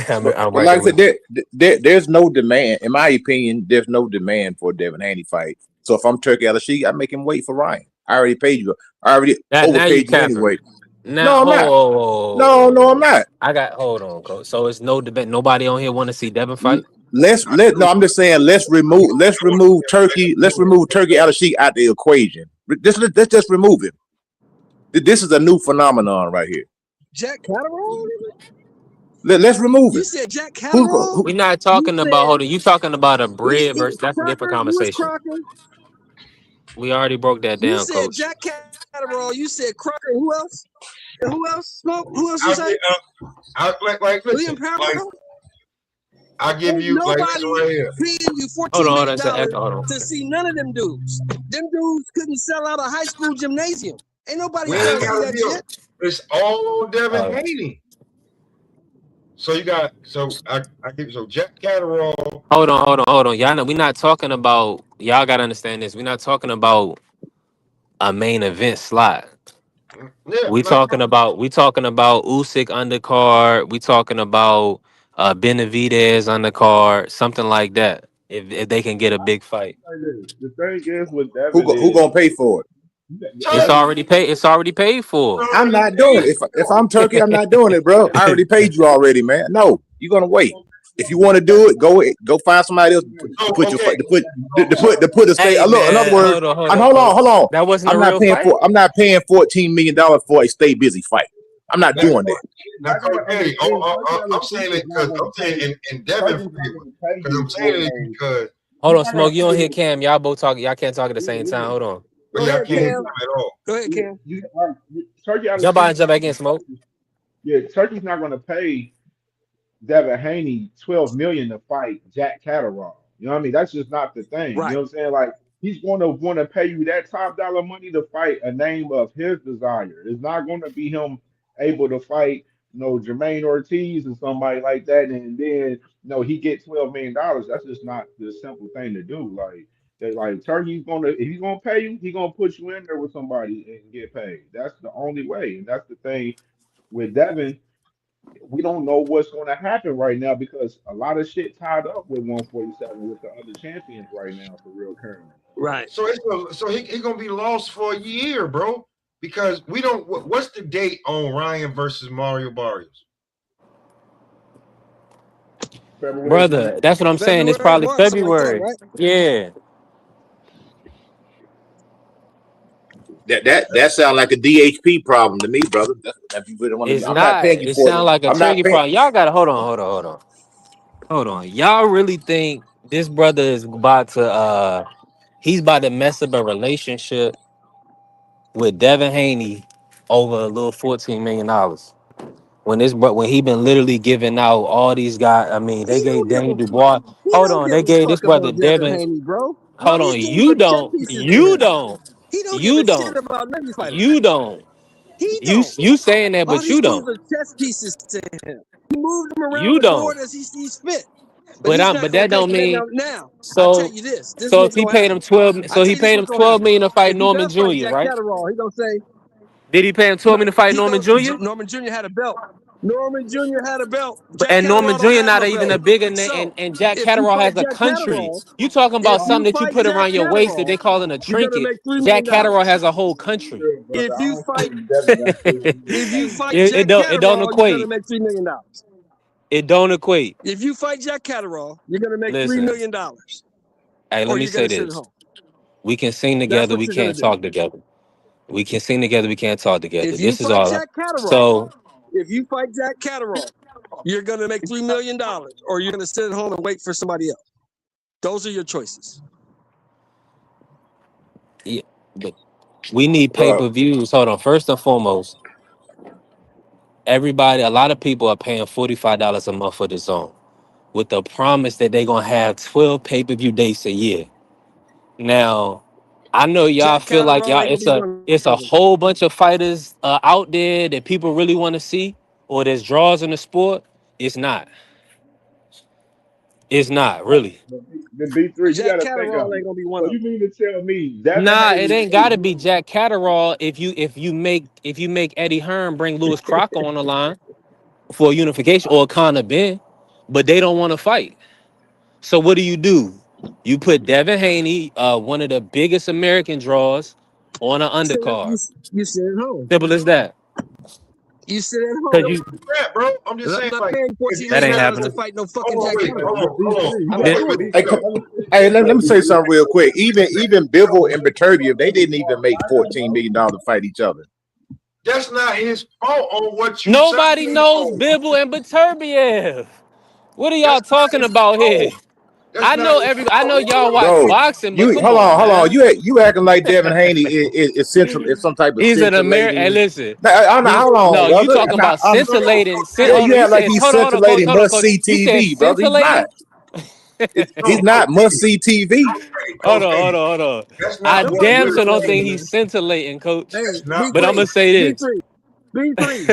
I'm But right like there I said, with you. there's no demand. In my opinion, there's no demand for a Devin Haney fight. So if I'm Turkey Al-Sheikh, I make him wait for Ryan. I already paid you. I already Now you overpaid you capping. anyway. Now No, I'm not. No, I'm not. I got hold on, coach. So it's no debate. Nobody on here want to see Devin fight. No, I'm just saying let's remove Turkey Al-Sheikh out the equation. Let's just remove him. This is a new phenomenon right here. Jack Catterall? Let's remove You him. said Jack Who Catterall? We're not You talking about. said Hold on. You talking about a he bread versus? That's a different Crocker? Who is conversation. Crocker? We already broke that You down, said coach. Jack Catterall. You said Crocker. Who else? And who else? Smoke? Who else you I'll say? listen, Liam like Paro? I give Ain't you like this nobody right here. paying you Hold $14 on, hold on. million It's an echo. Hold on. to see none of them dudes. Them dudes couldn't sell out a high school gymnasium. Ain't nobody We trying ain't to see gotta that be shit. it's all on Devin Uh, Haney. So you got I give you Jack Catterall. hold on. Y'all know we're not talking about. Y'all gotta understand this. We're not talking about a main event slot. Yeah, We talking about Usyk undercard. We talking about Benavidez undercard, something like that. If they can get a big fight, The thing is with Devin who is gonna pay for it? it's Turkey. already paid. It's already paid for. I'm not doing it. If I'm Turkey, I'm not doing it, bro. I already paid you already, man. No, you're gonna wait. If you want to do it, go find somebody else to Oh, put your okay. to put a stay. Hey Look, in other man, words, hold and on, hold coach. on. That wasn't a real fight. I'm not paying $14 million for a stay busy fight. I'm not Now, doing that. now I Coach gotta Kenny, understand Turkey I'm Al-Sheikh saying is it not because gonna I'm saying pay. in Devin Turkey's not favor. gonna pay Because I'm you saying for it no. because Hold He's on, not gonna Smoke. You pay don't hear you. Cam. Y'all both talk. Y'all can't talk at the Yeah, same time. yeah. Hold on. but Go y'all ahead, can't hear Cam. him at all. Go ahead, Cam. Turkey Jump out Al-Sheikh and is jump not back in, gonna Smoke. pay. Yeah, Turkey's not gonna pay Devin Haney 12 million to fight Jack Catterall. You know what I mean? That's just not the thing. You Right. know what I'm saying? Like he's gonna want to pay you that top dollar money to fight a name of his desire. It's not gonna be him able to fight, Jermaine Ortiz or somebody like that, and then he get $12 million. That's just not the simple thing to do. Like Turkey's gonna if he's gonna pay you, he's gonna put you in there with somebody and get paid. That's the only way, and that's the thing with Devin. We don't know what's going to happen right now because a lot of shit tied up with 147 with the other champions right now for real currently. Right. So he gonna be lost for a year, bro. Because we don't. What's the date on Ryan versus Mario Barrios? February. brother. That's what I'm saying. It's February probably 1, something like that, February. right? Yeah, That sounds like a DHP problem to me, brother. If you really want to, it's I'm not not. paying you It for sounds it. like a I'm not turkey paying. problem. Y'all gotta hold on. Y'all really think this brother is about to he's about to mess up a relationship with Devin Haney over a little $14 million? When he been literally giving out all these guys. I mean, they He gave don't give Danny a Dubois. fuck. He Hold don't on, give they a gave this fuck brother about Devin Devin. Haney, bro. Bro, Hold on, he's giving the chess pieces to you him. don't, He don't give you a shit don't, about none of these fighters. you don't. He You don't. you saying that, All but these you fools don't. are chess pieces to him. He moves them around You the board don't. as he sees fit. But But he's I'm. not But gonna that pay don't for that mean. now. I tell So you this. This is so if what's he gonna paid him happen. 12, I so tell he you this paid what's him gonna 12 happen. million to fight If he Norman does fight Jr. Jack Right? Catterall, he gonna say Did he pay him 12 million to fight he Norman go Jr.? Norman Jr. had a belt. Norman Jr. had a belt. But Jack and Norman Catterall don't Jr. have not no even belt. a bigger name, So and Jack if you Catterall fight has a Jack country. Catterall, You talking about if you something that you fight put Jack around your waist that they Catterall, calling a you're gonna trinket. make $3 Jack million. Catterall has a whole country. If you fight if you fight It, Jack it don't it don't Catterall, you're gonna equate. make $3 million. It don't equate. If you fight Jack Catterall, you're gonna make $3 Listen, million, hey, let or me you're say gonna sit at this. home. We can sing That's together. what We you're gonna can't do. talk together. We can sing together. We can't talk together. If you This is fight all. Jack Catterall, So if you fight Jack Catterall, you're gonna make $3 million, or you're gonna sit at home and wait for somebody else. Those are your choices. yeah, but we need pay Bro, per views. Hold on. First and foremost, a lot of people are paying $45 a month for the zone, with the promise that they're gonna have 12 pay-per-view dates a year. Now, I know y'all Jack feel like Catterall y'all ain't gonna be one it's a of them. whole bunch of fighters out there that people really want to see, or there's draws in the sport. It's not. It's not really. The B3, you Jack got to think Catterall of ain't it. gonna be one So of you them. mean to tell me Devin Nah, it Haney ain't is gotta be Jack Catterall if you make Eddie Hearn bring Lewis Crocker on the line for a unification or Conor Ben, but they don't want to fight. So what do? You put Devin Haney, one of the biggest American draws, on an undercard. You sit at home. Simple as that. You sit at Cause home. you Yeah, bro. I'm And just I'm saying, not like, paying if $14 you that million ain't spend, to happening. fight no fucking hold on, Jack wait, Catterall. hold on, hold on, B3. You hold got on, That- wait, to wait, think wait. hey, let me say something real quick. Even Bivol and Beterbiev, they didn't even make $14 million to fight each other. That's not his fault on what you Nobody signed knows on. Bibble and Beterbiev. What are y'all That's not talking his about here? fault. That's not his I know fault. y'all watch Bro, boxing, but you come on, hold on. man. You acting like Devin Haney is central, is some type of He's an American. Hey, scintillating. listen. Nah, hold on, No, you brother. talking about No, no, scintillating. Yeah, Hold you on, you act like said, he's hold on, coach. scintillating Hold on, must coach. see You said TV, brother. He's not. scintillating? He's no. not Okay, must see TV. okay, okay. Hold on. That's I not what damn we're sure don't think saying. he's scintillating, coach. Hey, That's not But what I'm B3, gonna say this. B3, B3,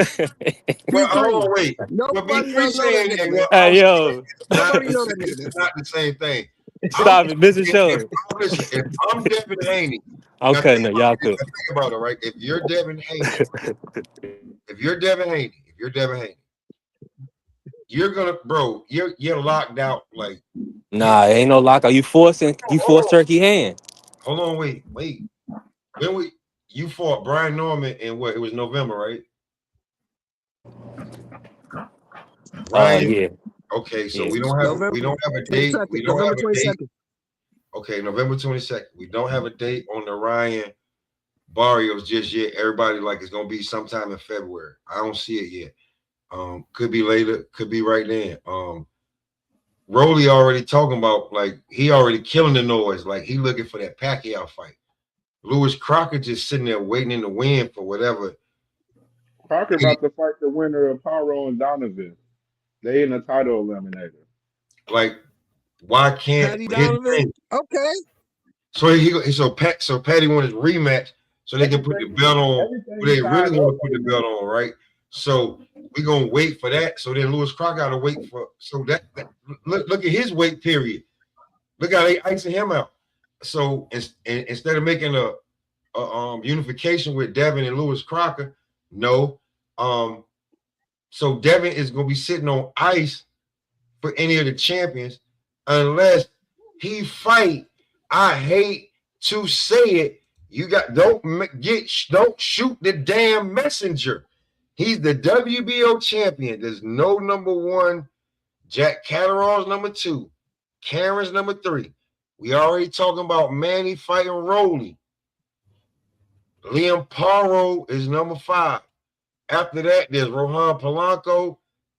Well, hold B3. on, wait. What Nobody B3 don't know that saying nigga, and man. what I'm Hey, saying yo, is not Nobody the know that same. nigga, It's man. not the same thing. I'm stop it, Mr. if Show. listen, if I'm Devin Haney, I'm now think cutting it. about Y'all it. could. Think about it, right? If you're Devin Haney, you're gonna, bro. You're locked out. Like, yeah. Nah, ain't no lock. Are you force Hold on, turkey hand? hold on, wait. When you fought Brian Norman in what? It was November, right? Ryan. Yeah, Okay, so yeah. we November don't have a date. 22nd. We don't November have a date. 22nd. Okay, November 22nd. We don't have a date on the Ryan Barrios just yet. Everybody like it's gonna be sometime in February. I don't see it yet. Could be later, could be right then. Rolly already talking about like he already killing the noise, like he looking for that Pacquiao fight. Lewis Crocker just sitting there waiting in the wind for whatever. Parker about to fight the winner of Paro and Donovan. They in the title eliminator. Like, why can't Patty his Donovan. thing? Okay. So Patty wanted his rematch so they can put the belt on who Everything they really tied want up to put the right belt now. on, right? So we're gonna wait for that. So then Lewis Crocker gotta wait for that look at his wait period. Look how they icing him out. So instead of making a unification with Devin and Lewis Crocker, no. So Devin is gonna be sitting on ice for any of the champions unless he fight. I hate to say it. You got don't shoot the damn messenger. He's the WBO champion. There's no number one Jack Catterall's number 2. Karen's number 3. We already talking about Manny fighting Rolly. Liam Paro is number 5. After that, there's Rohan Polanco,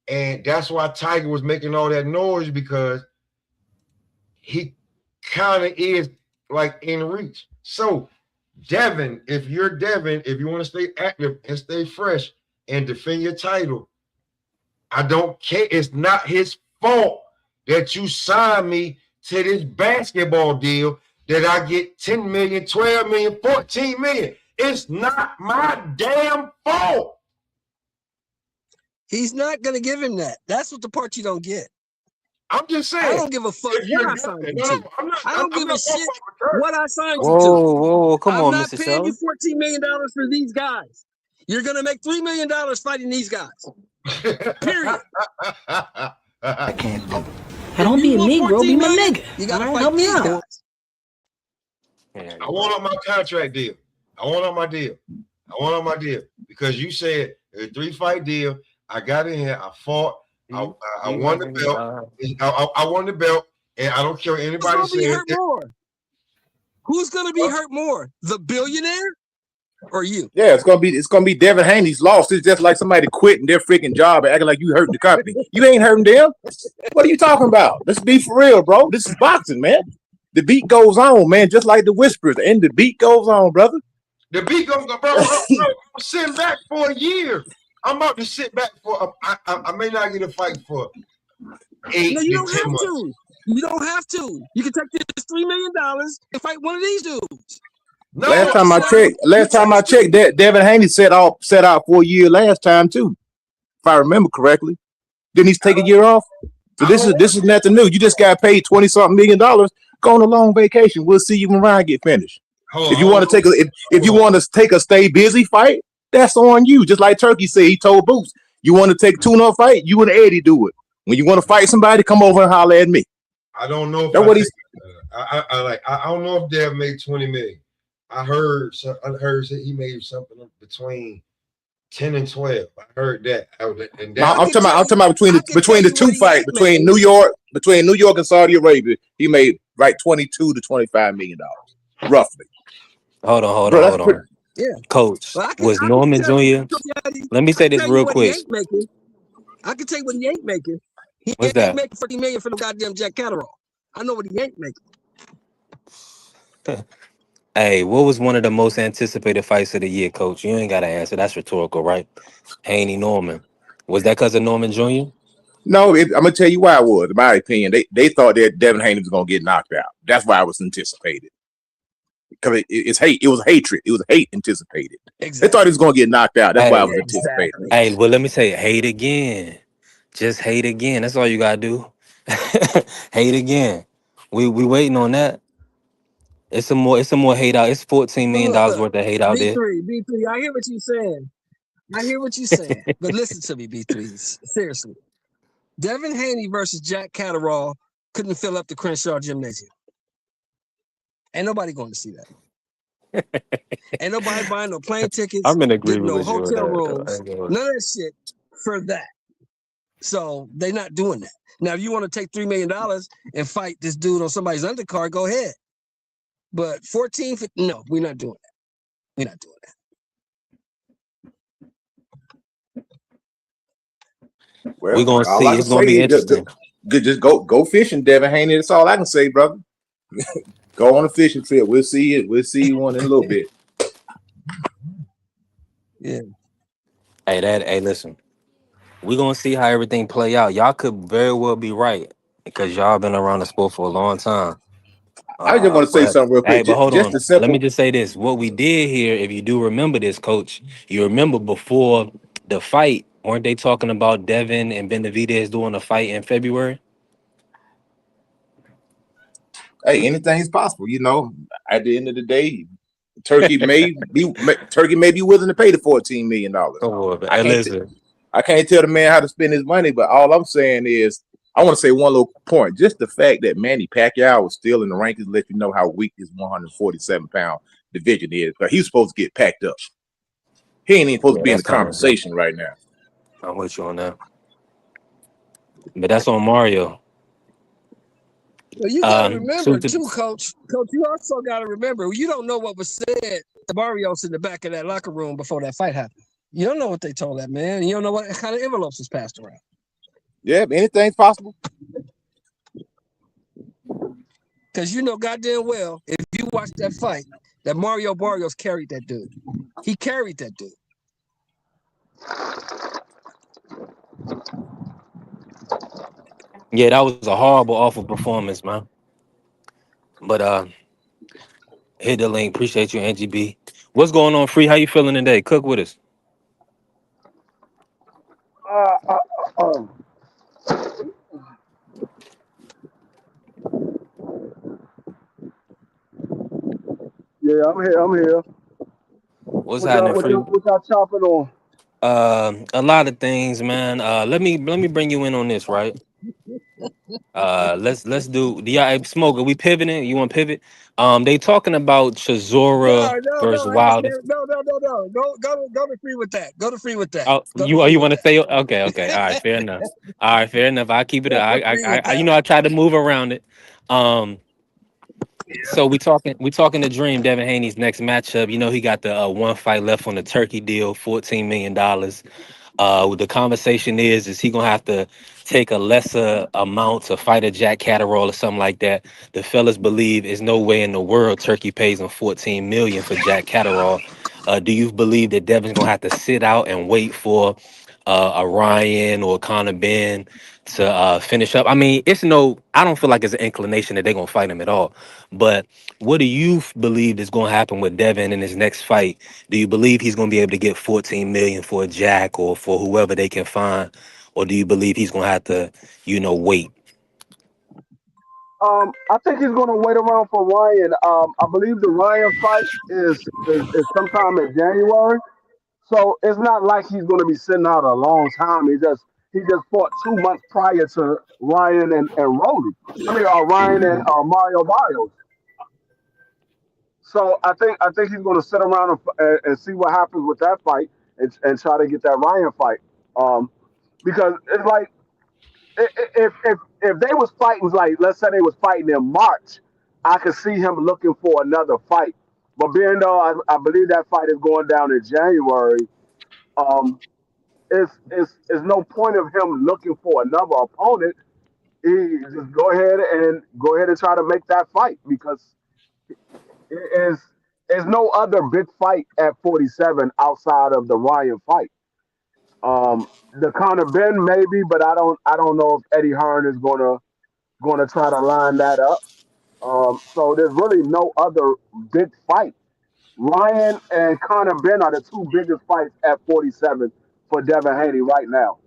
and that's why Tiger was making all that noise, because he kind of is like in reach. So, Devin, if you're Devin, if you want to stay active and stay fresh and defend your title, I don't care. It's not his fault that you signed me to this basketball deal that I get 10 million, 12 million, 14 million. It's not my damn fault. He's not going to give him that. That's what the part you don't get. I'm just saying. I don't give a fuck what I signed you to. I don't give a shit what I signed you to. Whoa, come I'm on, not Mr. paying Shelley. you $14 million for these guys. You're going to make $3 million fighting these guys. Period. I can't do. I don't be a Negro, be my nigga. You got to All right, fight help me these out. guys. I want on my contract deal. I want on my deal. I want on my deal because you said a 3-fight deal. I got in here. I fought. I won the belt. I won the belt, and I don't care what anybody Who's going to be says. hurt more? Who's going to be hurt more? The billionaire or you? Yeah, it's gonna be Devin Haney's loss. It's just like somebody quitting their freaking job and acting like you hurt the company. You ain't hurting them. What are you talking about? Let's be for real, bro. This is boxing, man. The beat goes on, man, just like the whispers, and the beat goes on, brother. The beat goes on, bro. I'm sitting back for a year. I'm about to sit back for. I may not get a fight for 8 No, you to don't 10 have months. to. You don't have to. You can take this $3 million and fight one of these dudes. No, last time I checked, that Devin Haney set out for a year last time too, if I remember correctly. Didn't he take a year off? So this is nothing new. You just got paid $20-something million. Go on a long vacation. We'll see you when Ryan get finished. If you want to take a stay busy fight, that's on you. Just like Turkey said, he told Boots, you want to take a tune-up fight, you and Eddie do it. When you want to fight somebody, come over and holler at me. I don't know if that's what he's. I don't know if Dev made 20 million. I heard he made something between 10 and 12. I heard that. I'm talking about between the two fights between New York and Saudi Arabia. He made like $22 to $25 million, roughly. Hold on. Yeah, Coach, was Norman Jr. Let me say this real quick. I can tell you what he ain't making. He What's ain't that? making $40 million for the goddamn Jack Catterall. I know what he ain't making. Hey, what was one of the most anticipated fights of the year, Coach? You ain't got to answer. That's rhetorical, right? Haney Norman. Was that because of Norman Jr.? No, I'm gonna tell you why it was. In my opinion, they thought that Devin Haney was gonna get knocked out. That's why it was anticipated. Because it's hate. It was hatred. It was hate anticipated. Exactly. They thought he was gonna get knocked out. That's why it was anticipated. Hey, well, let me say, hate again. Just hate again. That's all you gotta do. Hate again. We waiting on that. It's some more hate out. It's $14 million worth of hate out there. B3, I hear what you're saying. But listen to me, B3. Seriously. Devin Haney versus Jack Catterall couldn't fill up the Crenshaw Gymnasium. Ain't nobody going to see that. Ain't nobody buying no plane tickets. I'm in agreement no with you. hotel rooms. None of that shit for that. So they're not doing that. Now, if you want to take $3 million and fight this dude on somebody's undercard, go ahead. But 14, no, we're not doing that. We're not doing that. Well, we're gonna see. It's gonna be interesting. Just go fishing, Devin Haney. That's all I can say, brother. Go on a fishing trip. We'll see it. We'll see you one in a little bit. Yeah. Hey, listen. We're gonna see how everything play out. Y'all could very well be right because y'all been around the sport for a long time. I just want to say something real quick. Hey, but hold on. Simple... Let me just say this. What we did here, if you do remember this, Coach, you remember before the fight, weren't they talking about Devin and Benavidez doing a fight in February? Hey, anything's possible, you know. At the end of the day, Turkey may be willing to pay the $14 million. I can't tell the man how to spend his money, but all I'm saying is I want to say one little point. Just the fact that Manny Pacquiao was still in the rankings let you know how weak this 147-pound division is. Because he's supposed to get packed up. He ain't even supposed to be in the conversation right now. I'm with you on that. but that's on Mario. Well, you got to So remember too, Coach. Coach, you also got to remember you don't know what was said to Barrios in the back of that locker room before that fight happened. You don't know what they told that man. You don't know what kind of envelopes was passed around. Yeah, anything's possible. Because you know goddamn well, if you watch that fight, that Mario Barrios carried that dude. He carried that dude. yeah, that was a horrible, awful performance, man. But hit the link. Appreciate you, Angie B. What's going on, Free? How you feeling today? Cook with us. Uh, uh, uh, yeah, I'm here. I'm here. What's happening, Free? What y'all chopping on? A lot of things, man. Let me bring you in on this, right? Let's do y'all smoke. Are we pivoting? You want to pivot? They talking about No, Chisora no, no, versus I ain't Wilder. there. No, no, no, no. Go to free with that. Go to free with that. Oh, Go to you free want with to that. stay? Okay, okay. All right, fair enough. All right, fair enough. I keep it. Go to free with You that. know, I try to move around it. Um, so we talking to Dream Devin Haney's next matchup. You know, he got the one fight left on the Turkey deal, $14 million. The conversation is he gonna have to take a lesser amount to fight a Jack Catterall or something like that? The fellas believe there's no way in the world Turkey pays him 14 million for Jack Catterall. Do you believe that Devin's gonna have to sit out and wait for a Ryan or Conor Ben to finish up? I mean, I don't feel like it's an inclination that they're gonna fight him at all. But what do you believe is gonna happen with Devin in his next fight? Do you believe he's going to be able to get 14 million for a Jack or for whoever they can find, or do you believe he's going to have to, wait? I think he's gonna wait around for Ryan. I believe the Ryan fight is sometime in January. So it's not like he's gonna be sitting out a long time. He just fought 2 months prior to Ryan and Rolly. I mean, Ryan and Mario Barrios. So I think he's going to sit around and see what happens with that fight and try to get that Ryan fight. Because it's like if they was fighting, like let's say they was fighting in March, I could see him looking for another fight. But being though I believe that fight is going down in January, um, it's no point of him looking for another opponent. He just go ahead and try to make that fight because is there's no other big fight at 47 outside of the Ryan fight. The Conor Ben maybe, but I don't know if Eddie Hearn is gonna try to line that up. So there's really no other big fight. Ryan and Conor Ben are the two biggest fights at 47 for Devin Haney right now.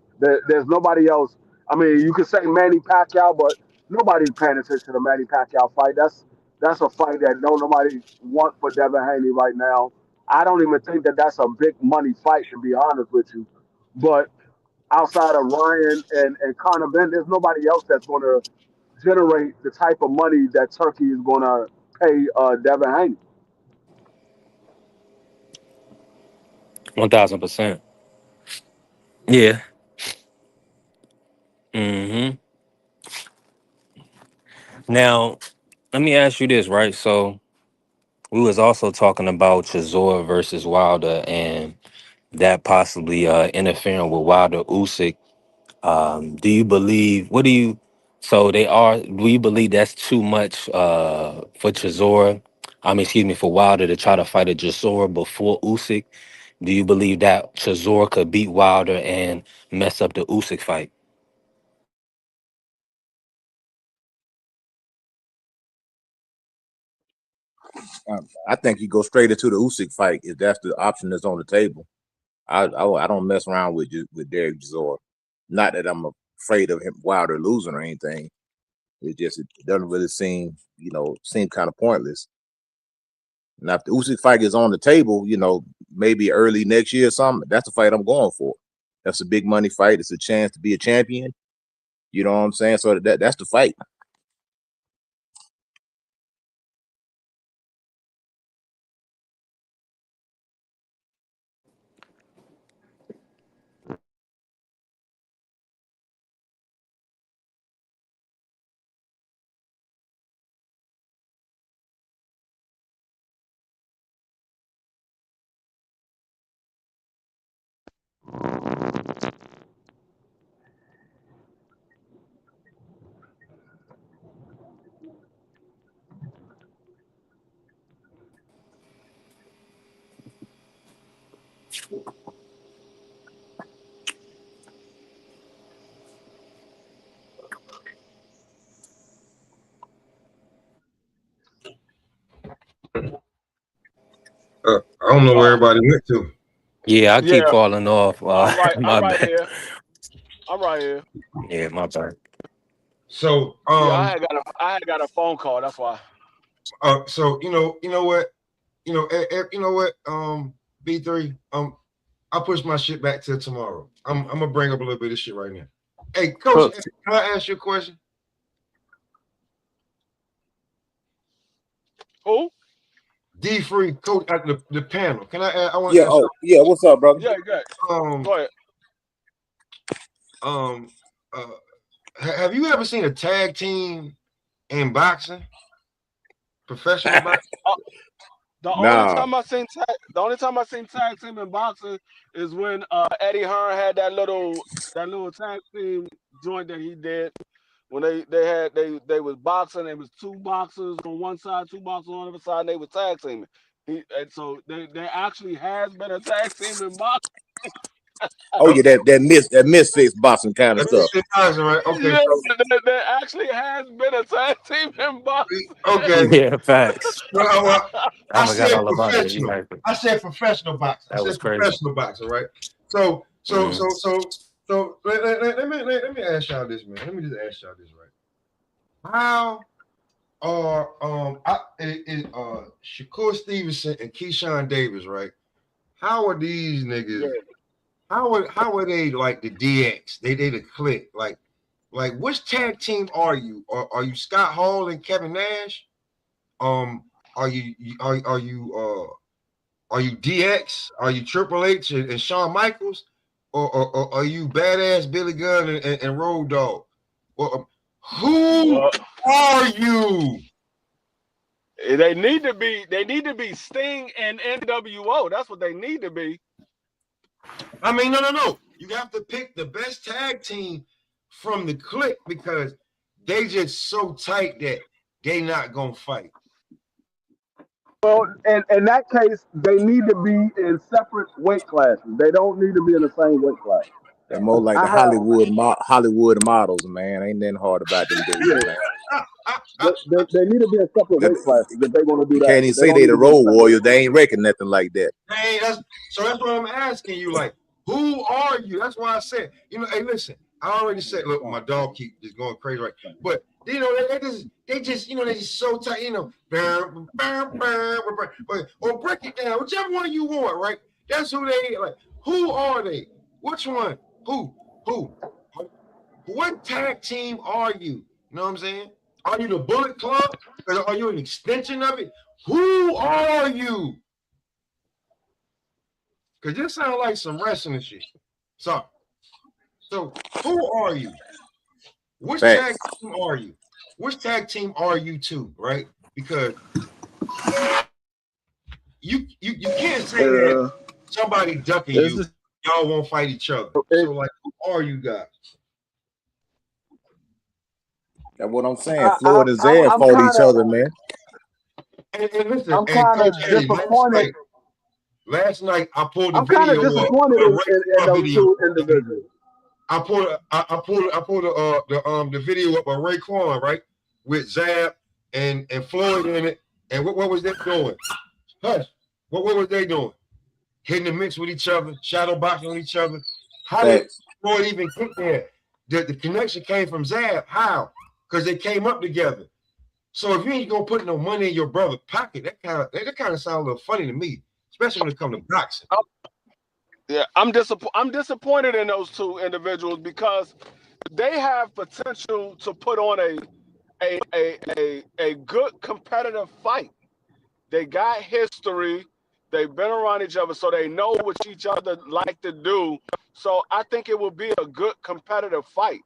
There's nobody else. I mean, you could say Manny Pacquiao, but nobody's paying attention to Manny Pacquiao fight. That's a fight that nobody wants for Devin Haney right now. I don't even think that that's a big money fight, to be honest with you. But outside of Ryan and Conor Ben, there's nobody else that's going to generate the type of money that Turkey is going to pay Devin Haney. 1000%. Yeah. hmm Now, let me ask you this, right? So we was also talking about Chisora versus Wilder and that possibly interfering with Wilder Usyk. Do you believe? What do you? So they are. Do you believe that's too much for Chisora? I mean, excuse me, for Wilder to try to fight a Chisora before Usyk. Do you believe that Chisora could beat Wilder and mess up the Usyk fight? I think he goes straight into the Usyk fight if that's the option that's on the table. I don't mess around with Derek Chisora. Not that I'm afraid of him Wilder losing or anything. It doesn't really seem kind of pointless. Now if the Usyk fight is on the table, maybe early next year or something, that's the fight I'm going for. That's a big money fight. It's a chance to be a champion. You know what I'm saying? So that's the fight. I don't know where everybody went to. Yeah, I keep Yeah, falling off. I'm My right bad. here. I'm right here. Yeah, my bad. So Yeah, I had got a phone call. That's why. so you know what, you know what, B3, I'll push my shit back till tomorrow. I'm gonna bring up a little bit of shit right now. Hey, Coach, Coach, can I ask you a question? Who? D Free, Coach, at the panel. Can I want Yeah. to ask Oh, yeah. What's up, brother? Yeah, good. um Go ahead. um uh have you ever seen a tag team in boxing, professional boxing? The only Nah. time I seen tag team in boxing is when Eddie Hearn had that little tag team joint that he did when they was boxing. There was two boxers on one side, two boxers on the other side, and they were tag teaming. And so there actually has been a tag team in boxing. Oh yeah, that misfits boxing kind of Let me stuff. see boxing, right? Okay, Yeah, so there actually has been a tag team in boxing. okay. Yeah, facts. Well, I I forgot said all about it. You professional. right. I said professional boxing. I That was said crazy. professional boxing, right? So, so, Mhm. so, so, so let me ask y'all this, man. Let me just ask y'all this, right? How are Shakur Stevenson and Keyshawn Davis, right? How are these Yeah. niggas? How are they like the DX? They the click. Like which tag team are you? Are you Scott Hall and Kevin Nash? Um, are you are you DX? Are you Triple H and Shawn Michaels? Or are you badass Billy Gunn and Road Dogg? Well, who Well, are you? they need to be. They need to be Sting and NWO. That's what they need to be. I mean, no. You have to pick the best tag team from the clique because they just so tight that they not gonna fight. Well, in that case, they need to be in separate weight classes. They don't need to be in the same weight class. They're more like I the have, Hollywood models, man. Ain't nothing hard about them dudes, yeah, man. they need to be in separate weight classes if they want to do You that. can't even But they say don't they need the to be in the road same weight warriors. class. They ain't wrecking nothing like that. Hey, that's what I'm asking you. Like, who are you? That's why I said, hey, listen, I already said, look, my dog keep just going crazy, right? But they just they just so tight, or break it down, whichever one you want, right? That's who they like. Who are they? Which one? Who? What tag team are you? You know what I'm saying? Are you the Bullet Club? Or are you an extension of it? Who are you? Because this sounds like some wrestling shit. So who are you? Which tag Facts. team are you? Which tag team are you too, right? Because you can't say that Uh, somebody ducking this you, is y'all won't fight each other. it, So like, who are you guys? That's what I'm saying. Floyd and I'm Zab I'm fought kind each of other, man. And listen, I'm and kind of Coach Eddie, disappointed. last night I pulled the I'm kind of video up, disappointed the in Raekwon those video. two individuals. I pulled the video up of Raekwon, right, with Zab and Floyd in it. And what was they doing? Hush. What was they doing? Hitting the mix with each other, shadow boxing with each other. How did Facts. Floyd even get there? The connection came from Zab. How? Because they came up together. So if you ain't gonna put no money in your brother's pocket, that kind of sounds a little funny to me, especially when it comes to boxing. Yeah, I'm disappointed in those two individuals because they have potential to put on a good competitive fight. They got history. They've been around each other, so they know what each other like to do. So I think it will be a good competitive fight.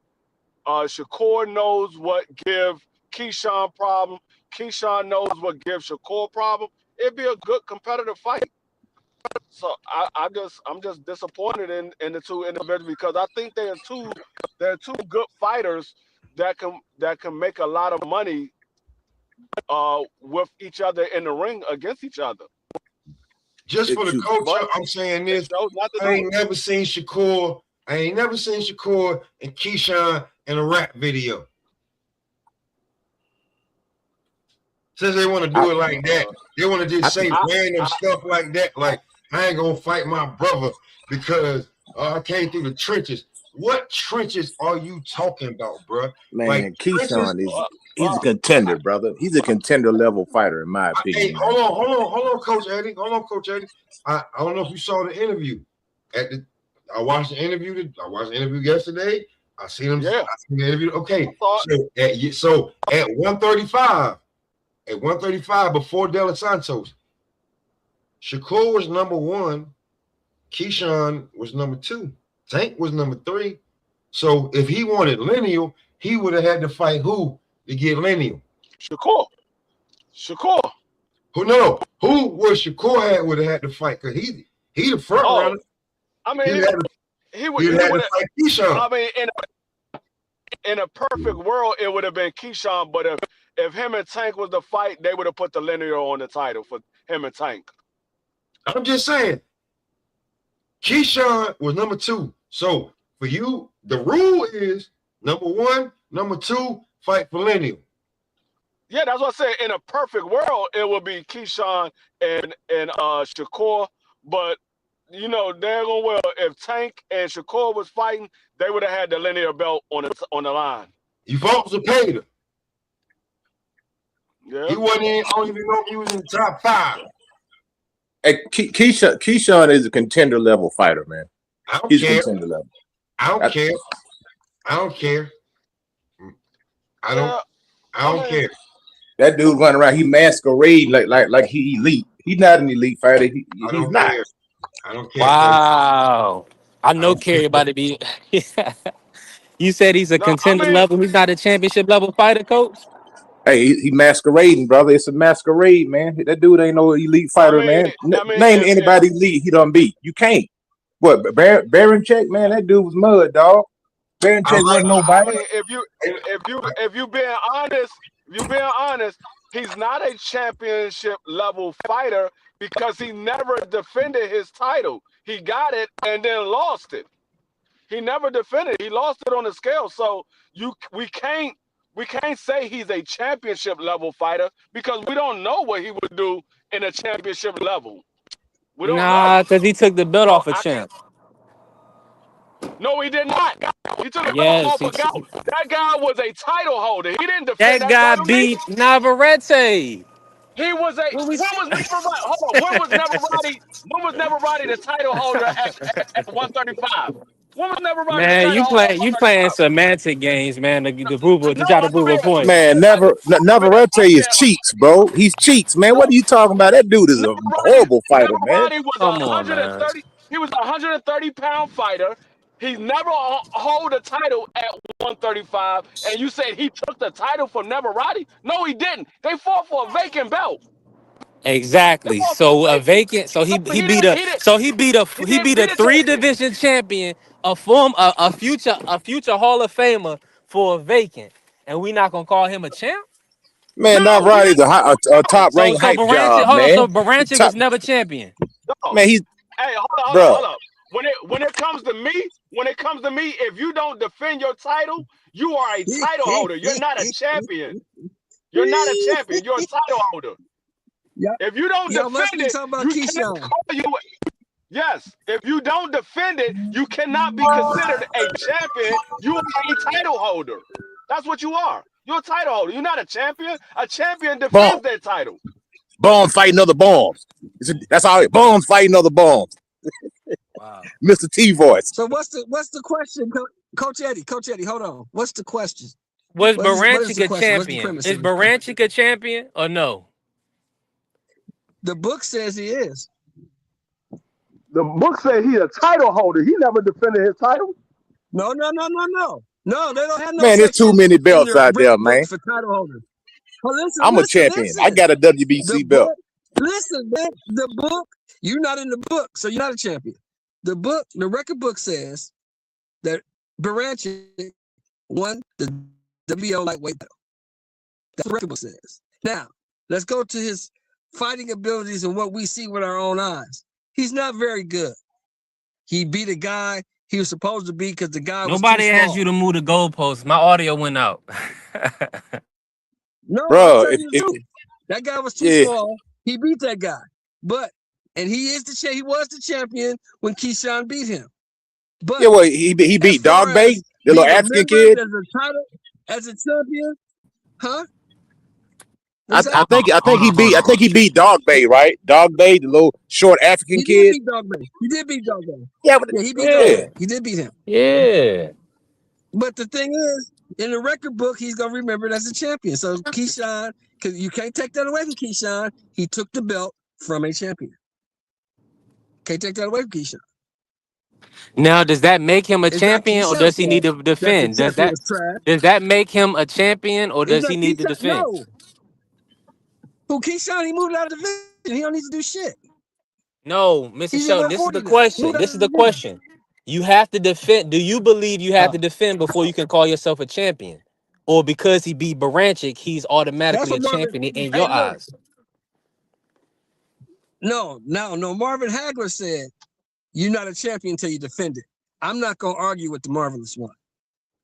Shakur knows what give Keyshawn problem. Keyshawn knows what gives Shakur problem. It'd be a good competitive fight. So I'm just disappointed in the two individuals because I think they're two good fighters that can make a lot of money with each other in the ring against each other. Just for It the you culture, But I'm saying they this. chose not to I do ain't never seen Shakur. I ain't never seen Shakur and Keyshawn in a rap video. Since they want to do it like that, they want to just say random stuff like that. Like, I ain't going to fight my brother because I came through the trenches. What trenches are you talking about, bro? Man, like, Keyshawn he's a contender, brother. He's a contender level fighter, in my opinion. Hey, hold on, Coach Eddie. Hold on, Coach Eddie. I don't know if you saw the interview. I watched the interview. I watched the interview yesterday. I seen him. Yeah. I seen the interview. Okay, so at 135, before De Los Santos, Shakur was number 1. Keyshawn was number 2. Tank was number 3. So if he wanted lineal, he would have had to fight who to get lineal? Shakur. Who would Shakur would have had to fight? Because he the front runner. I mean, he would have fight Keyshawn. I mean, in a perfect world, it would have been Keyshawn, but if him and Tank was the fight, they would have put the linear on the title for him and Tank. I'm just saying, Keyshawn was number 2. So for you, the rule is number 1, number 2, fight for lineal. Yeah, that's what I said. In a perfect world, it would be Keyshawn and Shakur. But you know, daggone well, if Tank and Shakur was fighting, they would have had the linear belt on the line. You fought Zepeda. Yeah. He wasn't in, I don't even know if he was in the top 5. Hey, Keyshawn is a contender level fighter, man. He's a contender level. I don't care. I don't care. I don't care. That dude running around, he masquerade like he elite. He's not an elite fighter. He's not. I don't care. Wow. I know Kerry about to be. You said he's a contender level. He's not a championship level fighter, Coach. Hey, he masquerading, brother. It's a masquerade, man. That dude ain't no elite fighter, man. Name anybody elite he done beat. You can't. What, Baranchek, man? That dude was mud, dog. Baranchek wasn't nobody. I mean, if you being honest, he's not a championship level fighter because he never defended his title. He got it and then lost it. He never defended. He lost it on the scale. So we can't say he's a championship level fighter because we don't know what he would do in a championship level. We don't know. Because he took the belt off a champ. No, he did not. He took the belt off a guy. That guy was a title holder. He didn't defend that guy title. beat Navarrete. He was a when was Navarrete the title holder at 135? When was Navarrete Man, you playing semantic games, man, to try to prove a point. Man, Navarrete is cheats, bro. He's cheats, man. What are you talking about? That dude is a horrible fighter, man. Come on, man. He was a 130-pound fighter. He never hold a title at 135, and you said he took the title from Navarrete? No, he didn't. They fought for a vacant belt. Exactly. So a vacant. So he beat a 3-division champion, a future Hall of Famer for a vacant, and we not gonna call him a champ. Man, Navarrete is a top ranked hype job, man. So Baranchik was never champion. No. Man, he's hey, hold up. When it comes to me, if you don't defend your title, you are a title holder. You're not a champion. You're not a champion. You're a title holder. Yep. If you don't defend it, you cannot call you. Yes, if you don't defend it, you cannot be considered a champion. You are a title holder. That's what you are. You're a title holder. You're not a champion. A champion defends their title. Bombs fighting other bombs. That's all. Bombs fighting other bombs. Wow. Mr. T voice. So what's the question, Coach Eddie? Coach Eddie, hold on. What's the question? Was Baranchik a champion? Is Baranchik a champion or no? The book says he is. The book says he's a title holder. He never defended his title. No. No, they don't have no. Man, there's too many belts out there, man. For title holders. Well, listen, I'm a champion. I got a WBC belt. Listen, man, the book, you're not in the book, so you're not a champion. The record book says that Baranchik won the WBO lightweight title. That's what the record book says. Now, let's go to his fighting abilities and what we see with our own eyes. He's not very good. He beat a guy he was supposed to beat because the guy was Nobody too small. asked you to move the goalposts. My audio went out. No, bro, That guy was too Yeah. small. He beat that guy. But he was the champion when Keyshawn beat him. But Yeah, well, he as beat far Dog Bay, as the little being African remembered kid. as a title, as a champion, huh? I What's that? think he Hold beat Dog Bay, right? Dog Bay, the little short African He did kid. beat Dog Bay. He did beat Dog Bay. Yeah, but Yeah, he beat Dog yeah. Bay. He did beat him. Yeah. But the thing is, in the record book, he's gonna remember it as a champion. So Keyshawn, because you can't take that away from Keyshawn. He took the belt from a champion. Can't take that away from Keyshawn. Now, does that make him a It's not champion, or Keyshawn's does he need fault to that the defend? champion was trash. Does that make him a champion, or It's does not he need to Keyshawn. defend? No. Who Keyshawn? He moved out of the division. He don't need to do shit. No, Mr. He's at Sheldon, this is 140 the now. question. Moved out This of is the the division. question. You have to defend. Do you believe you have to defend before you can call yourself a champion? Or because he beat Baranchik, he's That's automatically what a Marvin. champion in Hey, your look. eyes? No. Marvin Hagler said, "You're not a champion until you defend it." I'm not gonna argue with the Marvelous One.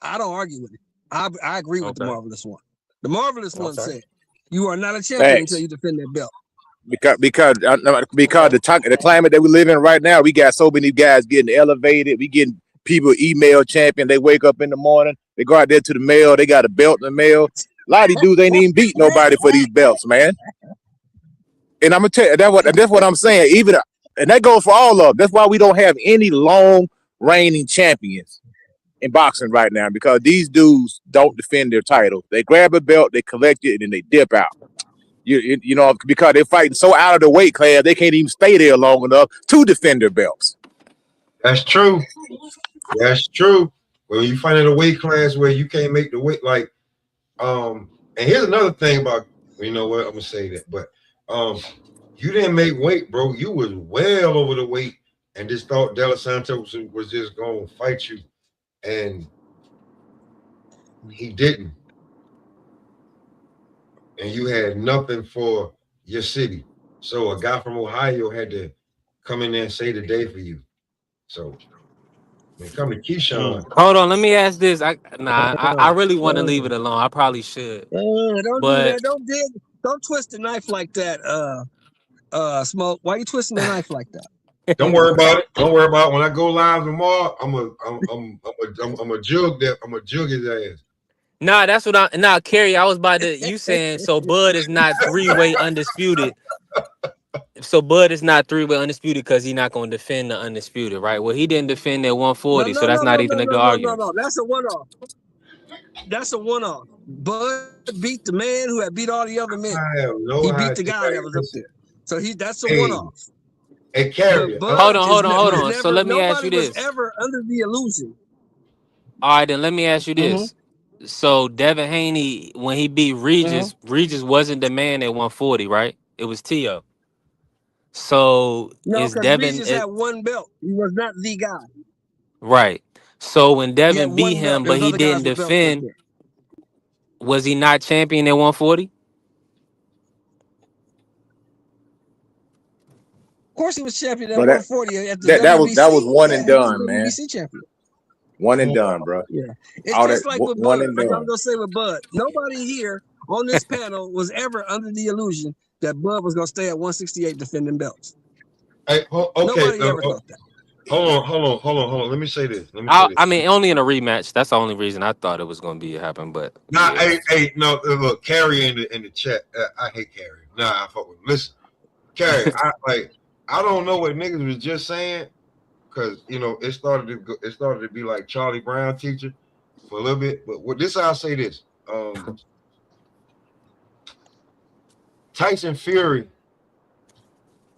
I don't argue with it. I agree with the Okay. Marvelous One. The Marvelous One Okay. said, "You are not a champion until Facts. you defend that belt." Because Okay. the climate that we live in right now, we got so many guys getting elevated. We getting people email champion. They wake up in the morning, they go out there to the mail, they got a belt in the mail. A lot of these dudes ain't even beat nobody for these belts, man. And I'm gonna tell you that's what I'm saying. And that goes for all of them. That's why we don't have any long reigning champions in boxing right now, because these dudes don't defend their title. They grab a belt, they collect it, and then they dip out. You know, because they're fighting so out of the weight class, they can't even stay there long enough to defend their belts. That's true. That's true. When you find in a weight class where you can't make the weight, like, and here's another thing about, you know what, I'm gonna say that, but you didn't make weight, bro. You was well over the weight, and just thought De La Santos was just gonna fight you, and he didn't. And you had nothing for your city. So a guy from Ohio had to come in there and save the day for you. So when it comes to Keyshawn, Hold on, let me ask this. I really want to leave it alone. I probably should. Don't do But that. Don't twist the knife like that. Smoke. Why you twisting the knife like that? don't worry about it. Don't worry about it. When I go live tomorrow, I'm a jug that. I'm a jug his ass. nah, that's what Kerry, I was about to you saying so Bud is not three-way undisputed. So Bud is not three-way undisputed because he's not going to defend the undisputed, right? Well, he didn't defend at 140, so that's not even a good argument. No. That's a one-off. That's a one-off. Bud beat the man who had beat all the other men. I have no He idea. beat the guy that was up there. So that's a Hey, one-off. Hey, Carrier. Hold on. So let me ask you this. Nobody was ever under the illusion. All right, then let me ask you this. So Devin Haney, when he beat Regis, Regis wasn't the man at 140, right? It was Tio. So No, is because Devin Regis had one belt. He was not the guy. right? So when He had Devin beat one belt. him, but There's he other guys didn't with belts up defend, there. was he not champion at 140? Of course, he was champion at But 140 at the that WBC. was one and He was done, the man. WBC champion. One and done, bro. Yeah, it's All just that like with one Bud. and Like done. I'm gonna say with Bud, nobody here on this panel was ever under the illusion that Bud was gonna stay at 168 defending belts. Hey, okay. Nobody ever thought that. Hold on. Let me say this. I mean, only in a rematch. That's the only reason I thought it was going to be happen. But Nah, yeah. no, look, Carrie in the chat. I hate Carrie. Nah, I fuck with him. Listen, Carrie, I don't know what niggas was just saying, because you know it started to be like Charlie Brown teacher for a little bit. But I'll say this. Tyson Fury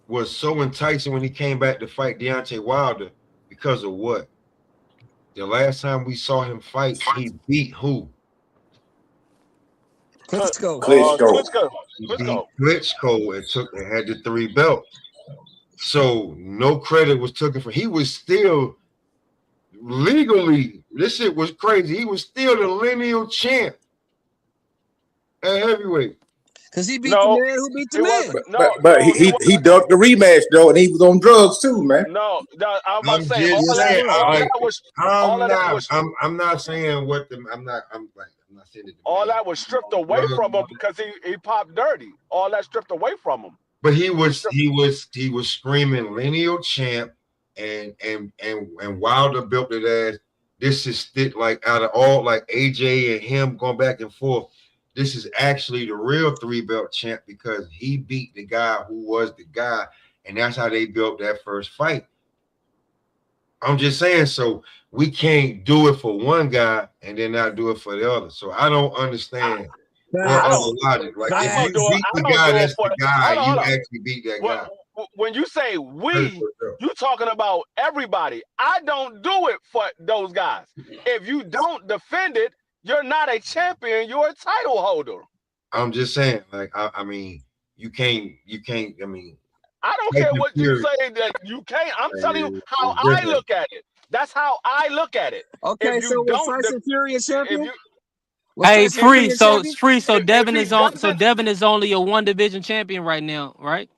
was so enticing when he came back to fight Deontay Wilder because of what? The last time we saw him fight, he beat who? Klitschko. He beat Klitschko and had the 3 belts. So no credit was taken for. He was still legally. This shit was crazy. He was still the lineal champ at heavyweight. Because he beat the man who beat the man. But he ducked the rematch though, and he was on drugs too, man. No, I'm about to say all of that was. I'm not saying what the I'm like not saying that the All man that was stripped on away drugs, from him because he popped dirty. All that stripped away from him. but he was screaming lineal champ, and Wilder built it as this is stick like out of all like AJ and him going back and forth. This is actually the real 3-belt champ because he beat the guy who was the guy, and that's how they built that first fight. I'm just saying, so we can't do it for one guy and then not do it for the other. So I don't understand what I other don't. logic. Like if I you don't do it. beat I the don't guy, do it that's for. the guy. Hold You on. actually beat that guy. When you say That's we, for you talking about everybody. I don't do it for those guys. If you don't defend it, you're not a champion. You're a title holder. I'm just saying, like I mean, you can't. I mean, I don't care Tyson what you Fury say that you can't. I'm telling you how is I different. look at it. That's how I look at it. Okay, If so you was don't, Tyson Fury a if champion? you Was Hey, Tyson Fury a champion? So if Devin he is on. So doesn't, Devin is only a 1 division champion right now, right?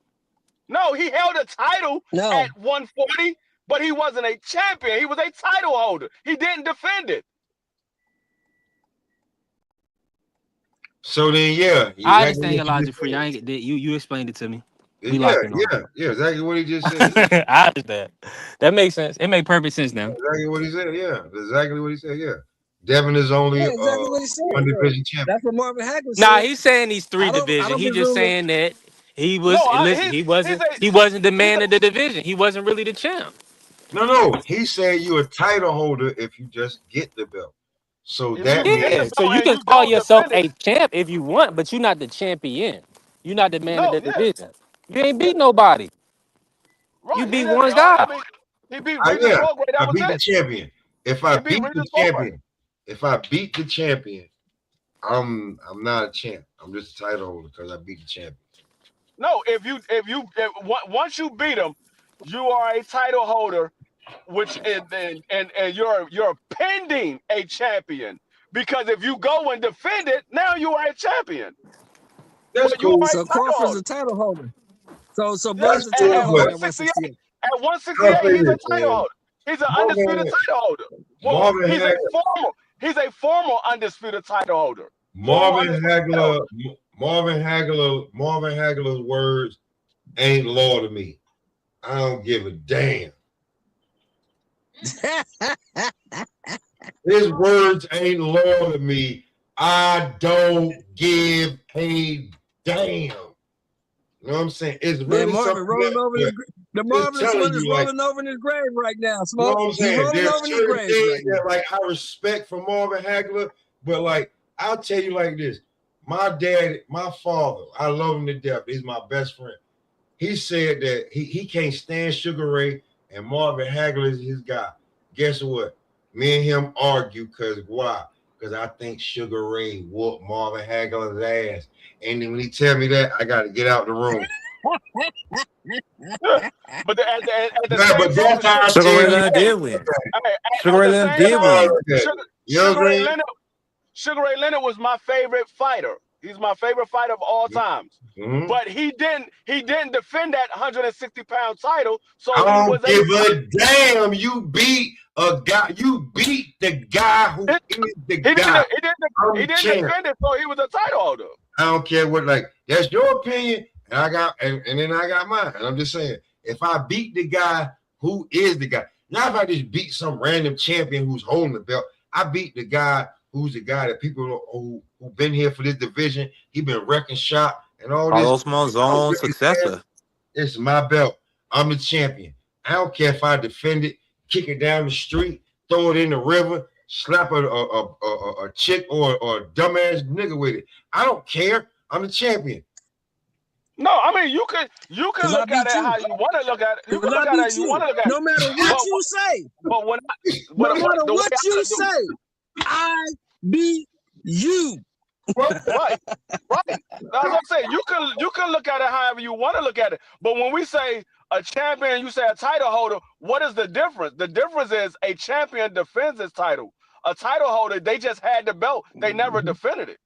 no, he held a title No. at 140, but he wasn't a champion. He was a title holder. He didn't defend it. So then, yeah, I exactly understand what your you logic, just free. said. I ain't get you explained it to me. We Yeah, locked in on exactly what he just said. it. I understand. That makes sense. It makes perfect sense now. Exactly what he said. Yeah, exactly what he said. Yeah, Devin is only Yeah, exactly what he said. 1 division champion. That's what Marvin Hagler Nah, said. he's saying he's three I division. don't He just presume that. saying that he No, was. Listen, he wasn't the man of the division. He wasn't really the champ. No, he said you're a title holder if you just get the belt. So if you that get means the Yeah, so belt you and can you call don't yourself defend it, a champ if you want, but you're not the champion. You're not the man of no, the yeah, division. You ain't yeah, beat nobody. You right. He beat didn't. one guy. I mean, he beat Regis yeah, Prograis. I That was beat the it. champion. If I He beat beat the Regis Prograis. champion, I'm not a champ. I'm just a title holder because I beat the champion. No, once you beat him, you are a title holder, which and you're pending a champion. Because if you go and defend it, now you are a champion. That's But you are cool. a So title Crawford's holder. a title holder. So Yes, Buzz a at, title Cool, at but holder at 168. 168. At I'll 168, say he's a this, title man. holder. He's an undisputed Marvin, title holder. Well, Marvin Hagler, he's a former undisputed title holder. Former Marvin undisputed title Hagler, Marvin Hagler's words ain't law to me. I don't give a damn. His words ain't law to me. I don't give a damn. You know what I'm saying? It's Man, really Marvin something rolling else, over but the just marvelous telling one is you, like, rolling over in his grave right now, you know Smoke. what I'm He saying? rolling There's over in his certain grave things right now. that, like, I respect from Marvin Hagler, but, like, I'll tell you like this. My dad, my father, I love him to death. He's my best friend. He said that he can't stand Sugar Ray, and Marvin Hagler is his guy. Guess what? Me and him argue because why? Because I think Sugar Ray whooped Marvin Hagler's ass. And then when he tell me that, I got to get out the room. But at the Nah, same but that's time, how I Sugar Ray tell you. Leonard did win. Sugar at Ray the Leonard same did time, win. You know what I'm saying? Sugar Ray Leonard was my favorite fighter. He's my favorite fighter of all times. Mm-hmm. But he didn't defend that 160-pound title, so I he don't was give a damn. You beat a guy. You beat the guy who is the guy. he didn't defend it, so he was a title holder. I don't care what, like, that's your opinion, and I got and then I got mine. And I'm just saying, if I beat the guy who is the guy, not if I just beat some random champion who's holding the belt, I beat the guy who's the guy that people who've been here for this division. He been wrecking shop and all this. Carlos Monzon's successor. It's my belt. I'm the champion. I don't care if I defend it, kick it down the street, throw it in the river, slap a chick or a dumbass nigga with it. I don't care. I'm the champion. No, I mean you can look at it how you want to look at it. You can look at it how you want to look at it. No matter what you say, but when no matter what you say, I beat you. Right. That's what I'm saying. You can look at it however you want to look at it. But when we say a champion, you say a title holder, what is the difference? The difference is a champion defends his title. A title holder, they just had the belt. They never defended it.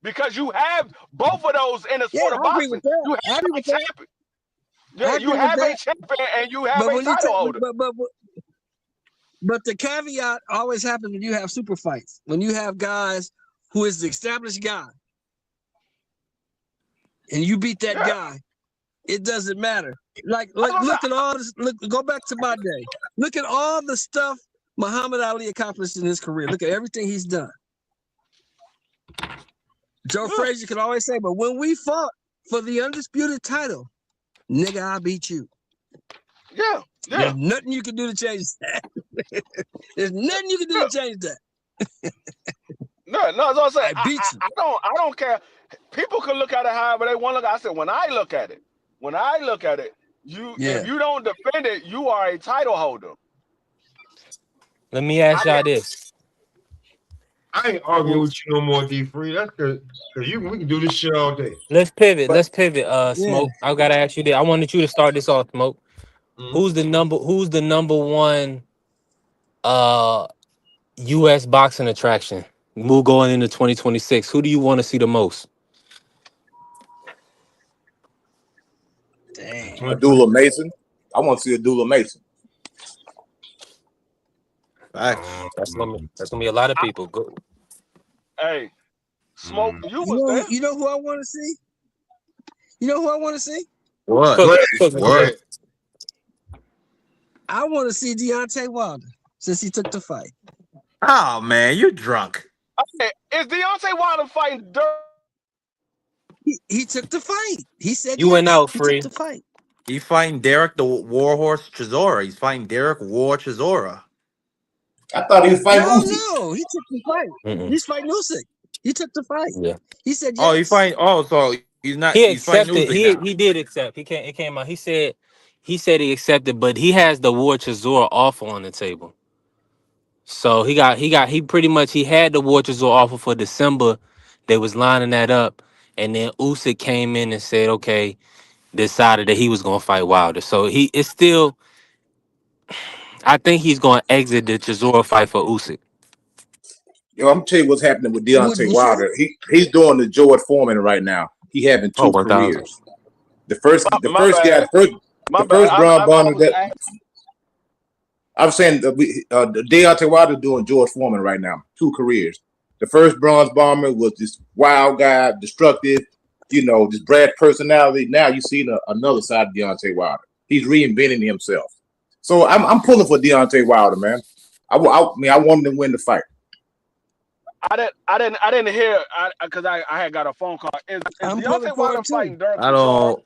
Because you have both of those in the sport of boxing. You have a champion. Yeah, you have a champion and you have a title holder. But the caveat always happens when you have super fights. When you have guys who is the established guy, and you beat that Yeah. guy, it doesn't matter. Like look at all this. Look, go back to my day. Look at all the stuff Muhammad Ali accomplished in his career. Look at everything he's done. Joe Frazier can always say, but when we fought for the undisputed title, nigga, I beat you. Yeah. Yeah. There's nothing you can do to change that. There's nothing you can do to change that. No, that's what I'm saying. I beat you. I don't care. People can look at it however they want to look at it. I said, when I look at it, if you don't defend it, you are a title holder. Let me ask y'all this. I ain't arguing with you no more, D3. That's because we can do this shit all day. Let's pivot. Smoke. I gotta ask you this. I wanted you to start this off, Smoke. Who's the number one US boxing attraction? Move going into 2026. Who do you want to see the most? Dang. Abdullah Mason. I want to see Abdullah Mason. That's gonna be a lot of people. Go. Hey, Smoke, you was there. You know who I want to see? You know who I want to see? What? What? I want to see Deontay Wilder since he took the fight. Oh man, you're drunk. Okay, is Deontay Wilder fighting dirt? He took the fight. He said You went out he free. took the fight. He's fighting Derek the Warhorse Chisora. He's fighting Derek War Chisora. I thought he was fighting Usyk. No, he took the fight. He's fighting Usyk. He took the fight. Yeah. He said yes. Oh, he's fighting. Oh, so he's not. He He's fighting accepted. Usyk now. He did accept. It came out. He said he accepted, but he has the War Chisora offer on the table. So he pretty much had the War Chisora offer for December. They was lining that up, and then Usyk came in and said, okay, decided that he was gonna fight Wilder. So it's still. I think he's gonna exit the Chisora fight for Usyk. Yo, I'm tell you what's happening with Deontay Wilder. He's doing the George Foreman right now. He having two careers. The first Braun Bonner that I'm saying Deontay Wilder doing George Foreman right now. Two careers. The first Bronze Bomber was this wild guy, destructive, this Brad personality. Now you see another side of Deontay Wilder. He's reinventing himself. So I'm pulling for Deontay Wilder, man. I want him to win the fight. I didn't hear because I had got a phone call. Is Deontay Wilder fighting Derek? I don't.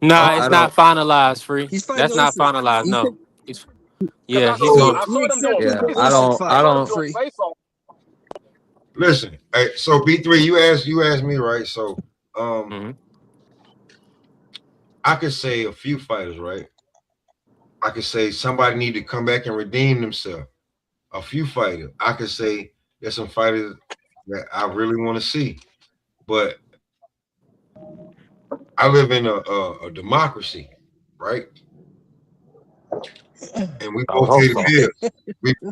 Nah, it's not finalized, free. That's not finalized. No. He's going. I saw them doing. Yeah, I don't. Listen, hey, so B3, you asked me, right? So I could say a few fighters, right? I could say somebody need to come back and redeem themselves. A few fighters. I could say there's some fighters that I really want to see, but I live in a democracy, right? And we both pay the bills.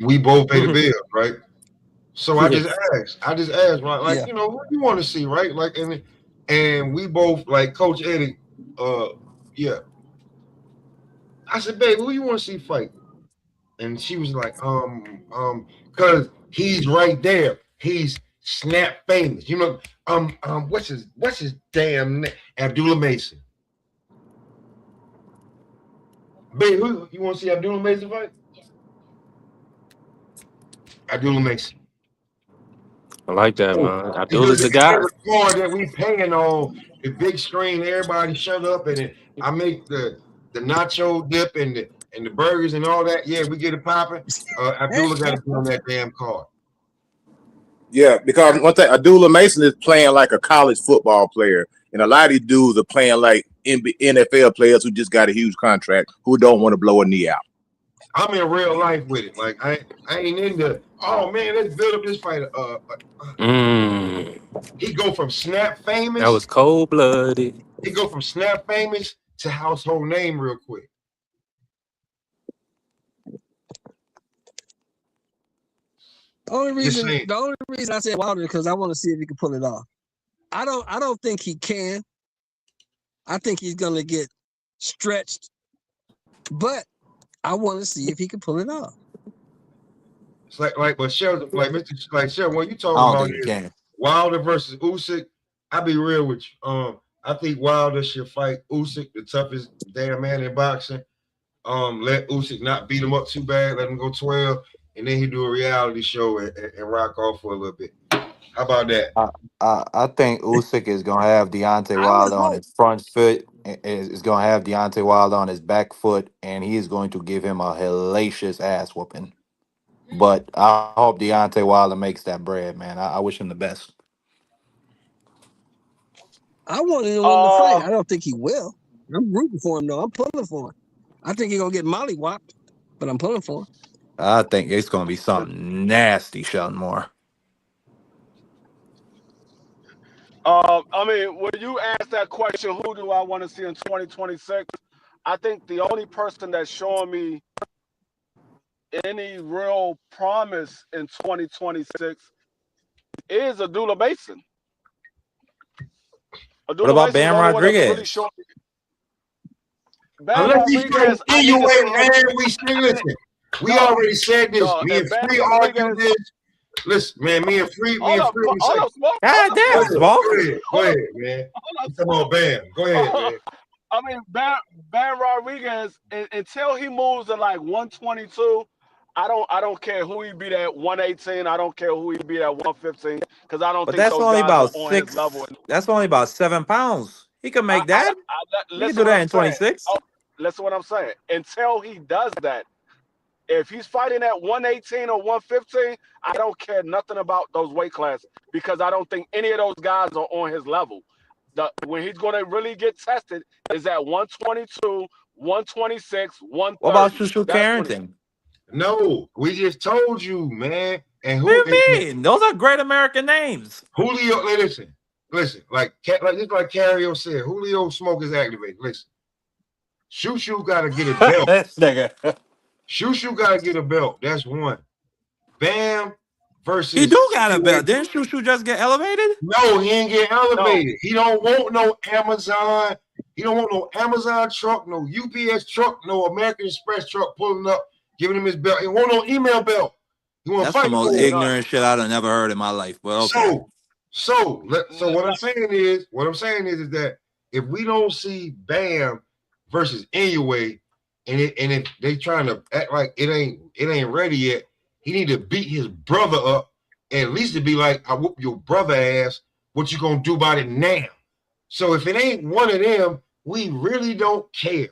We both pay the bills, right? So I just asked, right? Like, what do you want to see, right? Like, and we both, like Coach Eddie, yeah. I said, babe, who you want to see fight? And she was like, because he's right there. He's snap famous. What's his damn name? Abdullah Mason. Babe, who you want to see Abdullah Mason fight? Abdullah Mason. I like that, man. Abdullah's the guy. The card that we paying on the big screen, everybody shut up, and I make the nacho dip and the burgers and all that. Yeah, we get it popping. Abdullah got to be on that damn card. Yeah, because one thing, Abdullah Mason is playing like a college football player, and a lot of these dudes are playing like NFL players who just got a huge contract who don't want to blow a knee out. I'm in real life with it. Like I ain't into. Oh man, let's build up this fight. He go from snap famous. That was cold blooded. He go from snap famous to household name real quick. The only reason I said Wilder because I want to see if he can pull it off. I don't think he can. I think he's gonna get stretched, but I want to see if he can pull it off. It's like but Sheldon, like Mr. Like Sheldon, what you I talking don't about think he is can. Wilder versus Usyk. I'll be real with you. I think Wilder should fight Usyk, the toughest damn man in boxing. Let Usyk not beat him up too bad, let him go 12, and then he do a reality show and rock off for a little bit. How about that? I think Usyk is gonna have Deontay I would Wilder on hope. his front foot. Is gonna have Deontay Wilder on his back foot, and he is going to give him a hellacious ass whooping. But I hope Deontay Wilder makes that bread, man. I wish him the best. I wanted to win the fight. Uh, I don't think he will. I'm rooting for him though. I'm pulling for him. I think he's gonna get mollywopped, but I'm pulling for him. I think it's gonna be something nasty, Sheldon Moore. I mean, when you ask that question, who do I want to see in 2026? I think the only person that's showing me any real promise in 2026 is Abdullah Mason. What Abdullah about Mason is the Bam only one that can really Rodriguez? show me. Bam Unless he's fighting Rodriguez, I need to anyway, see him. man. We say, listen, we No, already said this. no. Me If and Bam Free argued Rodriguez, this. Listen, man, me and Free, hold up, we say, Smoke, God go damn, ahead, Smoke, Smoke. go hold up, ahead, man. hold You up, talking about Smoke. Bam. Go ahead, man. I mean, Bam Rodriguez, until he moves to like 122, I don't care who he beat at 118. I don't care who he beat at 115 because I don't But think that's those only guys are about on his level. That's only about 7 pounds. He can make that. He can Listen do what that I'm in saying. 26. Oh, listen what I'm saying. Until he does that, if he's fighting at 118 or 115, I don't care nothing about those weight classes because I don't think any of those guys are on his level. When he's going to really get tested is at 122, 126, What about 130. Shushu That's when. Carrington? No, we just told you, man. And What who do you mean? Those are great American names. Julio, listen, like just like Cario said, Julio Smoke is activated. Listen, Shushu gotta get a belt. This nigga. Shushu gotta get a belt. That's one. Bam He versus do got a anyway. belt. Didn't Shushu just get elevated? No, he ain't get No, elevated. He don't want no Amazon. He don't want no Amazon truck, no UPS truck, no American Express truck pulling up, giving him his belt. He want no email belt. He want to That's the fight most for it. no. ignorant shit I've ever heard in my life. But okay. So what I'm saying is that if we don't see Bam versus Inoue, and if they trying to act like it ain't ready yet, he need to beat his brother up, and at least to be like, I whoop your brother ass. What you gonna do about it now? So if it ain't one of them, we really don't care.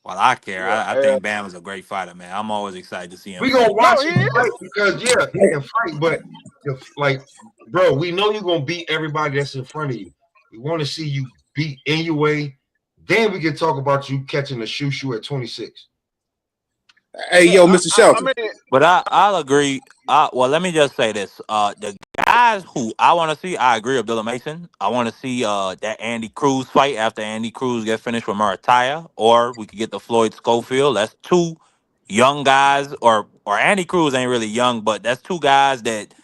Well, I care. Yeah, I think Bam is a great fighter, man. I'm always excited to see him We gonna fight. no, watch he him is. fight because yeah, he can fight, but if, like, bro, we know you're gonna beat everybody that's in front of you. We want to see you beat Inoue. Then we can talk about you catching the shoo at 26. Hey, Yeah, yo, Mr. I Shelton. mean, But I'll agree. Well, let me just say this. The guys who I want to see, I agree with Abdullah Mason. I want to see that Andy Cruz fight after Andy Cruz get finished with Murataya, or we could get the Floyd Schofield. That's two young guys, or Andy Cruz ain't really young, but that's two guys that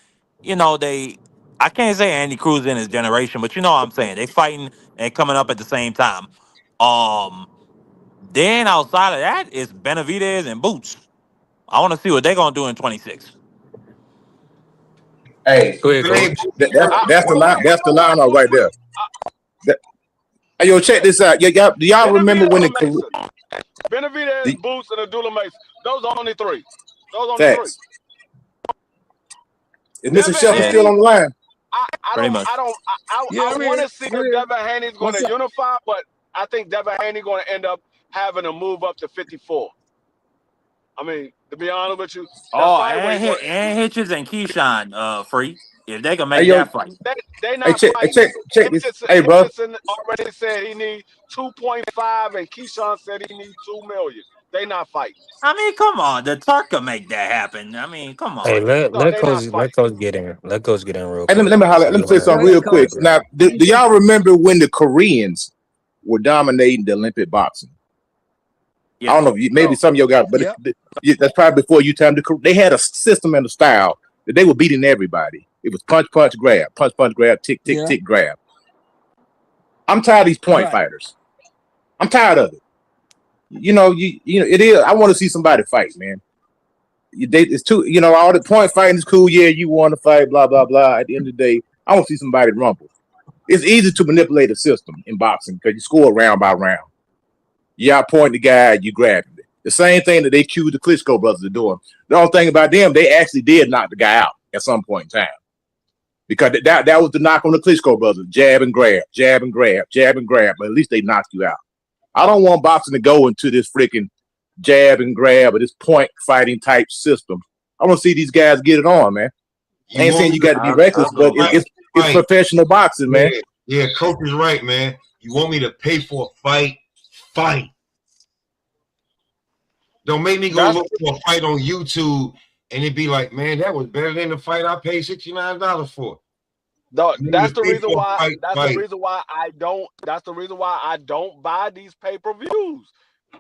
they. I can't say Andy Cruz in his generation, but you know what I'm saying. They fighting and coming up at the same time. Um, then outside of that, it's Benavidez and Boots. I want to see what they're gonna do in 26. Hey, Go ahead, If it ain't coach. that's the line. That's the line right there. That- hey, yo, check this out. Do y'all remember when Benavidez the Mason, Benavidez, Boots, and Abdullah Mason. Those are only three. Those only three. facts? Is Mr. Devin Shelton Yeah, still Haney, on the line? pretty much. Yeah, I I'm want here. to see I'm if here. Devin Haney's going What's to up? unify, but I think Devin Haney going to end up having to move up to 54. I mean, to be honest with you, the Oh, fight where he going, and Hitches and Keyshawn, free. If they can Hey, make yo, that fight. they hey, not check, hey, fighting. check this. Hey, bro. Hitchison already said he need 2.5, and Keyshawn said he need 2 million. They not fighting. I mean, come on, the Turk can make that happen. I mean, come Hey, on. let No, let they not coach fighting. let coach get in. Let coach get in real Hey, quick. let me holler. So Let we me say gonna have something Go this real ahead, quick. coach. conversation. Now, do y'all remember when the Koreans were dominating the Olympic boxing? I don't Yes. know if maybe No, some of you got, but Yep. that's probably before you time. They had a system and a style that they were beating everybody. It was punch, punch, grab, tick, tick, Yeah. tick, grab. I'm tired of these point Right. fighters. I'm tired of it. You know, it is. I want to see somebody fight, man. It's too, all the point fighting is cool. Yeah, you want to fight, blah blah blah. At the end of the day, I want to see somebody rumble. It's easy to manipulate a system in boxing because you score round by round. You outpoint the guy, you grab him. The same thing that they accused the Klitschko brothers of doing. The only thing about them, they actually did knock the guy out at some point in time. Because that was the knock on the Klitschko brothers. Jab and grab, jab and grab, jab and grab. But at least they knocked you out. I don't want boxing to go into this freaking jab and grab or this point fighting type system. I want to see these guys get it on, man. I ain't saying you got to be reckless, but it's professional boxing, man. Yeah, coach is right, man. You want me to pay for a fight? Fight. Don't make me go look for a fight on YouTube and it be like, man, that was better than the fight I paid $69 for. That's the reason why. The reason why I don't. That's the reason why I don't buy these pay-per-views,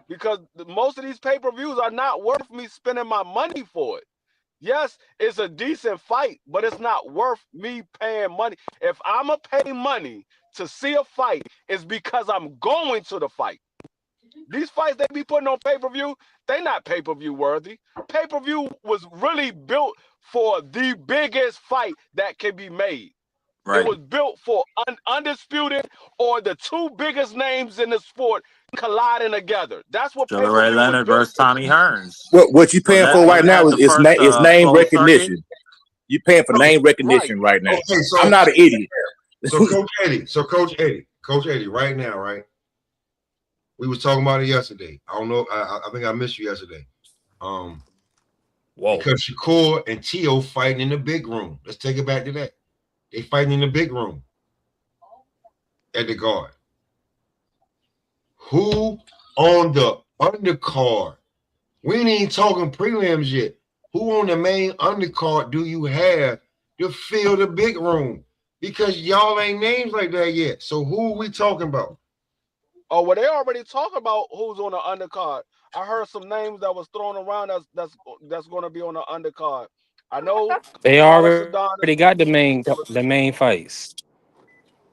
because most of these pay-per-views are not worth me spending my money for it. Yes, it's a decent fight, but it's not worth me paying money. If I'm going to pay money to see a fight, it's because I'm going to the fight. These fights they be putting on pay-per-view, they not pay-per-view worthy. Pay-per-view was really built for the biggest fight that can be made. Right. It was built for undisputed or the two biggest names in the sport colliding together. That's what Sugar Ray Leonard versus Tommy Hearns. What you paying for right now is name recognition. You paying for name recognition right now. Okay, so I'm not an idiot. So Coach Eddie, right now, right? We was talking about it yesterday. I don't know. I think I missed you yesterday. Whoa. Because Shakur and Tio fighting in the big room. Let's take it back to that. They fighting in the big room at the guard. Who on the undercard? We ain't even talking prelims yet. Who on the main undercard do you have to fill the big room? Because y'all ain't names like that yet. So who are we talking about? Oh, well, they already talk about who's on the undercard. I heard some names that was thrown around that's going to be on the undercard. I know they already got the main fights.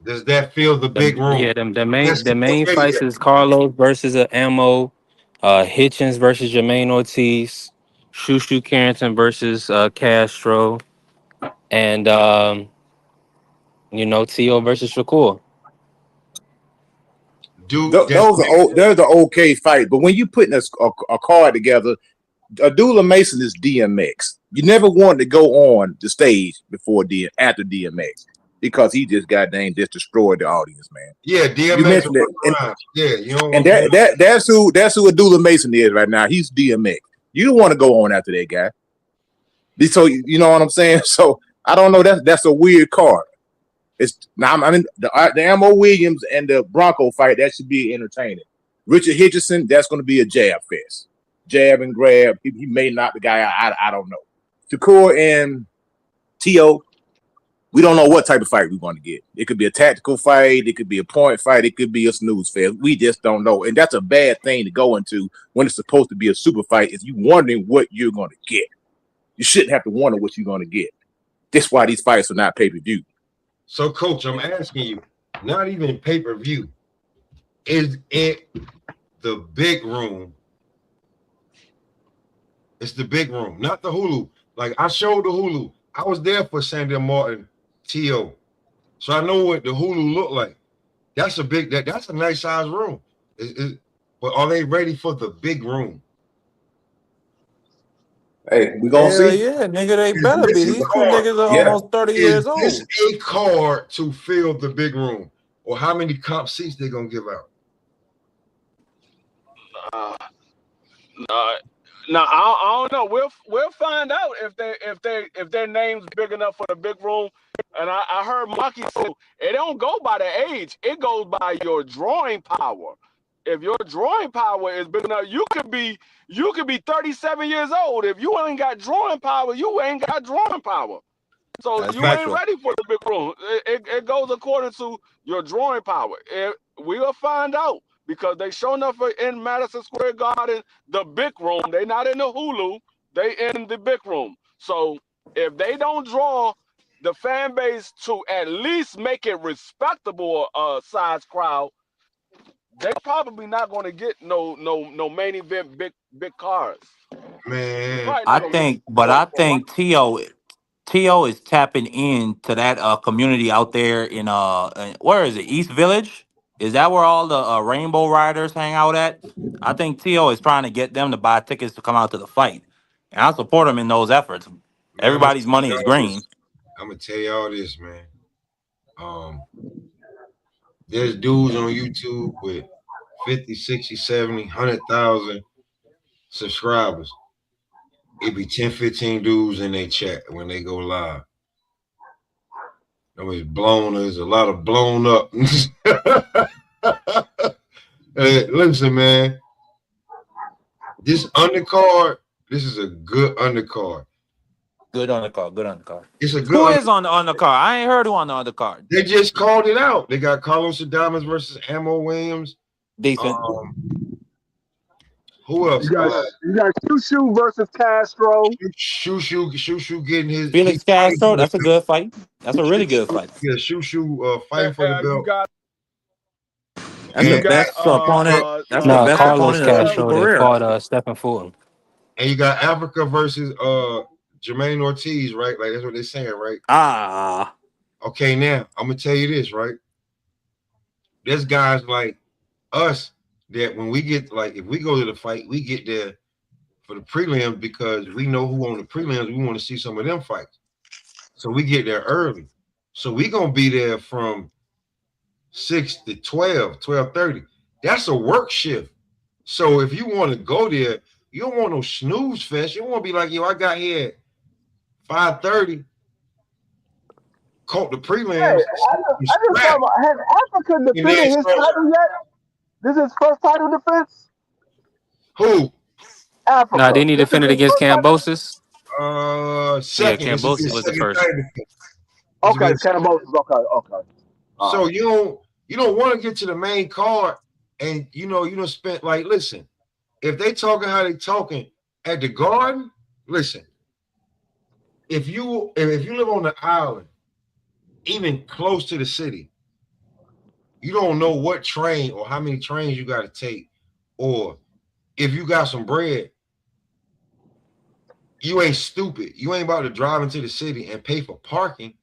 Does that fill the big room? Yeah, the main fights is Carlos versus Ammo, Hitchens versus Jermaine Ortiz, Shushu Carrington versus Castro, and Tio versus Shakur. They're the okay fight, but when you putting a card together, Abdullah Mason is DMX. You never wanted to go on the stage after DMX because he just goddamn just destroyed the audience, man. Yeah, DMX. You mentioned it. That's who Abdullah Mason is right now. He's DMX. You don't want to go on after that guy. So you know what I'm saying. So I don't know. That's a weird card. The Ammo Williams and the Bronco fight, that should be entertaining. Richard Hitchison, that's going to be a jab fest. Jab and grab. He may knock the guy out. I don't know. Shakur and Tio, we don't know what type of fight we're going to get. It could be a tactical fight. It could be a point fight. It could be a snooze fest. We just don't know. And that's a bad thing to go into when it's supposed to be a super fight, is you wondering what you're going to get. You shouldn't have to wonder what you're going to get. That's why these fights are not pay-per-view. So, Coach, I'm asking you, not even pay-per-view, is it the big room? It's the big room, not the Hulu. Like, I showed the Hulu. I was there for Sandra Martin, T.O. So I know what the Hulu looked like. That's a nice size room. But are they ready for the big room? Hey, we gonna see. Yeah, nigga, they better be. These two niggas are almost 30 years old. Is this a card to fill the big room? Or how many comp seats they gonna give out? No, I don't know. We'll find out if their name's big enough for the big room. And I heard Maki say it don't go by the age; it goes by your drawing power. If your drawing power is big enough, you could be 37 years old. If you ain't got drawing power, you ain't got drawing power. So you ain't ready for the big room. It goes according to your drawing power. We'll find out. Because they show enough in Madison Square Garden, the big room. They not in the Hulu. They in the big room. So if they don't draw the fan base to at least make it respectable size crowd, they probably not going to get no main event big cars. Man, Probably not I gonna get think, but for I a while. think T.O. is tapping into that community out there in where is it? East Village? Is that where all the Rainbow Riders hang out at? I think T.O. is trying to get them to buy tickets to come out to the fight, and I support him in those efforts. man, Everybody's money is green. I'm gonna tell y'all this, man. There's dudes on YouTube with 50, 60, 70, 100,000 subscribers. It be 10, 15 dudes in their chat when they go live. I mean, there's a lot of blown up. Hey, listen, man. This undercard, this is a good undercard. Good on the card. Good on the card. It's a good Who undercard. is on the undercard? I ain't heard who on the undercard. They just called it out. They got Carlos Adames versus Ammo Williams. Decent. Who else? You got Shushu versus Castro. Shushu getting his Felix Castro. That's a good fight. That's a really good fight. Yeah, Shushu fighting for the You belt. got That's you the And, got best opponent. That's the No, best Carlos opponent of his Castro that career. fought Stephen Fulton. and you got Africa versus Jermaine Ortiz, right? Like that's what they're saying, right? Ah, Okay, now I'm gonna tell you this, right? There's guys like us that when we get like if we go to the fight, we get there for the prelims because we know who on the prelims. We want to see some of them fights, so we get there early. So we gonna be there from 6 to 12, 12:30. That's a work shift. So if you want to go there, you don't want no snooze fest. You don't want to be like, yo, I got here at 5:30, caught the Hey, prelims, I just thought about, has Africa and then defended his title yet? This is his first title defense? who? Nah, Africa. didn't he This is defend it his against first title? Cambosis? Yeah, Second. This is Cambosis his was the second first. title defense. Okay, it's Cannaboses. Okay. So you don't want to get to the main card, and you don't spend like listen. If they talking how they talking at the Garden, listen. If you live on the island, even close to the city, you don't know what train or how many trains you got to take, or if you got some bread, you ain't stupid. You ain't about to drive into the city and pay for parking.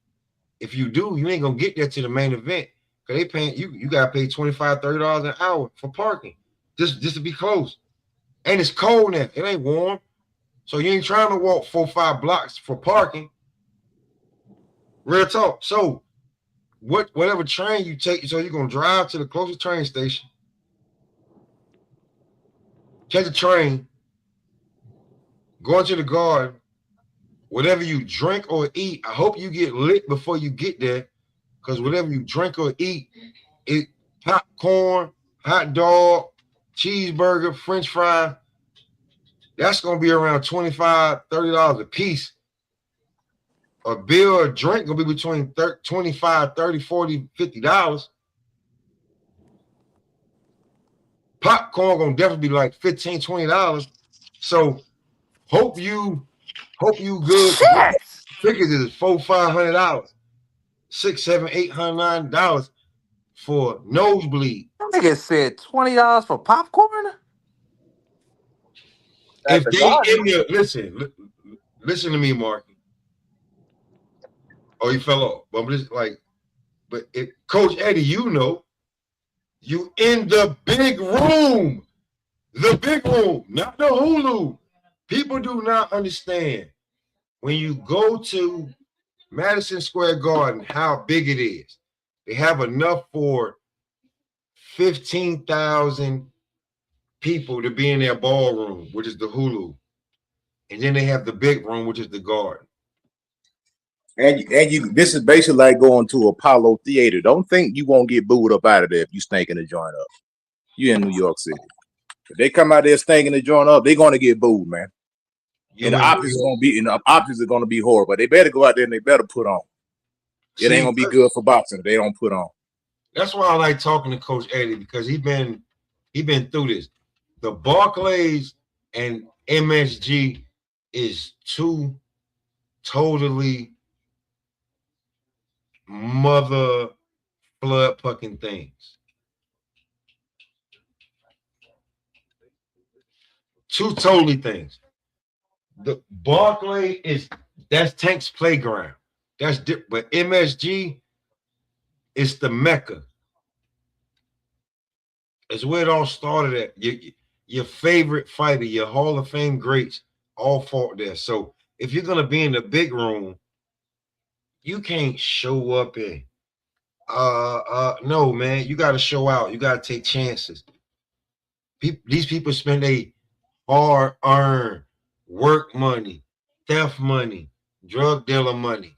If you do, you ain't gonna get there to the main event because they paying you. You gotta pay $25, $30 an hour for parking just to be close. And it's cold now. It ain't warm, so you ain't trying to walk 4-5 blocks for parking. Real talk. So whatever train you take, so you're gonna drive to the closest train station, catch a train, go into the Garden. Whatever you drink or eat, I hope you get lit before you get there, because whatever you drink or eat, it popcorn, hot dog, cheeseburger, French fry. That's gonna be around $25, $30 a piece. A beer or a drink gonna be between 25, 30, 40, $50. Popcorn gonna definitely be like $15, $20. So hope you good. shit! Tickets is $400, $500, $600, $700, $800, $9 for nosebleed. Nigga said $20 for popcorn. At If the they Garden. in there, listen to me, Marky. Oh, you fell off. But I'm just like, but if Coach Eddie, you in the big room. The big room, not the Hulu. People do not understand when you go to Madison Square Garden how big it is. They have enough for 15,000 people to be in their ballroom, which is the Hulu. And then they have the big room, which is the Garden. And you this is basically like going to Apollo Theater. Don't think you won't get booed up out of there if you stinking the joint up. You in New York City. If they come out there stinking the joint up, they're gonna get booed, man. And the optics are gonna be horrible. They better go out there and they better put on. It ain't gonna be good for boxing if they don't put on. That's why I like talking to Coach Eddie, because he been through this. The Barclays and MSG is two totally mother blood fucking things. Two totally things. The Barclay is that's Tank's playground. But MSG is the Mecca. It's where it all started at. Your favorite fighter, your Hall of Fame greats, all fought there. So if you're gonna be in the big room, you can't show up and no man, you gotta show out. You gotta take chances. These people spend a hard earned work money, theft money, drug dealer money,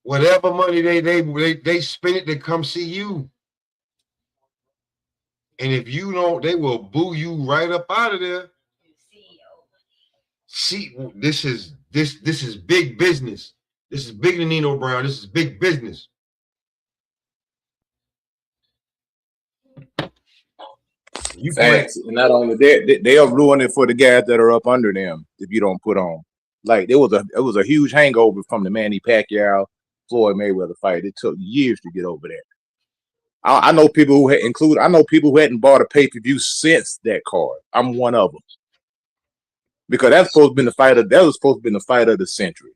whatever money they spend it to come see you. And if you don't, they will boo you right up out of there. See, this is big business. This is bigger than Nino Brown. This is big business. You play. Facts. And not only that, they'll ruin it for the guys that are up under them if you don't put on. Like it was a huge hangover from the Manny Pacquiao Floyd Mayweather fight. It took years to get over that. I know people I know people who hadn't bought a pay-per-view since that card. I'm one of them. Because that's supposed to be the fight of that was supposed to be the fight of the century.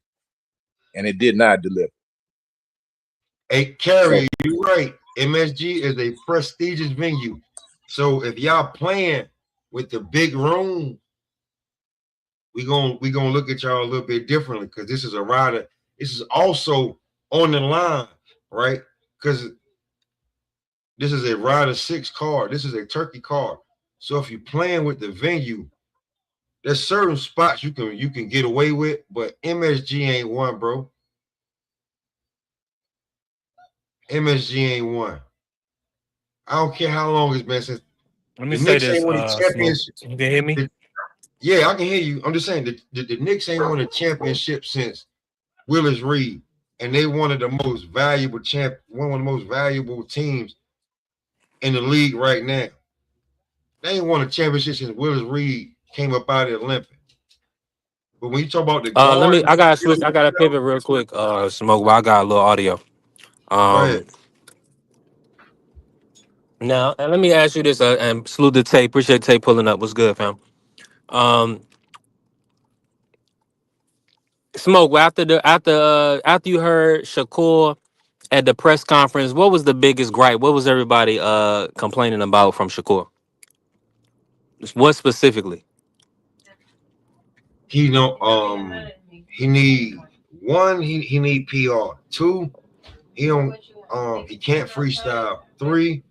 And it did not deliver. Hey, Carrie, you're right. MSG is a prestigious venue. So if y'all playing with the big room, we gonna look at y'all a little bit differently because this is a rider. This is also on the line, right? Because this is a rider 6 card. This is a turkey card. So if you're playing with the venue, there's certain spots you can get away with, but MSG ain't one, bro. MSG ain't one. I don't care how long it's been since Let me the say Knicks this, ain't won a Smoke. championship. You can hear me? Yeah, I can hear you. I'm just saying the Knicks ain't won a championship since Willis Reed, and they one of the most valuable one of the most valuable teams in the league right now. They ain't won a championship since Willis Reed came up out of the Olympics. But when you talk about the guard, I gotta switch. I gotta pivot real quick, Smoke. But I got a little audio. go ahead. Um, Now, and let me ask you this, and salute to Tay. Appreciate Tay pulling up. What's good, fam? Um, Smoke. After you heard Shakur at the press conference, what was the biggest gripe? What was everybody complaining about from Shakur? What specifically? He know he need one, he need PR. Two, he don't he can't freestyle. Three,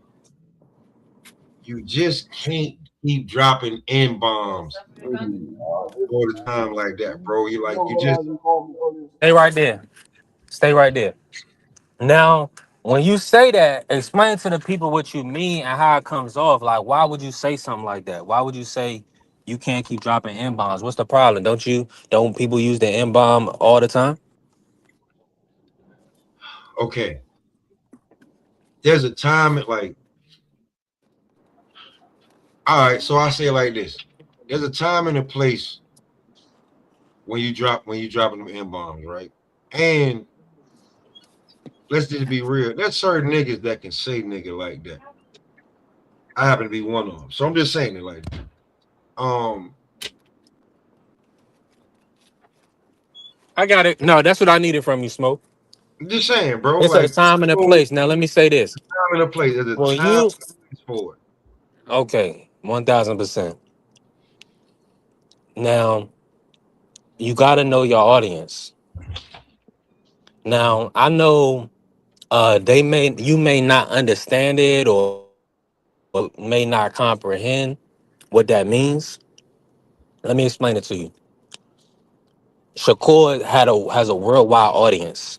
you just can't keep dropping N bombs all the time like that, bro. You just Stay right there. Stay right there. Now, when you say that, explain to the people what you mean and how it comes off. Like, why would you say something like that? Why would you say you can't keep dropping M bombs? What's the problem? Don't people use the M bomb all the time? okay. There's a time all right, so I say it like this. There's a time and a place when you dropping them N bombs, right? And let's just be real. There's certain niggas that can say nigga like that. I happen to be one of them. So I'm just saying it like that. Um, I got it. No, that's what I needed from you, Smoke. I'm just saying, bro. It's a Like time and a so, place. Now, let me say this. time and a place. There's a When time you, and a place for it. okay, 1000%. Now, you got to know your audience. Now, I know you may not understand it or may not comprehend what that means. Let me explain it to you. Shakur has a worldwide audience.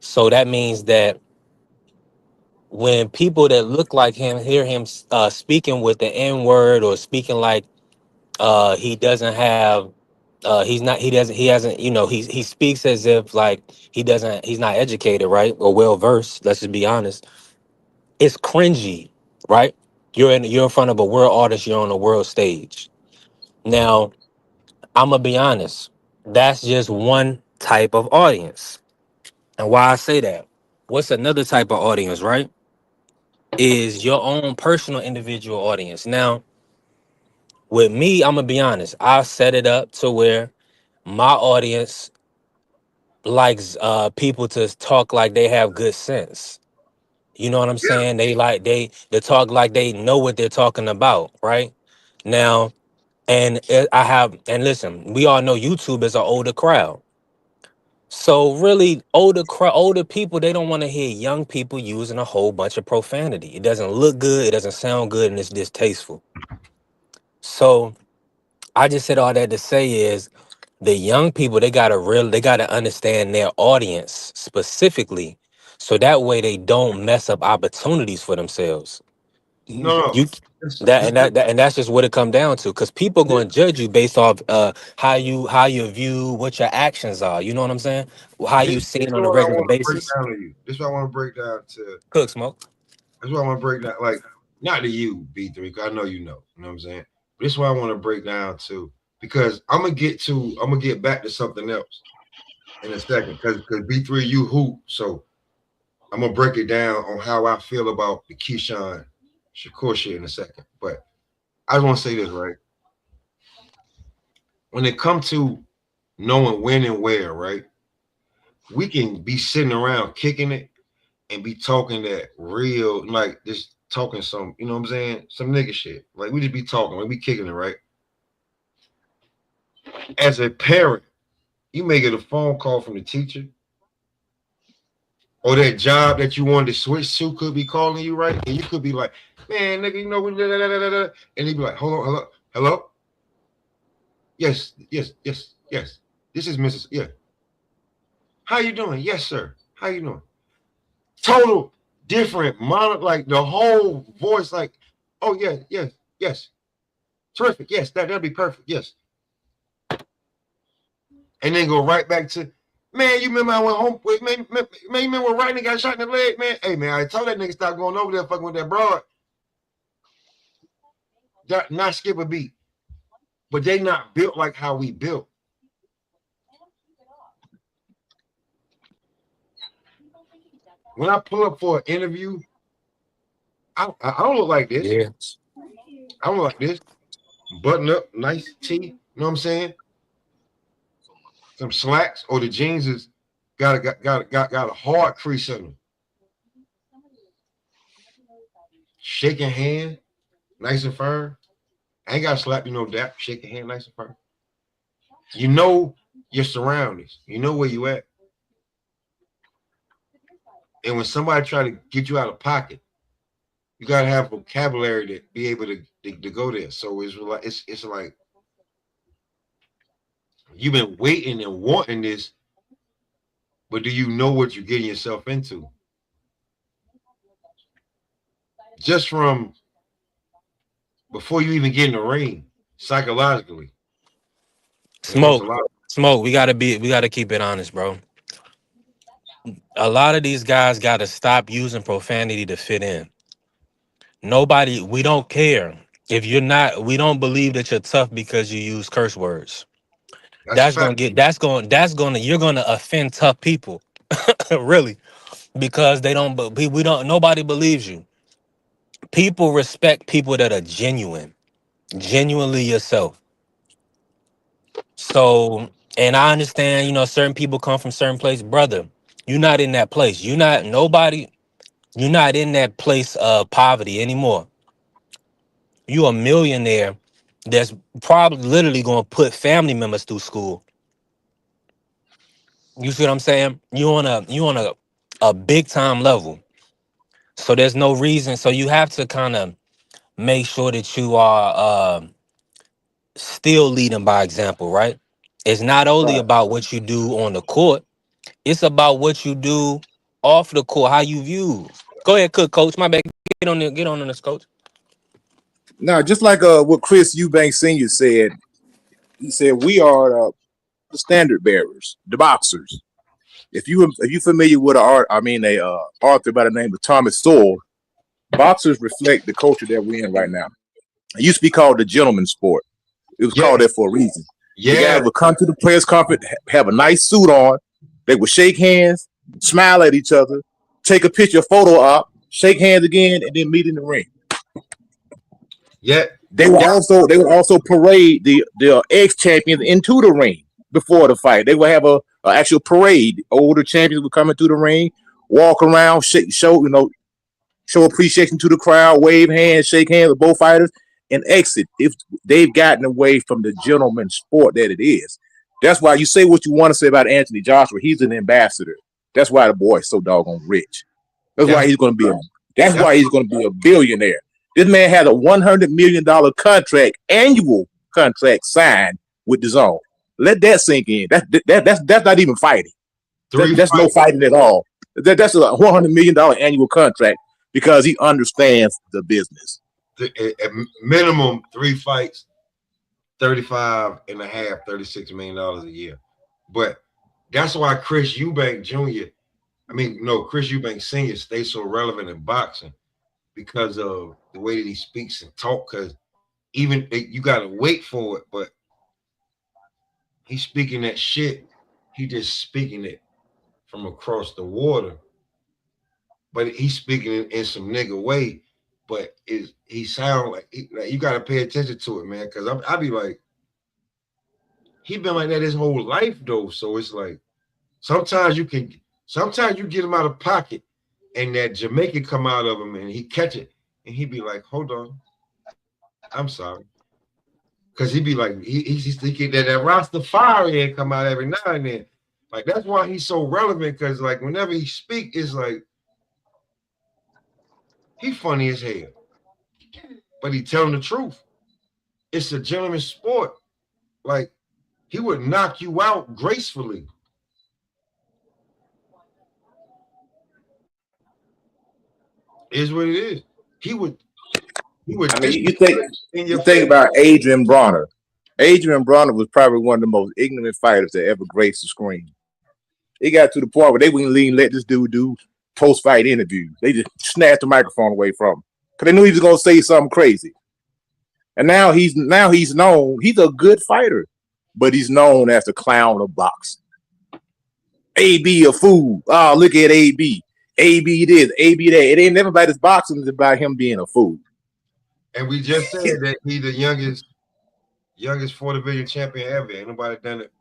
So that means that when people that look like him hear him speaking with the N word or speaking like he doesn't have he hasn't he speaks as if like he's not educated, right, or well versed. Let's just be honest. It's cringy, right? You're in front of a world artist. You're on a world stage. Now, I'm gonna be honest. That's just one type of audience. And why I say that? What's another type of audience, right? Is your own personal individual audience. Now, with me, I'm gonna be honest. I set it up to where My audience likes people to talk like they have good sense. You know what I'm Yeah. saying? They talk like they know what they're talking about, right? Now, and listen, we all know YouTube is an older crowd. So really, older people, they don't want to hear young people using a whole bunch of profanity. It doesn't look good, it doesn't sound good, and it's distasteful. So I just said all that to say is the young people, they gotta understand their audience specifically. So that way they don't mess up opportunities for themselves. No, no. You and that's just what it come down to. Because people This, going to judge you based off how you view what your actions are. You know what I'm saying? How this you is see it on a what I regular want to break basis. down to you. This is what I want to break down to. Cook smoke. This is what I want to break down. Like, not to you, B3, because I know you know. You know what I'm saying? But this is what I want to break down to. Because I'm gonna get back to something else in a second. Because B3, you hoop. So I'm gonna break it down on how I feel about the Keyshawn Shakur shit in a second. But I just want to say this, right? When it comes to knowing when and where, right? We can be sitting around kicking it and be talking that real, like just talking some, you know what I'm saying? Some nigga shit. Like we just be talking, like we kicking it, right? As a parent, you may get a phone call from the teacher, or that job that you wanted to switch to could be calling you, right? And you could be like, man, nigga, you know, and he'd be like, hold on, hello, hello? Yes, yes, yes, yes. This is Mrs. Yeah. How you doing? Yes, sir. How you doing? Total different like the whole voice, like, oh yeah, yes, yes. Terrific. Yes, that'd be perfect. Yes. And then go right back to, man, you remember I went home with, man, you remember when Rodney got shot in the leg, man? Hey, man, I told that nigga stop going over there fucking with that broad. Not skip a beat. But they not built like how we built. When I pull up for an interview, I don't look like this. Yeah. I don't look like this. Button up, nice tee. You know what I'm saying? Some slacks, or the jeans is got a hard crease in them. Shaking hand, nice and firm. I ain't got to slap you no dap. Shake your hand nice and firm. You know your surroundings. You know where you at. And when somebody try to get you out of pocket, you gotta have vocabulary to be able to go there. So it's like you've been waiting and wanting this, but do you know what you're getting yourself into? Just from before you even get in the ring, psychologically. It's a Smoke. lot. Smoke. We gotta keep it honest, bro. A lot of these guys gotta stop using profanity to fit in. Nobody, we don't care. If you're not, we don't believe that you're tough because you use curse words. That's a fact. You're gonna offend tough people. Really, because they don't, we don't, nobody believes you. People respect people that are genuinely yourself. So, and I understand, certain people come from certain place, brother. You're not in that place. You're not in that place of poverty anymore. You a millionaire that's probably literally gonna put family members through school. You see what I'm saying? You on a big time level. So there's no reason. So you have to kind of make sure that you are still leading by example, right? It's not only Right. about what you do on the court, it's about what you do off the court, how you view. Go ahead, coach. My bad. Get on this, coach. Now, just like what Chris Eubank Sr. said, he said we are the standard bearers, the boxers. If you familiar with a author by the name of Thomas Sowell, boxers reflect the culture that we're in right now. It used to be called the gentleman's sport. It was Yeah, called that for a reason. The yeah, guys would come to the players' conference, have a nice suit on. They would shake hands, smile at each other, take a picture, photo op, shake hands again, and then meet in the ring. yeah, They would also parade the ex champions into the ring. before the fight. They would have a actual parade. Older champions would come into the ring, walk around, show appreciation to the crowd, wave hands, shake hands with both fighters, and exit. If they've gotten away from the gentleman sport that it is. That's why you say what you want to say about Anthony Joshua. He's an ambassador. That's why the boy's so doggone rich. That's why That's he's going to be a. That's that's why he's going to be a billionaire. This man had a $100 million contract, annual contract signed with the zone. Let that sink in. That's not even fighting. three That's no fights, fighting at all. That's a $100 million annual contract because he understands the business. at minimum 3 fights, 35 and a half, $36 million a year. But that's why Chris Eubank Jr. Chris Eubank Sr. stays so relevant in boxing because of the way that he speaks and talk. Because even you gotta wait for it, but he's speaking that shit. He just speaking it from across the water, but he's speaking in some nigga way. But he sound like you gotta pay attention to it, man. Because I be like, he been like that his whole life though. So it's like sometimes you get him out of pocket, and that Jamaican come out of him, and he catch it, and he be like, hold on, I'm sorry. Because he be like, he's thinking that Rastafari ain't come out every now and then. Like, that's why he's so relevant, because, like, whenever he speak, it's like, he funny as hell. But he telling the truth. It's a gentleman's sport. Like, he would knock you out gracefully. Is what it is. He would I mean, in you your think face. about Adrian Bronner. Adrian Bronner was probably one of the most ignorant fighters that ever graced the screen. It got to the point where they wouldn't even let this dude do post-fight interviews. They just snatched the microphone away from him because they knew he was going to say something crazy. And now he's known. He's a good fighter, but he's known as the clown of boxing. AB a fool. Oh, look at AB. AB this, AB that. It ain't never about his boxing. It's about him being a fool. And we just said that he's the youngest 4 division champion ever. Ain't nobody done it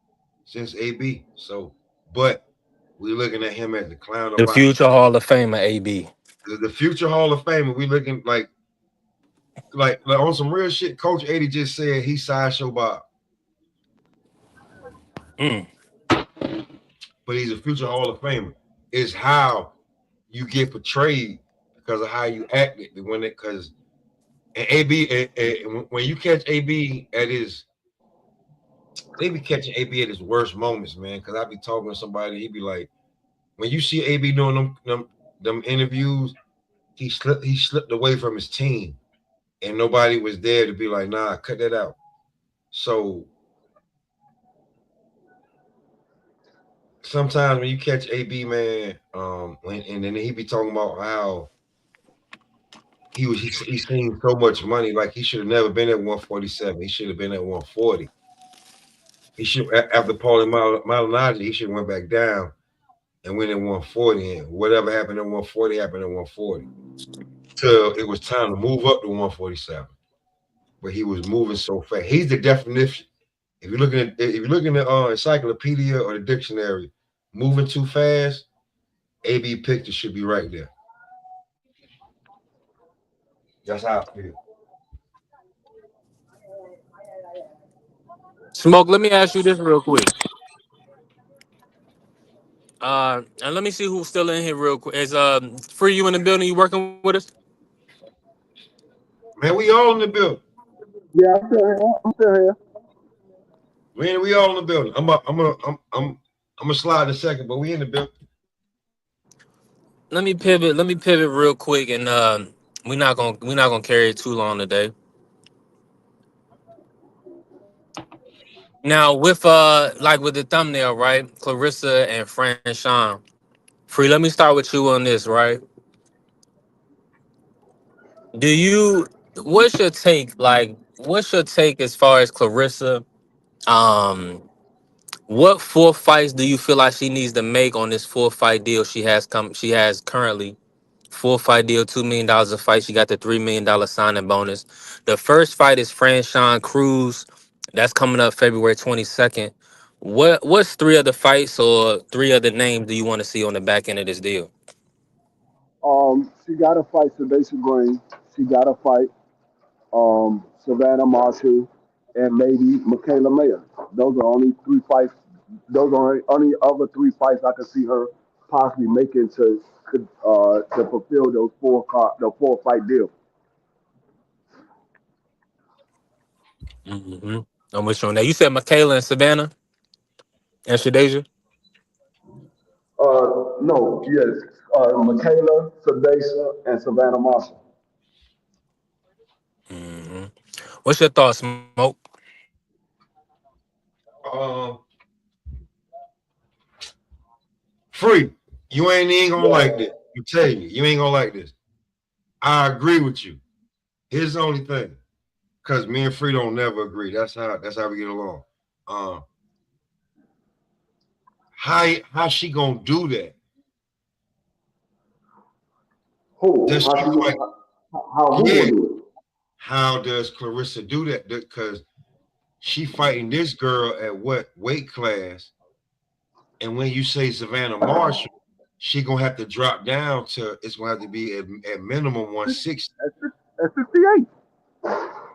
since AB. So, but we're looking at him as the clown of The boxing. future Hall of Famer, AB. The future Hall of Famer. We looking like on some real shit. Coach 80 just said he's Sideshow Bob. Mm. But he's a future Hall of Famer. It's how you get portrayed because of how you acted when it because and AB and when you catch AB at his they be catching AB at his worst moments, man. Because I be talking to somebody, he be like, when you see AB doing them interviews, he slipped away from his team, and nobody was there to be like, nah, cut that out. So sometimes when you catch AB, man, and then he be talking about how he's seen so much money, like he should have never been at 147. He should have been at 140. He should after Paulie Malignaggi, he should have went back down and went at 140. And whatever happened at 140 happened at 140. Till it was time to move up to 147. But he was moving so fast. He's the definition. If you're looking at encyclopedia or the dictionary, moving too fast, AB picture should be right there. That's how I feel. Smoke, let me ask you this real quick. And let me see who's still in here real quick. Is Free you in the building? You working with us? Man, we all in the building. Yeah, I'm still here. I'm still here. Man, we all in the building. I'm gonna slide in a second, but we in the building. Let me pivot. Let me pivot real quick, and we're not gonna carry it too long today. Now with like with the thumbnail, right? Clarissa and Franchon. Free. Let me start with you on this, right? Do you? What's your take? Like, what's your take as far as Clarissa? Um, what 4 fights do you feel like she needs to make on this 4 fight deal she has come? She has currently 4 fight deal, $2 million a fight. She got the $3 million signing bonus. The first fight is Franchon Cruz. That's coming up February 22nd. What's three other fights or three other names do you want to see on the back end of this deal? She got to fight Sedacia Green. She got to fight Savannah Marshall, and maybe Michaela Mayer. Those are only three fights. Those are only other three fights I could see her possibly making to fulfill the 4 fight deal. Mm-hmm. I'm with you on that. You said Michaela and Savannah and Shadeja. No, yes, Michaela, Sedacia, and Savannah Marshall. Mm-hmm. What's your thoughts, Smoke? Um, Free, you ain't even gonna like this. I'm telling you, you ain't gonna like this. I agree with you. Here's the only thing, because me and Free don't never agree. That's how we get along. Um, how she gonna do that? Who? Does she fight? How who Yeah. gonna do it? How does Clarissa do that? Because she fighting this girl at what weight class? And when you say Savannah Marshall, she gonna have to drop down to. It's gonna have to be at minimum 160. At 68.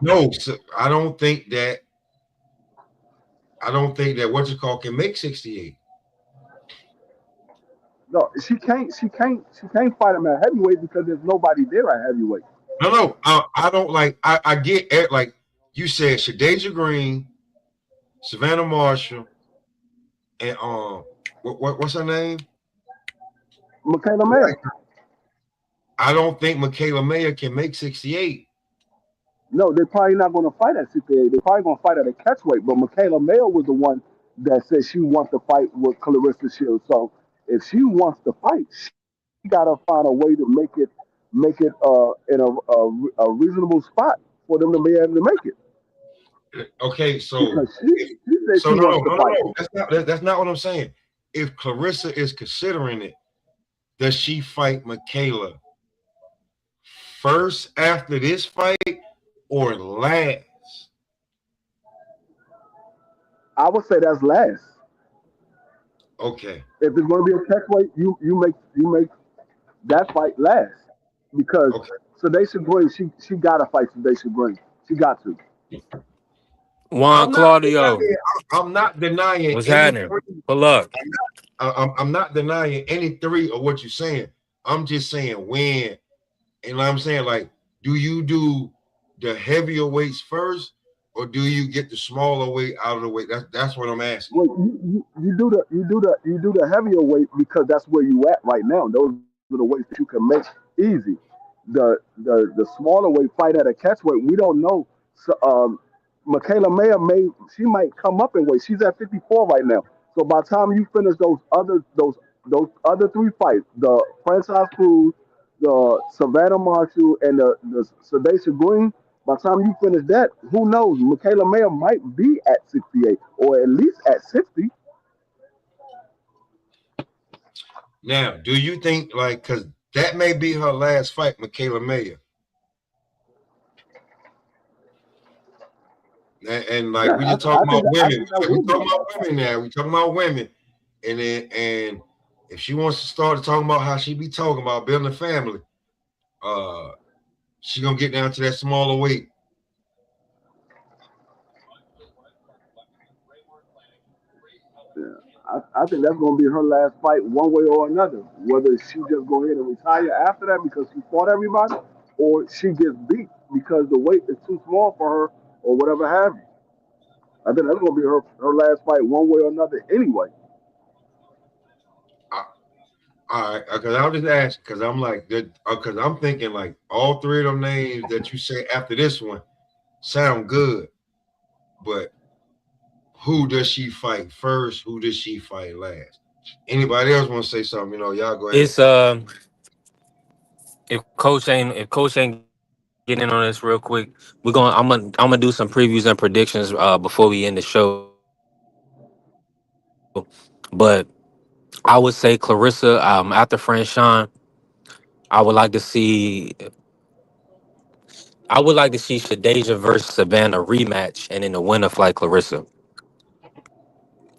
No, so I don't think that. I don't think that what you call can make 68. No, she can't fight him at heavyweight because there's nobody there at heavyweight. No, no, I don't like. I get it. Like you said, Shadeja Green, Savannah Marshall, and what's her name? Michaela Mayer. I don't think Michaela Mayer can make 68. No, they're probably not going to fight at 68. They're probably going to fight at a catchweight. But Michaela Mayer was the one that said she wants to fight with Clarissa Shields. So if she wants to fight, she got to find a way to make it in a reasonable spot for them to be able to make it. Okay, so Because she said so she no, wants no, to no, no, fight. no. That's not what I'm saying. If Clarissa is considering it, does she fight Michaela first after this fight or last? I would say that's last. Okay, If it's going to be a catchweight, you make that fight last because okay. Sedacia Green, she got to fight Sedacia Green. She got to. Juan I'm not Claudio. denying. I'm not denying What's any happening? three. Pull up. I'm not denying any three of what you're saying. I'm just saying when, and I'm saying like, do you do the heavier weights first, or do you get the smaller weight out of the way? That's what I'm asking. Well, you do the heavier weight because that's where you at right now. Those are the weights that you can make easy. The smaller weight fight at a catchweight, we don't know. So, Michaela Mayer she might come up in weight. She's at 54 right now. So by the time you finish those other three fights, the Franchise Cruz, the Savannah Marshall, and the Sedacia Green, by the time you finish that, who knows? Michaela Mayer might be at 68 or at least at 60. Now, do you think like because that may be her last fight, Michaela Mayer, and like Yeah, we just I talking about think I women, think that we will be talking the about last fight. women now. We talking about women, and if she wants to start talking about how she be talking about building a family, uh, she gonna get down to that smaller weight. Yeah. I think that's going to be her last fight, one way or another. Whether she just go ahead and retire after that because she fought everybody, or she gets beat because the weight is too small for her, or whatever have you. I think that's going to be her last fight, one way or another. Anyway, Uh, all right, because I'll just ask because I'm like that because I'm thinking like all three of them names that you say after this one sound good, but who does she fight first? Who does she fight last? Anybody else want to say something? Y'all go ahead. It's if coach ain't getting in on this real quick, I'm gonna do some previews and predictions before we end the show. But I would say Clarissa after Franchon, I would like to see Shadeja versus Savannah rematch and then the winner fight Clarissa.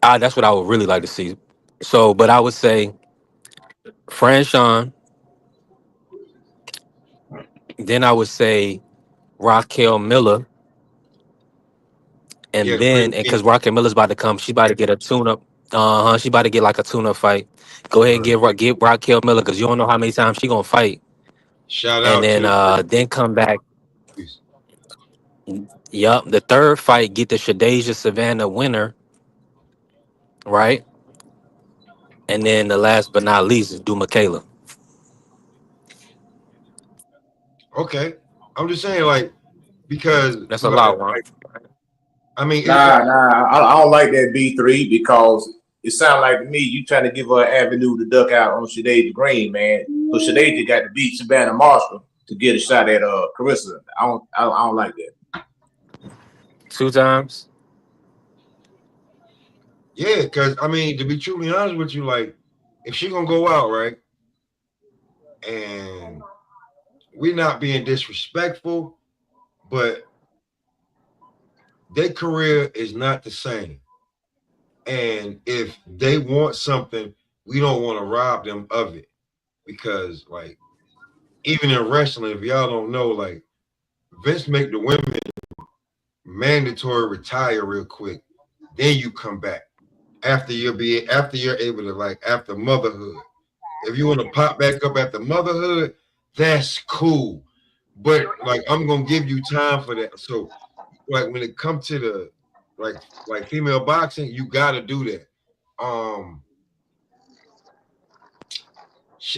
That's what I would really like to see. So, but I would say Franchon. Then I would say Raquel Miller, Yeah, and Chris then and because King. Raquel Miller's about to come, she about to get a tune up. She about to get like a tune up fight. Go ahead and Right. get Raquel Miller because you don't know how many times she gonna fight, Shout and out then to come back. Chris. Yup, the third fight get the Shadeja Savannah winner, right? And then the last but not least is do Michaela. Okay. I'm just saying, like, because That's a lot, one. like, I mean, I don't like that B3 because it sounds like to me you trying to give her an avenue to duck out on Shadeja Green, man. So Shadeja got to beat Savannah Marshall to get a shot at Carissa. I don't like that. 2 times. yeah, because I mean, to be truly honest with you, like, if she gonna go out, right, and we're not being disrespectful, but their career is not the same. And if they want something, we don't want to rob them of it. Because, like, even in wrestling, if y'all don't know, like, Vince make the women mandatory retire real quick. Then you come back after you're able to, like, after motherhood. If you want to pop back up after motherhood, that's cool. But like, I'm gonna give you time for that. So like when it comes to the like female boxing, you gotta do that.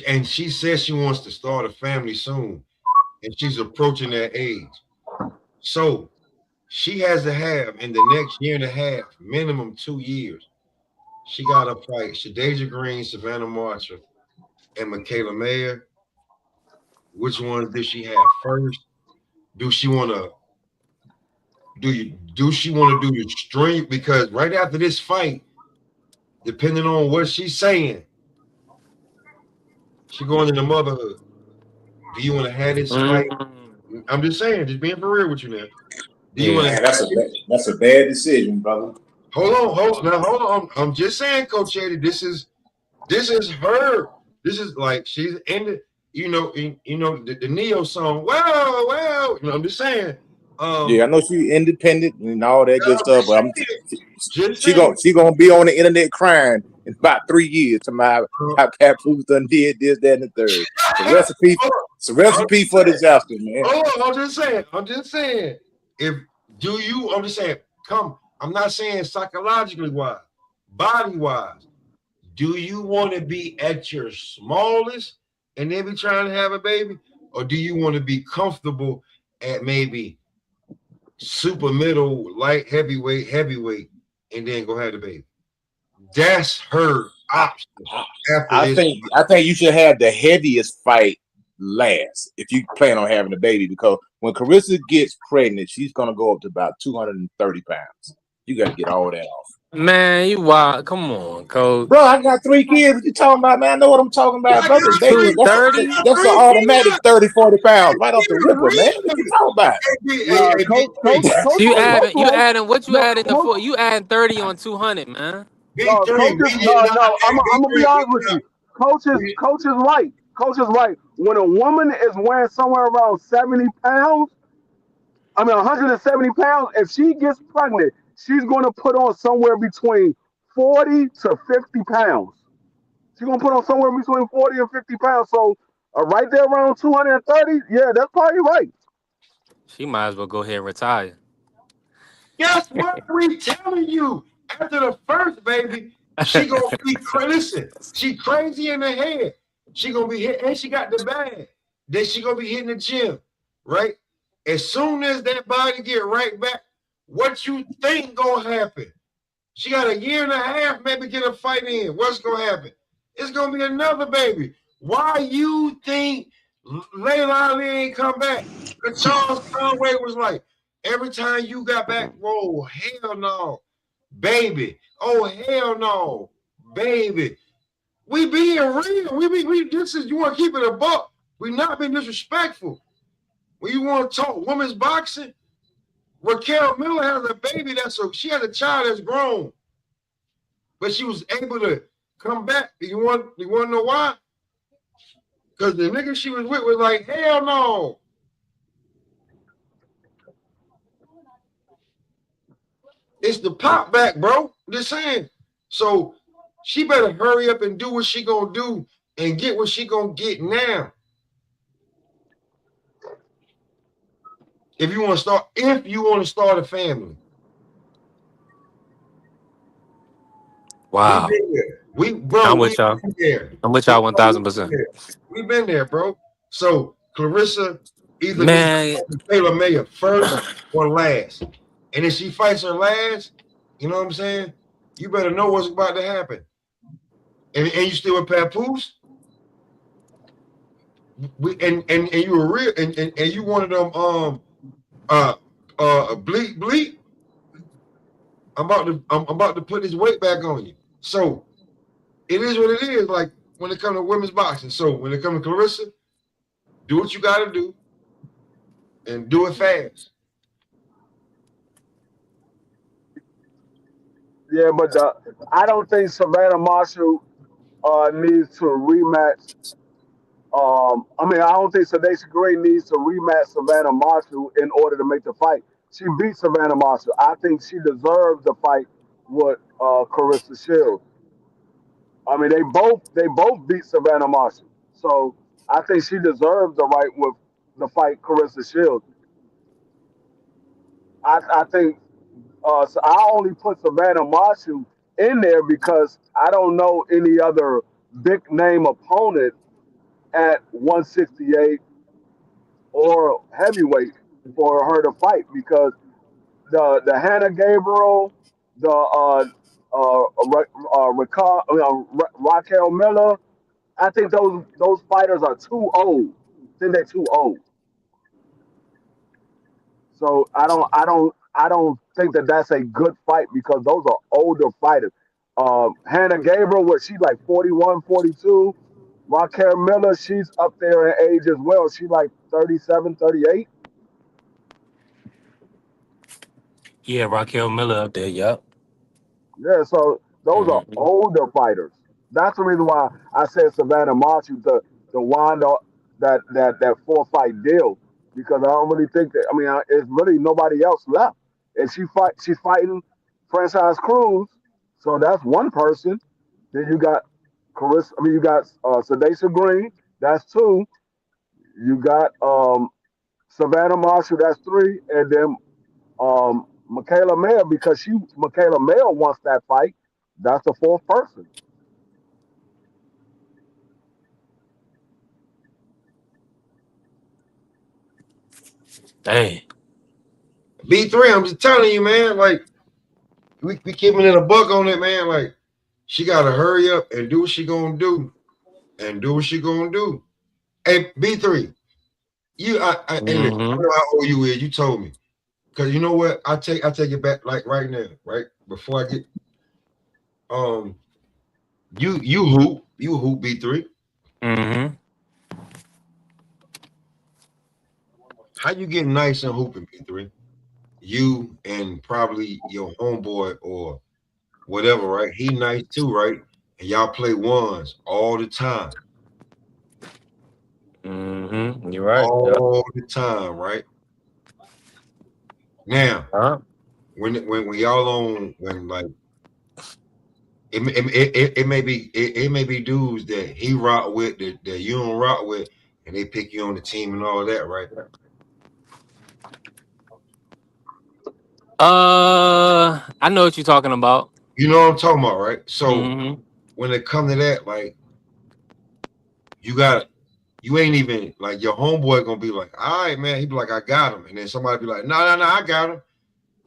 And she says she wants to start a family soon, and she's approaching that age. So she has to have in the next year and a half, minimum 2 years. She got to fight Shadeja Green, Savannah Marshall, and Michaela Mayer. Which one does she have first? Do she want to do she want to do the stream? Because right after this fight, depending on what she's saying, she going into motherhood. Do you want to have this fight? I'm just saying, just being for real with you now. Do you want to Yeah. Man, have that's a bad decision, brother. hold on. I'm just saying, Coach Eddie, this is her. This is like she's in the the Neo song. Well, I'm just saying. Yeah, I know she independent and all that good stuff, but Just saying. she gonna be on the internet crying in about 3 years to my how Papoose done did this, that, and the third. It's a recipe for disaster, man. Oh, I'm just saying. I'm just saying, I'm not saying psychologically wise, body wise. Do you want to be at your smallest and then be trying to have a baby? Or do you want to be comfortable at maybe super middle, light, heavyweight, and then go have the baby? That's her option after I this. think you should have the heaviest fight last if you plan on having a baby, because when Carissa gets pregnant, she's gonna go up to about 230 pounds. You got to get all that off. Man, you wild. Come on, coach. Bro, I got 3 kids. What you talking about, man? I know what I'm talking about, brother. Baby, 230? that's an automatic 30, 40 pounds right off the ripper, man. What you talking about? So you adding what you No, adding the four? You adding 30 on 200, man. no. I'm gonna be honest with you. Coach is right. Coach is right. When a woman is weighing somewhere around 70 pounds, 170 pounds, if she gets pregnant, she's going to put on somewhere between 40 to 50 pounds. She's going to put on somewhere between 40 and 50 pounds. So, right there around 230, yeah, that's probably right. She might as well go ahead and retire. Guess what we telling you? After the first baby, she gonna be listen. She crazy in the head. She gonna be hit, and she got the bag. Then she gonna be hitting the gym, right? As soon as that body get right back, what you think gonna happen? She got a year and a half, maybe get a fight in. What's gonna happen? It's gonna be another baby. Why you think Layla Ali ain't come back? Because Charles Conway was like, every time you got back, whoa, hell no, baby. Oh, hell no, baby. We being real. This is, you want to keep it a buck. We not being disrespectful. When you want to talk women's boxing, Raquel Miller has a baby she has a child that's grown. but she was able to come back. You want to know why? Because the nigga she was with was like, hell no. It's the pop back, bro. I'm just saying. So she better hurry up and do what she gonna do and get what she gonna get now. If you want to start a family. We've Wow. been there. We've I'm with y'all. been there. I'm with We y'all know we've been 1000%. there. We've been there, bro. So Clarissa either needs to Man, fight Taylor Mayer first or last. And if she fights her last, you know what I'm saying? You better know what's about to happen. And you still with Papoose? And you were real and you one of them bleep. I'm about to put this weight back on you. So it is what it is. Like when it comes to women's boxing. So when it comes to Clarissa, do what you got to do, and do it fast. Yeah, but I don't think Savannah Marshall needs to rematch. I mean, I don't think Sadation Gray needs to rematch Savannah Marshall in order to make the fight. She beat Savannah Marshall. I think she deserved the fight with Carissa Shields. I mean, they both beat Savannah Marshall, so I think she deserved the right with the fight Carissa Shields. I think so. I only put Savannah Marshall in there because I don't know any other big name opponent at 168 or heavyweight for her to fight because the Hannah Gabriel, the Raquel Miller. I think those fighters are too old. I think they're too old. So I don't think that that's a good fight because those are older fighters. Hannah Gabriel, what she's like 41, 42. Raquel Miller, she's up there in age as well. She's like 37, 38. yeah, Raquel Miller up there. Yup. Yeah, so those are Hmm. older fighters. That's the reason why I said Savannah Marshall to wind up that 4 fight deal because I don't really think that. I mean, it's really nobody else left, and she's fighting Franchise Cruz, so that's one person. Then you got Carissa. I mean, you got Sadation Green. That's two. You got Savannah Marshall. That's three, and then Michaela Mayer because Michaela Mayer wants that fight. That's the fourth person. Dang. B3, I'm just telling you, man. Like we keeping it a buck on it, man. Like she gotta hurry up and do what she gonna do, and do what she gonna do. Hey, B3, hey, listen, I Hmm. know how old you is. You told me. Cause you know what? I take it back like right now, right? Before I get um you hoop B3. Hmm. How you get nice and hooping B3? You and probably your homeboy or whatever, right? He nice too, right? And y'all play ones all the time. You're right. Yep. All the time, right? Now, Huh? when y'all on when like it may be it may be dudes that he rock with that you don't rock with and they pick you on the team and all of that, right? I know what you're talking about. You know what I'm talking about, right? So Hmm. when it come to that, like you got you ain't even like your homeboy gonna be like, all right, man. He be like, I got him, and then somebody be like, no, no, no, I got him,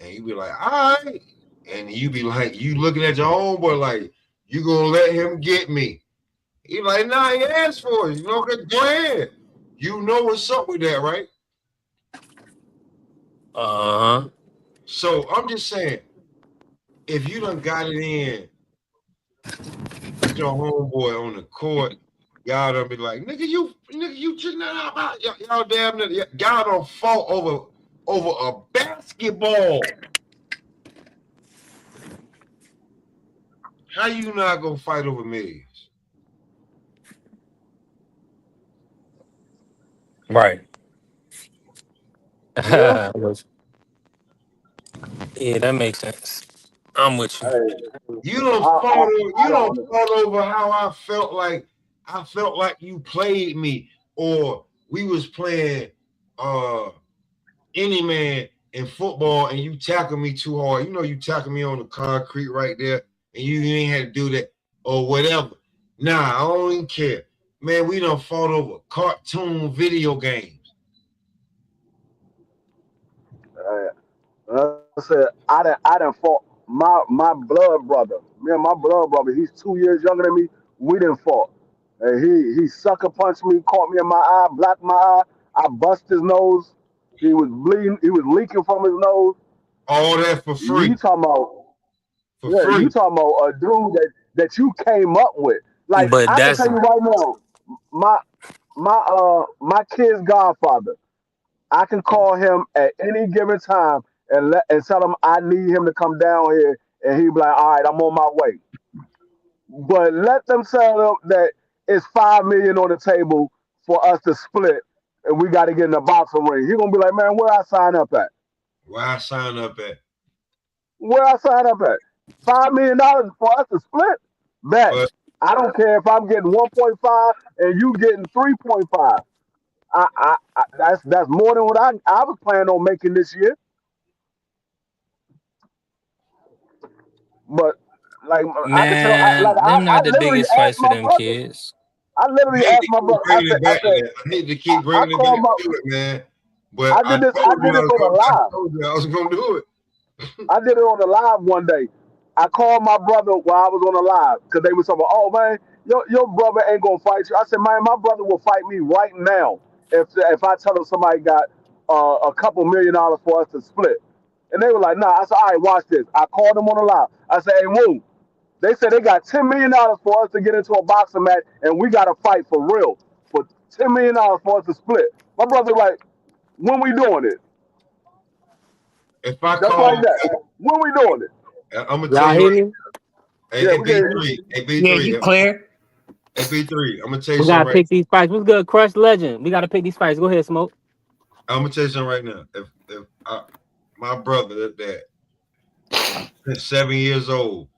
and you be like, all right, and you be like, you looking at your homeboy like, you gonna let him get me? He like, nah, he asked for it. You know, go ahead. You know what's up with that, right? Uh-huh. So I'm just saying, if you done got it in with your homeboy on the court, y'all done be like, nigga, you just not out. Y'all damn near, y'all done fought over a basketball. How you not gonna fight over millions? Right. Yeah. yeah, that makes sense. I'm with you. Hey, You don't I, fought over, I you don't don't. fought over how I felt like you played me, or we was playing any man in football and you tackle me too hard. You know you tackle me on the concrete right there, and you ain't had to do that or whatever. Nah, I don't even care. Man, we done fought over cartoon video games. I said I done fought my blood brother. Me and my blood brother. He's 2 years younger than me. We didn't fought. And he sucker punched me, caught me in my eye, blacked my eye. I bust his nose. He was bleeding. He was leaking from his nose. All that for You free. talking about? For Yeah, you free. talking about a dude that you came up with? Like But I can that's tell you right now, my my kid's godfather. I can call him at any given time and tell him I need him to come down here, and he be like, "All right, I'm on my way." But let them tell him that it's 5 million on the table for us to split, and we got to get in the boxing ring. He gonna be like, "Man, where I sign up at? Where I sign up at? Where I sign up at? $5 million for us to split? Bet. But I don't care if I'm getting 1.5 and you getting 3.5. That's more than what I was planning on making this year. But like I could tell, man, them I not the literally biggest asked fights for my them brother. kids. I I literally hate asked to my keep brother. bringing it back to that. I hate to keep I bringing it back called my, to it, man. But I did this, I did this on a I live. told you I was gonna do it. I did it on the live one day. I called my brother while I was on the live because they were talking, "Oh man, your brother ain't gonna fight you." I said, "Man, my brother will fight me right now if I tell him somebody got a couple $1 million for us to split." And they were like, "Nah." I said, "All right, watch this." I called them on the live. I said, "Hey, Woo." They said they got $10 million for us to get into a boxing match, and we got to fight for real for $10 million for us to split. My brother like, "When we doing it?" If I Just call, like that. When we doing it? I'm gonna tell Y'all you hear right. me? Hey, Yeah, hey we can. B3, hey Yeah, B3, you clear. hey B3. I'm gonna tell you We something gotta right. pick these fights. What's good, Crush Legend? We gotta pick these fights. Go ahead, Smoke. I'm gonna tell you something right now. If my brother that is 7 years old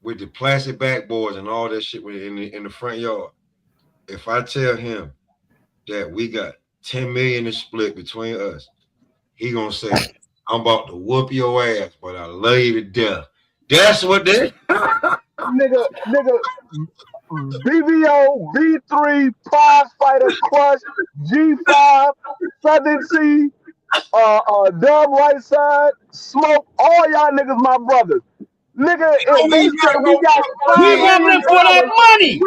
with the plastic backboards and all that shit in the front yard, if I tell him that we got 10 million to split between us, he gonna say, "I'm about to whoop your ass, but I love you to death." That's what they. Nigga, BBO, B3, Prize Fighter, Crush, G5, Southern T, Dub Right Side, Smoke, all y'all niggas my brothers. Nigga, if We they say not we gonna got We five rubbing million for that dollars, money.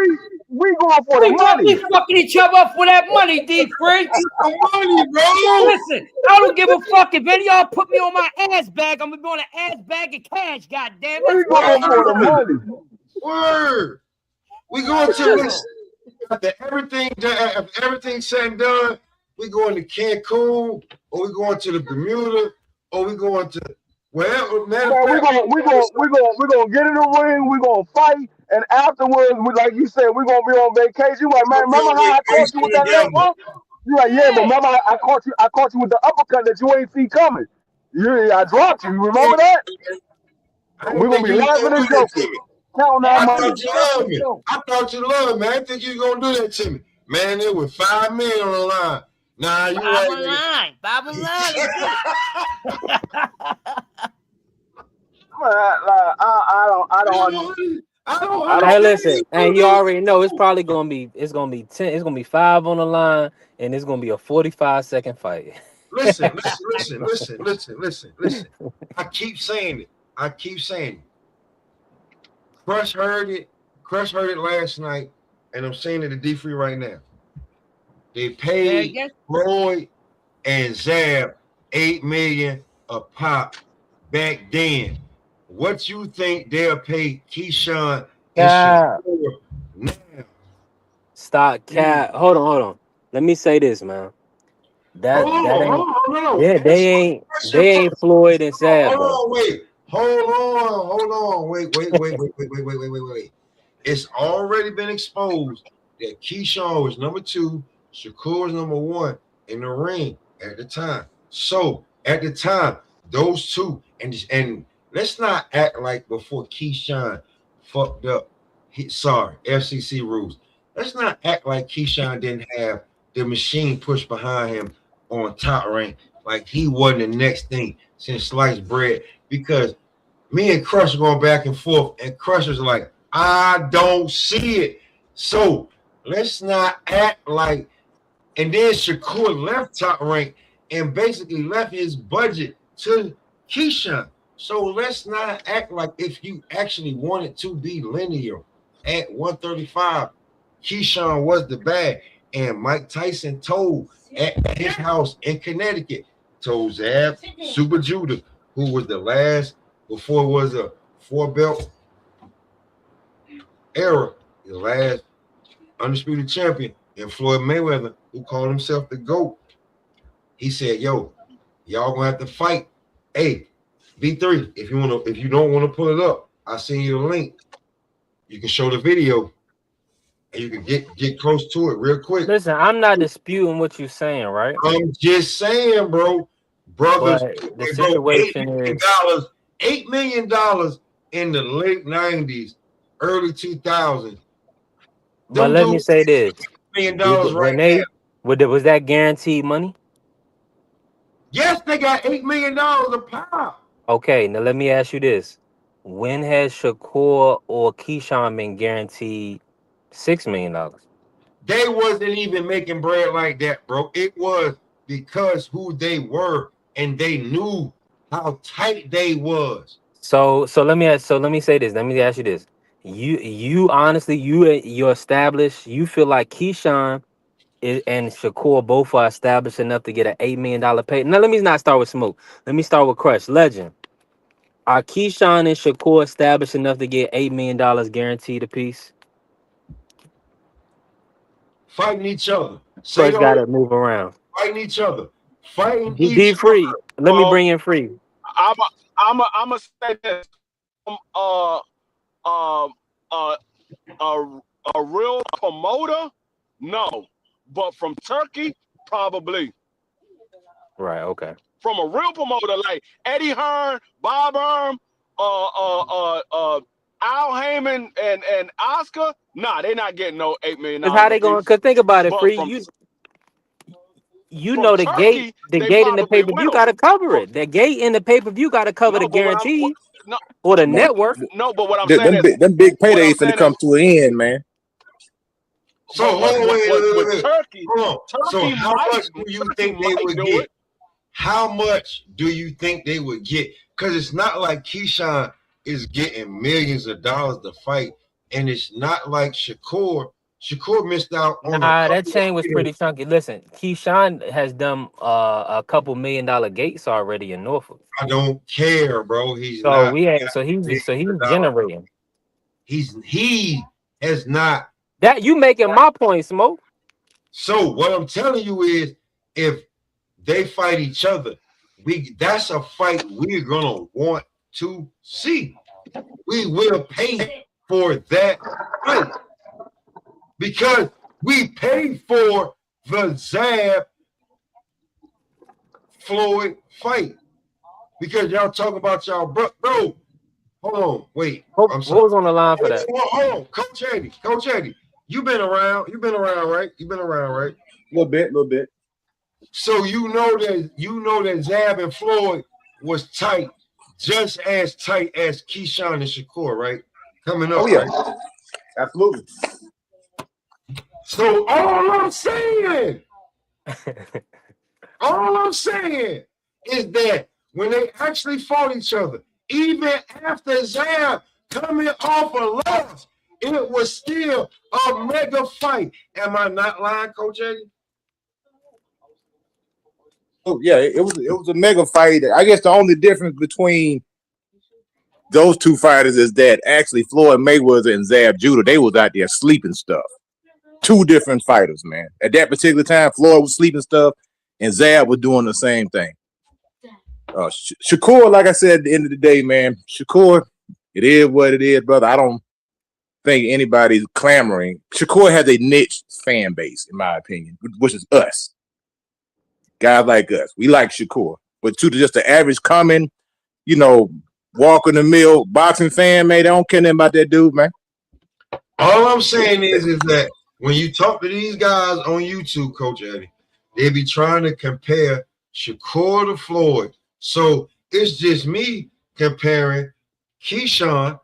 we going for the We money. fucking each other up for that money, D Free. the money, bro. Listen, I don't give a fuck if any of y'all put me on my ass bag. I'm gonna be on an ass bag of cash. Goddamn, let's We go. going for the Word, money. word. We going to listen. After everything done, after everything said and done, we going to Cancun, or we going to the Bermuda, or we going to wherever. Matter of Man, fact, we gonna get in the ring. We gonna fight, and afterwards, like you said, we gonna be on vacation. You like, we man, gonna be remember on how I caught you with vacation that left together. hook? You like, yeah, but Yeah. remember I caught you with the uppercut that you ain't see coming. I dropped you. You remember that? I We didn't gonna think be you was laughing gonna and do that to joking, me. counting that I Laughing money. thought and you joking loved and me. joking. I thought you loved me. I didn't think you was gonna do that to me. Man, there was 5 million on the line. Nah, you right, Bottom nigga. line. Bottom line. Let's get Man, I I Hey, don't. understand listen. you Hey, gonna you do already know it's probably gonna be. It's gonna be 10. It's gonna be 5 on the line, and it's gonna be a 45-second fight. Listen. I keep saying it. I keep saying it. Crush heard it. Crush heard it last night, and I'm saying it to D Free right now. They say paid again. Floyd and Zab 8 million a pop back then. What you think they'll pay Keyshawn and Cap. Shakur now? Stop. Cap. Hold on. Let me say this, man. Hold That on, ain't. hold on, no. Yeah, Answer my they question ain't first. Floyd and Zab Hold though. on, wait. Hold on. Wait. It's already been exposed that Keyshawn was number 2, Shakur was number 1 in the ring at the time. So at the time, those two, and let's not act like before Keyshawn fucked up. Sorry, FCC rules. Let's not act like Keyshawn didn't have the machine pushed behind him on Top Rank, like he wasn't the next thing since sliced bread. Because me and Crush are going back and forth, and Crusher's like, I don't see it. So let's not act like. And then Shakur left Top Rank and basically left his budget to Keyshawn. So let's not act like if you actually wanted to be linear at 135, Keyshawn was the bag. And Mike Tyson told at his house in Connecticut, told Zab Super Judah, who was the last, before it was a 4-belt era, the last undisputed champion, and Floyd Mayweather, who called himself the GOAT. He said, yo, y'all gonna have to fight. Hey, V3, if you don't want to pull it up, I'll send you the link. You can show the video and you can get close to it real quick. Listen, I'm not disputing what you're saying, right? I'm just saying, bro. Brothers, But the situation is $8 million in the late 90s, early 2000s. But let me say this. $8 million right now. Was that guaranteed money? Yes, they got $8 million a pop. Okay, now let me ask you this. When has Shakur or Keyshawn been guaranteed $6 million? They wasn't even making bread like that, bro. It was because who they were, and they knew how tight they was. So let me say this. Let me ask you this. You honestly, you established, you feel like Keyshawn and Shakur both are established enough to get an $8 million pay. Now let me not start with Smoke. Let me start with Crush. Legend. Are Keyshawn and Shakur established enough to get $8 million guaranteed apiece? Fighting each other. Crush got to move around. Fighting each other. Fighting each Be free. other. Let me bring in Free. I'm say this. A real promoter, no, but from Turkey, probably. Right. Okay. From a real promoter like Eddie Hearn, Bob Erm, Al Heyman, and Oscar, nah, they're not getting no $8 million. That's how they going. Cause think about it, Free. You know the Turkey, gate in the pay-per-view got to cover it. The gate in the pay-per-view got to cover the guarantee or the network. No, but what I'm saying is them big paydays finna come to an end, man. So with Turkey, so how much do you think they would get? How much do you think they would get? Because it's not like Keyshawn is getting millions of dollars to fight, and it's not like Shakur. Shakur missed out on. That chain was pretty chunky. Listen, Keyshawn has done a couple $1 million gates already in Norfolk. I don't care, bro. He's generating. He has not. That you making my point, Smoke. So what I'm telling you is, if they fight each other, that's a fight we're gonna want to see. We will pay for that fight because we paid for the Zab Floyd fight. Because y'all talk about y'all, bro. Hold on, wait. I'm sorry. Who was on the line for that? Hold on, Coach Eddie. You've been around, right? You've been around, right? A little bit. So you know that Zab and Floyd was tight, just as tight as Keyshawn and Shakur, right? Coming up. Oh yeah, right? Absolutely. So all I'm saying is that when they actually fought each other, even after Zab coming off a loss, it was still a mega fight. Am I not lying, Coach Eddie? Oh yeah, it was a mega fight. I guess the only difference between those two fighters is that actually Floyd Mayweather and Zab Judah, they was out there sleeping stuff. Two different fighters, man. At that particular time, Floyd was sleeping stuff, and Zab was doing the same thing. Shakur, like I said, at the end of the day, man, Shakur, it is what it is, brother. I don't think anybody's clamoring. Shakur has a niche fan base, in my opinion, which is us. Guys like us. We like Shakur. But to just the average common, walk in the mill boxing fan, man, they don't care nothing about that dude, man. All I'm saying is that when you talk to these guys on YouTube, Coach Eddie, they be trying to compare Shakur to Floyd. So it's just me comparing Keyshawn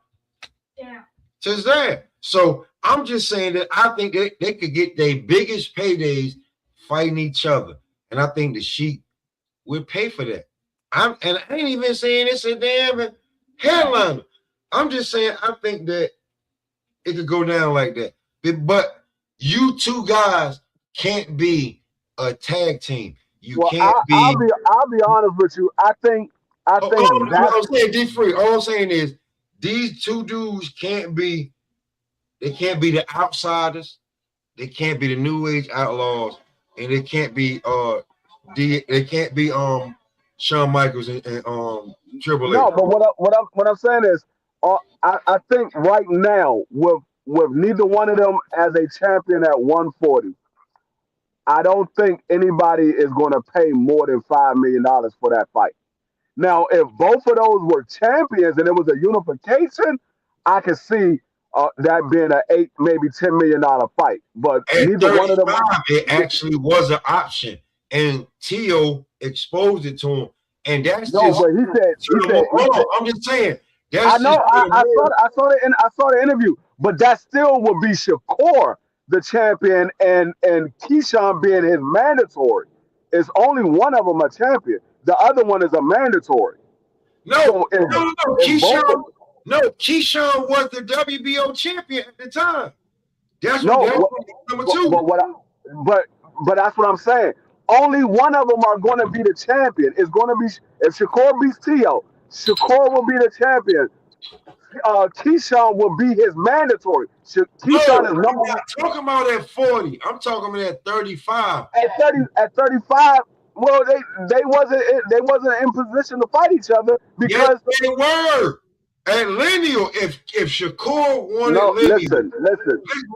to Zab. So I'm just saying that I think they could get their biggest paydays fighting each other. And I think the Sheik would pay for that. I ain't even saying it's a damn headliner. I'm just saying I think that it could go down like that. But you two guys can't be a tag team. You can't be. I'll be honest with you. I think I'm saying D3. All I'm saying is these two dudes can't be. They can't be the outsiders. They can't be the new age outlaws, and they can't be they can't be Shawn Michaels and Triple H. No, but what I'm saying is, I think right now with neither one of them as a champion at 140, I don't think anybody is going to pay more than $5 million for that fight. Now, if both of those were champions and it was a unification, I could see that being an maybe $10 million fight. But at neither one of them. It actually was an option, and Tio exposed it to him, and that's no. just. But he said. I'm just saying. I know. I saw the interview, but that still would be Shakur the champion and Keyshawn being his mandatory. It's only one of them a champion. The other one is a mandatory. No. Keyshawn was the WBO champion at the time. That's number two. But that's what I'm saying. Only one of them are going to be the champion. It's going to be if Shakur beats Tio, Shakur will be the champion. Keyshawn will be his mandatory. Keyshawn is number one. I'm talking about at 40. I'm talking about at 35. At 35, well, they wasn't in position to fight each other because they were. At lineal, if Shakur wanted listen.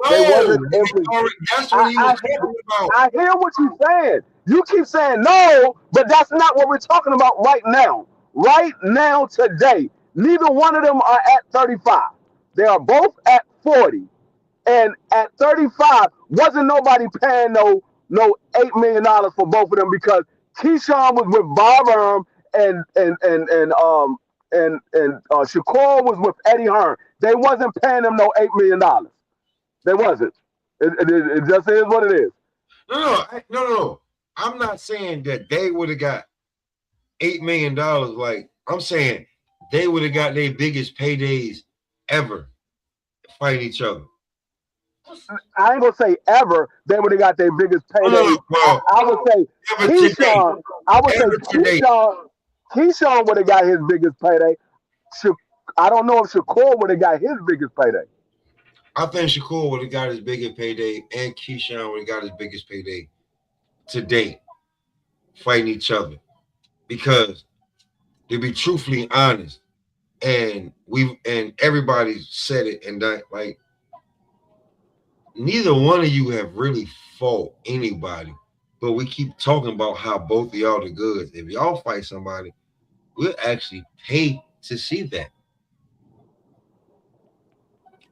They wasn't in position. That's what he was talking about. I hear what you're saying. You keep saying no, but that's not what we're talking about right now. Right now, today, neither one of them are at 35. They are both at 40. And at 35, wasn't nobody paying no $8 million for both of them because Keyshawn was with Bob Arum and Shakur was with Eddie Hearn. They wasn't paying them no $8 million. They wasn't. It just is what it is. No. I'm not saying that they would have got $8 million. Like I'm saying they would have got their biggest paydays ever fighting each other. I ain't gonna say ever they would have got their biggest payday. I would say Keyshawn. Keyshawn would have got his biggest payday. I don't know if Shakur would have got his biggest payday. I think Shakur would have got his biggest payday, and Keyshawn would have got his biggest payday to date, fighting each other. Because to be truthfully honest, and everybody said it, and that like neither one of you have really fought anybody, but we keep talking about how both of y'all are good. If y'all fight somebody, we'll actually pay to see that.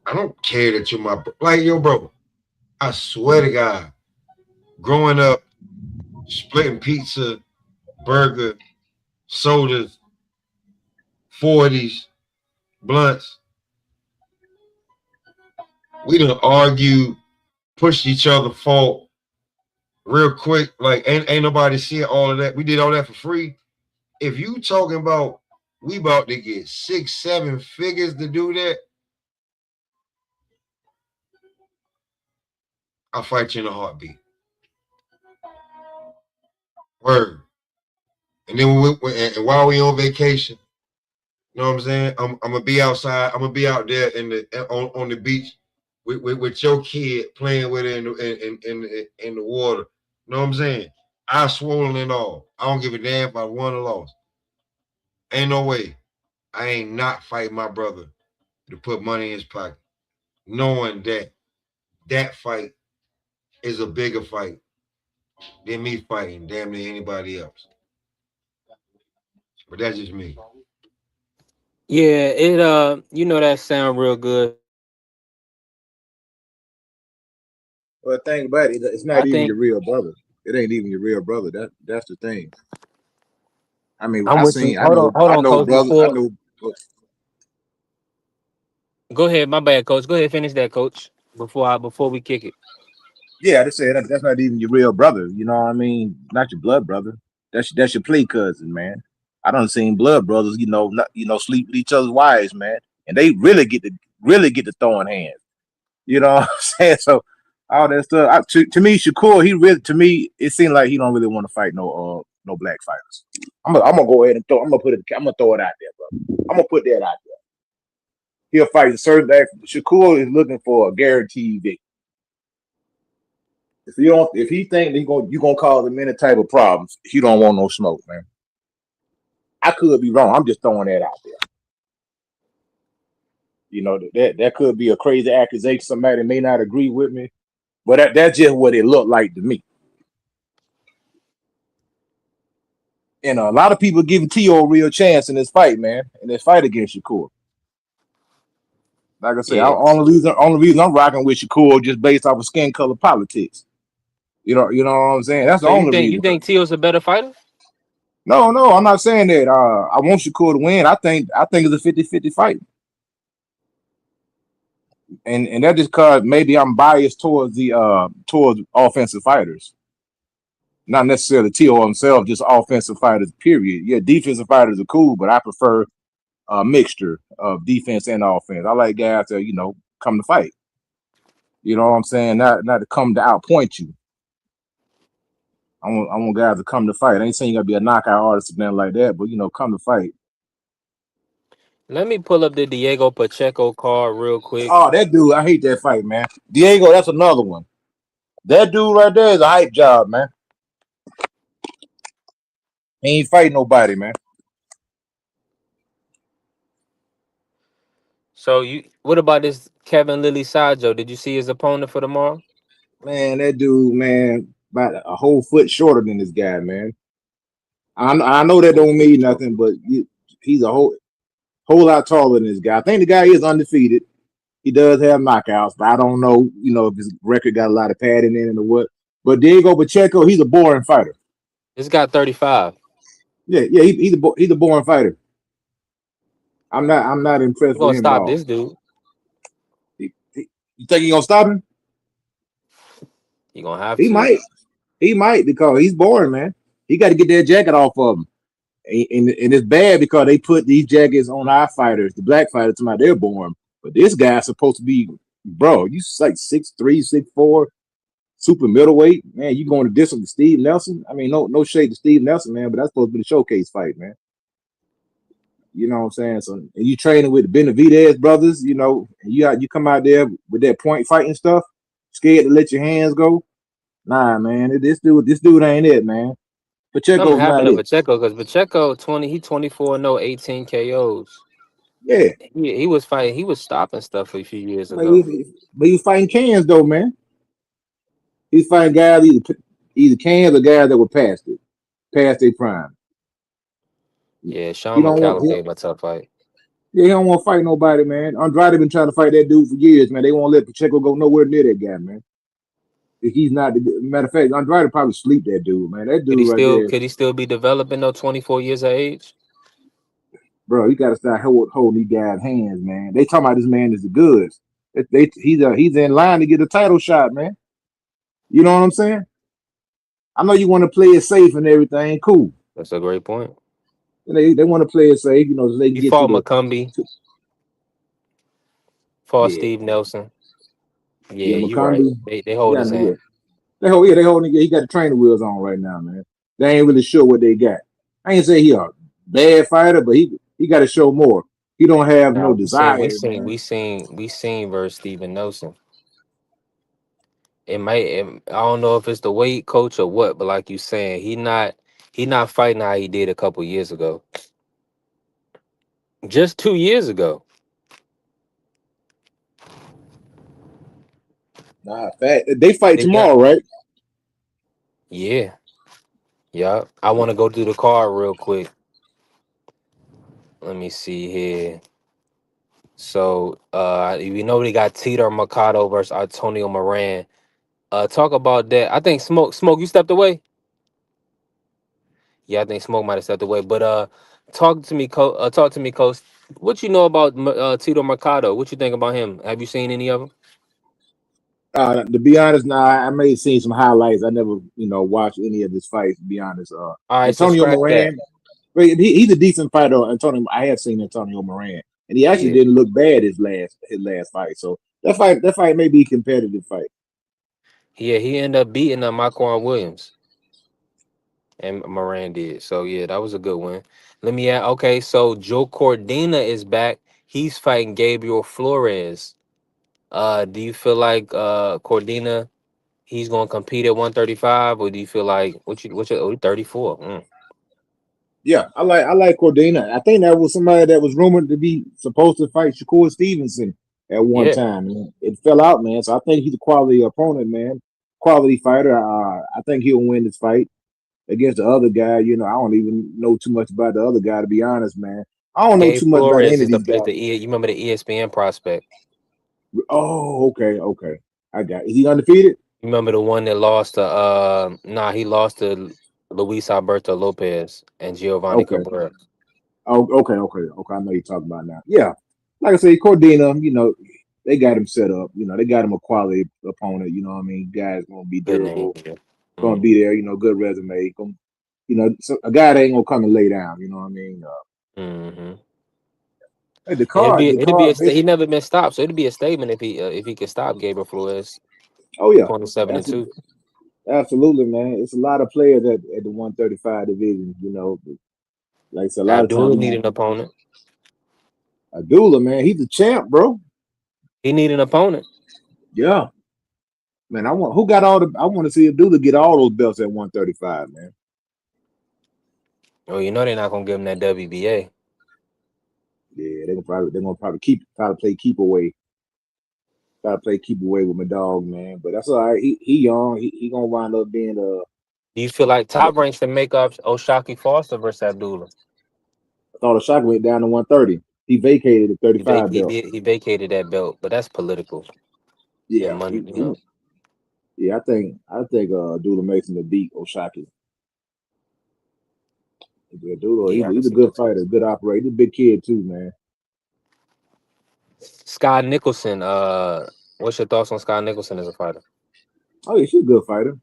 I don't care that you're my bro. I swear to God, growing up, splitting pizza, burger, sodas, 40s, blunts. We done argued, pushed each other, fought real quick. Like ain't nobody seeing all of that. We did all that for free. If you talking about we about to get 6-7 figures to do that, I'll fight you in a heartbeat. Word. And then and while we on vacation, you know what I'm saying? I'm gonna be outside. I'm gonna be out there on the beach with your kid playing with it in the water. You know what I'm saying? I swollen and all. I don't give a damn if I won or lost. Ain't no way. I ain't not fighting my brother to put money in his pocket, knowing that that fight is a bigger fight than me fighting damn near anybody else. But that's just me. Yeah, it you know that sound real good. But think about it, it's I not even think your real brother. It ain't even your real brother. That's the thing. I mean, I'm with you. Hold I on, know coach. brothers. I Before know. go ahead, my bad, coach. Go ahead, finish that, coach. Before we kick it. Yeah, I just said that's not even your real brother. You know what I mean? Not your blood brother. That's your play cousin, man. I done seen blood brothers, sleep with each other's wives, man, and they really get to throwing hands. You know what I'm saying? So all that stuff. To me, Shakur, he really to me, it seemed like he don't really want to fight no black fighters. I'm gonna go ahead and throw. I'm gonna throw it out there, bro. I'm gonna put that out there. He'll fight a certain black. Shakur is looking for a guaranteed victory. If he think you gonna cause him any type of problems, he don't want no smoke, man. I could be wrong. I'm just throwing that out there. That could be a crazy accusation. Somebody may not agree with me, but that's just what it looked like to me. And a lot of people giving T.O. a real chance in this fight, man. In this fight against Shakur. Like I said, Yeah. only reason I'm rocking with Shakur just based off of skin color politics. You know what I'm saying? That's the So you only think reason. Tio's a better fighter? No, I'm not saying that. I want Shakur to win. I think it's a 50-50 fight. And that just cause maybe I'm biased towards offensive fighters. Not necessarily T.O. himself, just offensive fighters, period. Yeah, defensive fighters are cool, but I prefer a mixture of defense and offense. I like guys that, come to fight. You know what I'm saying? Not to come to outpoint you. I want guys to come to fight. I ain't saying you gotta be a knockout artist or nothing like that, but come to fight. Let me pull up the Diego Pacheco card real quick. Oh, that dude, I hate that fight, man. Diego, that's another one. That dude right there is a hype job, man. He ain't fighting nobody, man. So what about this Kevin Lilly Sajo? Did you see his opponent for tomorrow? Man, that dude, man, about a whole foot shorter than this guy, man. I know that Whole don't foot mean short. nothing, but he's a whole lot taller than this guy. I think the guy is undefeated. He does have knockouts, but I don't know, if his record got a lot of padding in it or what. But Diego Pacheco, he's a boring fighter. This guy 35. Yeah, he's a boring fighter. I'm not I'm impressed with gonna him at stop all. this dude. You think he gonna stop him? You gonna have He to. might. He might because he's boring, man. He got to get that jacket off of him. And it's bad because they put these jackets on our fighters, the black fighters, to my they're boring. But this guy's supposed to be, bro. You like 6'3", 6'4", super middleweight, man. You going to distance with Steve Nelson? I mean, no shade to Steve Nelson, man, but that's supposed to be the showcase fight, man. You know what I'm saying? So, and you training with the Benavidez brothers, and you come out there with that point fighting stuff, scared to let your hands go. Nah, man, this dude ain't it, man. Something Pacheco's happened not to it. Pacheco because Pacheco 24 and 0, 18 KOs. Yeah, He was fighting. He was stopping stuff a few years but ago. he's fighting cans though, man. He's fighting guys either cans or guys that were past their prime. Yeah, He Sean don't want. McCallum gave him a tough fight. Yeah, he don't want to fight nobody, man. Andrade been trying to fight that dude for years, man. They won't let Pacheco go nowhere near that guy, man. If he's not, matter of fact, Andrade probably sleep that dude, man. That dude right there, Could he still be developing though? 24 years of age. bro. You got to start holding these guys' hands, man. They talking about this man is the goods. He's in line to get a title shot, man. You know what I'm saying? I know you want to play it safe and everything, cool. That's a great point. And they want to play it safe, so they can He get to fought the McCumbee, to, fought yeah, Steve Nelson. yeah, Yeah, you right. McCombie. They hold Yeah, his yeah. hand. They holding. Yeah, he got the trainer wheels on right now, man. They ain't really sure what they got. I ain't say he a bad fighter, but he got to show more. He don't have Now no we seen we desire, seen man. we seen we seen versus Steven Nelson. I don't know if it's the weight coach or what, but like you saying, he not fighting how he did a couple years ago. just 2 years ago. Nah, they fight Yeah, tomorrow, right? yeah, yeah. I want to go through the card real quick. Let me see here. So, we know we got Tito Mercado versus Antonio Moran. Talk about that. I think Smoke, you stepped away. Yeah, I think Smoke might have stepped away. But talk to me, Coach. What you know about Tito Mercado? What you think about him? Have you seen any of them? To be honest, now I may have seen some highlights. I never, watched any of his fights. To be honest, All right, so Antonio scratch that. Moran, he's a decent fighter. Antonio, I have seen Antonio Moran, and he actually Yeah, didn't look bad his last fight. So that fight may be a competitive fight. yeah. He ended up beating Marquand Williams, and Moran did. So yeah, that was a good win. Let me add. Okay, so Joe Cordina is back. He's fighting Gabriel Flores. Do you feel like Cordina he's gonna compete at 135, or do you feel like what you 34? Yeah, I like Cordina. I think that was somebody that was rumored to be supposed to fight Shakur Stevenson at one Yeah, time. Man. It fell out, man. So I think he's a quality opponent, man. Quality fighter. I think he'll win this fight against the other guy. I don't even know too much about the other guy, to be honest, man. I don't know Gabe too much about Flores any of is these guys. you remember the ESPN prospect? Oh, okay. I got it. Is he undefeated? You remember the one that lost to he lost to Luis Alberto Lopez and Giovanni Okay. Cabrera. Oh, okay. I know you're talking about now. Yeah. Like I say, Cordina, they got him set up. They got him a quality opponent. You know what I mean? Guy's gonna be Good name. durable, Yeah. gonna Mm. be there. Good resume. So a guy that ain't gonna come and lay down. You know what I mean? Hmm. Hey, the Yeah, card, the card. he never been stopped, so it'd be a statement if he could stop Gabriel Flores Oh yeah, 27-2. absolutely, absolutely, man. It's a lot of players at the 135 division. Like I said, a lot of times Abdullah we need get an opponent. Abdullah, man. He's the champ, bro. He need an opponent. Yeah, man. I want to see Abdullah get all those belts at 135, man. Oh, you know they're not gonna give him that WBA. Yeah, they're gonna probably try to play keep away with my dog, man. But that's all right. He young. He gonna wind up being Do you feel like Top Rank should make up Oshaki Foster versus Abdullah? I thought the shot went down to 130. He vacated the 35 belt. He vacated that belt, but that's political and Yeah, money. You know, yeah. I think Abdullah Mason to beat Oshaki. Yeah, Abdullah, yeah, he's, I can he's a see good that. fighter, good operator. He's a big kid too, man. Sky Nicholson. What's your thoughts on Sky Nicholson as a fighter? Oh yeah, she's a good fighter.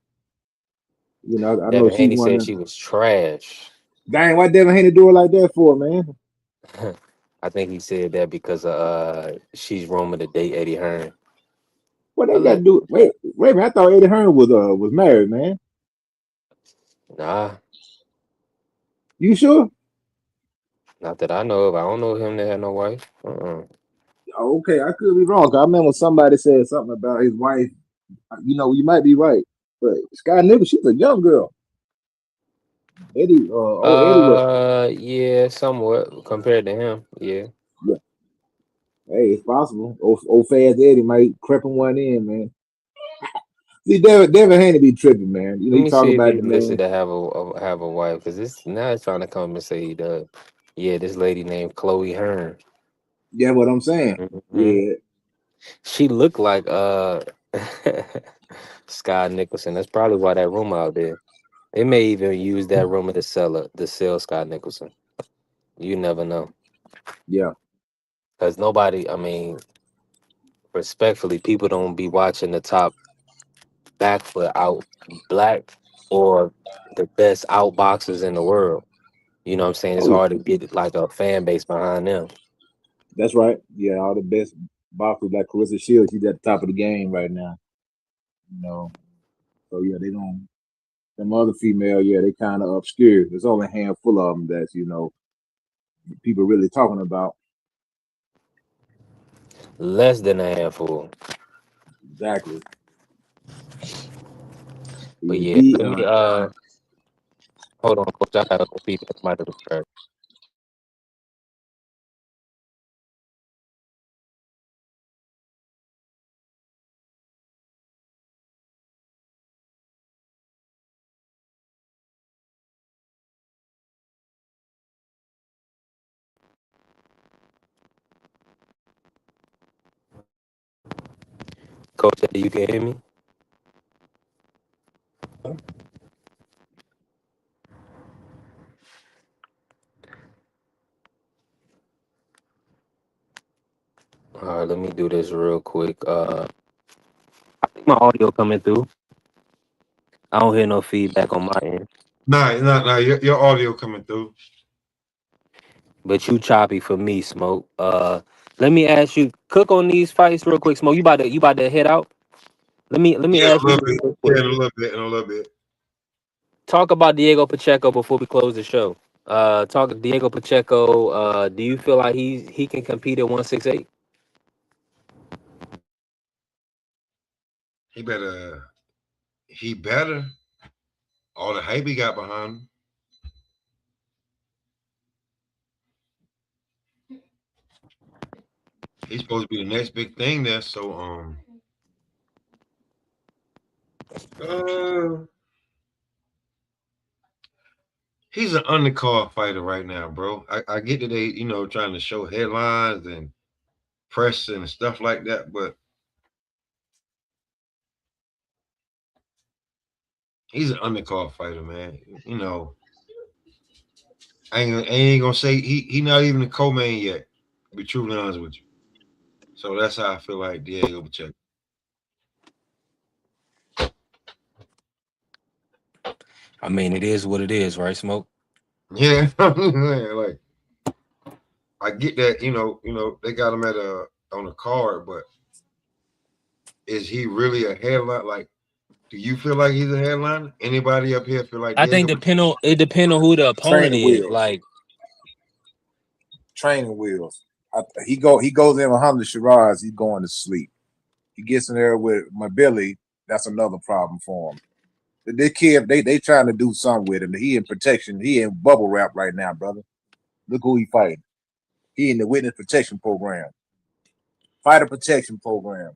I know Devin she's Haney one said of she was trash. dang, why Devin Haney do it like that for, man? I think he said that because she's rumored to date Eddie Hearn. What they got to Allegedly. do? Wait a minute. I thought Eddie Hearn was married, man. Nah, You sure? not that I know of. I don't know him that had no wife. Oh, okay, I could be wrong. 'Cause I remember somebody said something about his wife. You might be right. But Sky Nicholson, she's a young girl. Eddie was. Yeah, somewhat compared to him. Yeah. Yeah, hey, it's possible. Old fast Eddie might creeping one in, man. See, Devin Haney be tripping, man. Let He me talk see if about he's the listed man. to have a wife, because this now it's trying to come and say he does. Yeah, this lady named Chloe Hearn. Yeah, what I'm saying. Hmm. Yeah, She looked like Sky Nicholson. That's probably why that rumor out there. They may even use that rumor to sell Scott Nicholson. You never know. yeah. Because nobody, I mean, respectfully, people don't be watching the top back foot out black or the best outboxers in the world. You know what I'm saying? It's Oh yeah, hard to get like a fan base behind them. that's right. Yeah, all the best boxers like Carissa Shields. She's at the top of the game right now. You know, so yeah, they don't. Them other female, yeah, they kind of obscure. There's only a handful of them that people really talking about. Less than a handful. Exactly. But Yeah, yeah, D. let me hold on, coach. I gotta go feed my Coach, you can hear me? All right, let me do this real quick. I think my audio coming through. I don't hear no feedback on my end, Nah. Your audio coming through. but you choppy for me, Smoke. Let me ask you, cook on these fights real quick, Smoke. You about to head out? Let me Yeah, a ask you little this bit. real Yeah, quick. in a little bit. Talk about Diego Pacheco before we close the show. Talk Diego Pacheco. Do you feel like he can compete at 168? He better. He better. All the hype he got behind him. He's supposed to be the next big thing there. So uh, he's an undercard fighter right now, bro. I get that they trying to show headlines and press and stuff like that, but he's an undercard fighter, man. I ain't gonna say he not even a co-main yet. To be truly honest with you. So that's how I feel like Diego Pacheco. I mean, it is what it is, right, Smoke? Yeah, like I get that. They got him on a card, but is he really a headline? Like, do you feel like he's a headliner? Anybody up here feel like I think Diego? it depend on who the opponent Training is. wheels, Like, training wheels. He goes in with Hamza Shiraz. He's going to sleep. He gets in there with my Billy. That's another problem for him. This kid, they trying to do something with him. He in protection. He in bubble wrap right now, brother. Look who he fighting. He in the witness protection program, fighter protection program.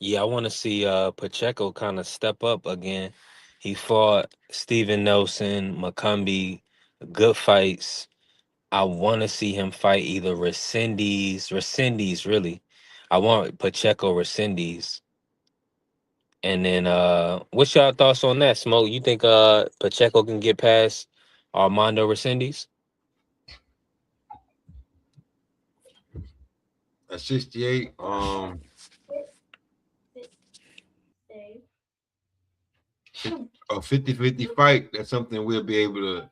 yeah, I want to see Pacheco kind of step up again. He fought Steven Nelson, McCumbee, good fights. I want to see him fight either Resendez, really. I want Pacheco Resendez. And then what's y'all thoughts on that, Smoke? You think Pacheco can get past Armando Resendez? At 68, a 50-50 fight. That's something we'll be able to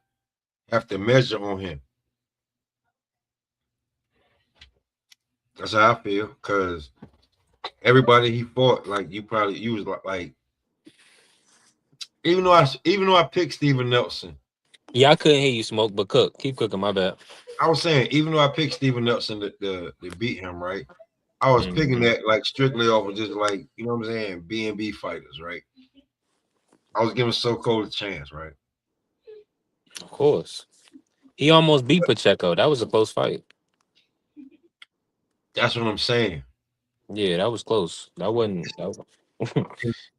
have to measure on him. That's how I feel. Cause everybody he fought, like you was like even though I picked Steven Nelson, Yeah, I couldn't hear you, Smoke, but cook. Keep cooking, my bad. I was saying even though I picked Steven Nelson to beat him, right? I was picking Mhm. that like strictly off of just like what I'm saying, B&B fighters, right? I was giving So Cold a chance, right? Of course. He almost beat Pacheco. That was a close fight. That's what I'm saying. Yeah, that was close. That wasn't that was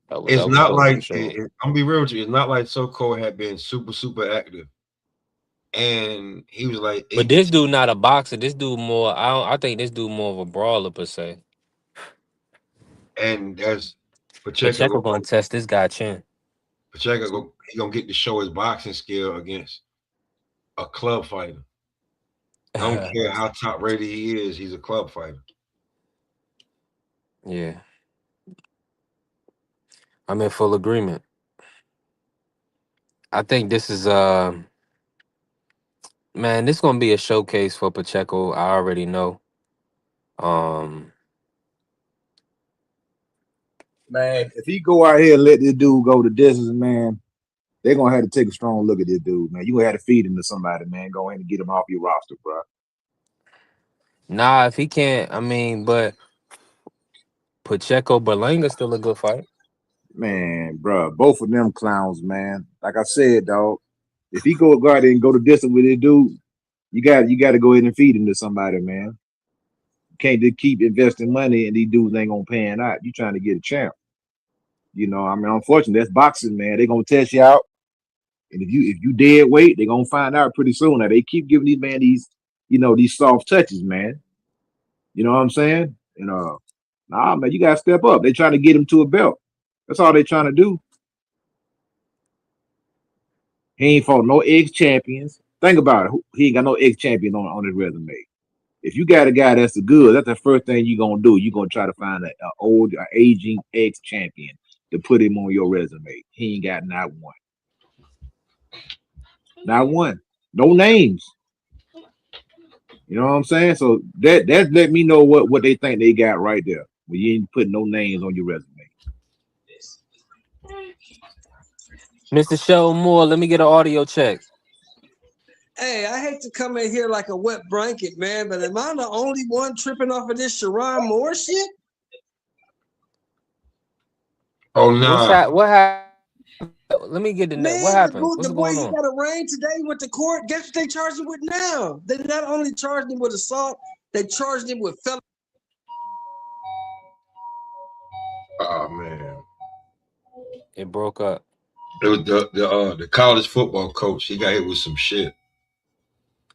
that was, It's that was not close like for sure. I'm gonna be real with you. It's not like So Cold had been super active, and he was like But 8 to this 10, dude not a boxer. This dude more. I think this dude more of a brawler per se. and there's Pacheco. Pacheco gonna test this guy chin. He gonna get to show his boxing skill against a club fighter. I don't care how top rated he is. He's a club fighter. Yeah, I'm in full agreement. I think this is man. This gonna be a showcase for Pacheco. I already know. Um, Man, if he go out here and let this dude go the distance, man, they're gonna have to take a strong look at this dude, man. You gonna have to feed him to somebody, man. Go ahead and get him off your roster, bro. nah, if he can't, I mean, but Pacheco Berlanga's still a good fight. Man, bro, both of them clowns, man. Like I said, dog, if he go out there and go the distance with this dude, you got to go ahead and feed him to somebody, man. You can't just keep investing money and these dudes ain't gonna pan out. You trying to get a champ. I mean, unfortunately, that's boxing, man. They're gonna test you out. And if you dead weight, they're gonna find out pretty soon. Now they keep giving these man these soft touches, man. You know what I'm saying? And nah, man, you gotta step up. They trying to get him to a belt. That's all they trying to do. He ain't fought no ex champions. Think about it. He ain't got no ex champion on his resume. If you got a guy that's good, that's the first thing you gonna do. You gonna try to find a old, aging ex champion to put him on your resume. He ain't got not one, not one. No names. You know what I'm saying? So that let me know what they think they got right there. But you ain't putting no names on your resume. Mr. Show Moore, let me get an audio check. Hey, I hate to come in here like a wet blanket, man, but am I the only one tripping off of this Sharon Moore shit? Oh What's nah. that? What happened? Let me get the net. What Man, happened? the What's boy, going he on? got arraigned today with the court. Guess what they charged him with now? They not only charged him with assault, they charged him with felony. Oh man. It broke up. It was the college football coach. He got hit with some shit.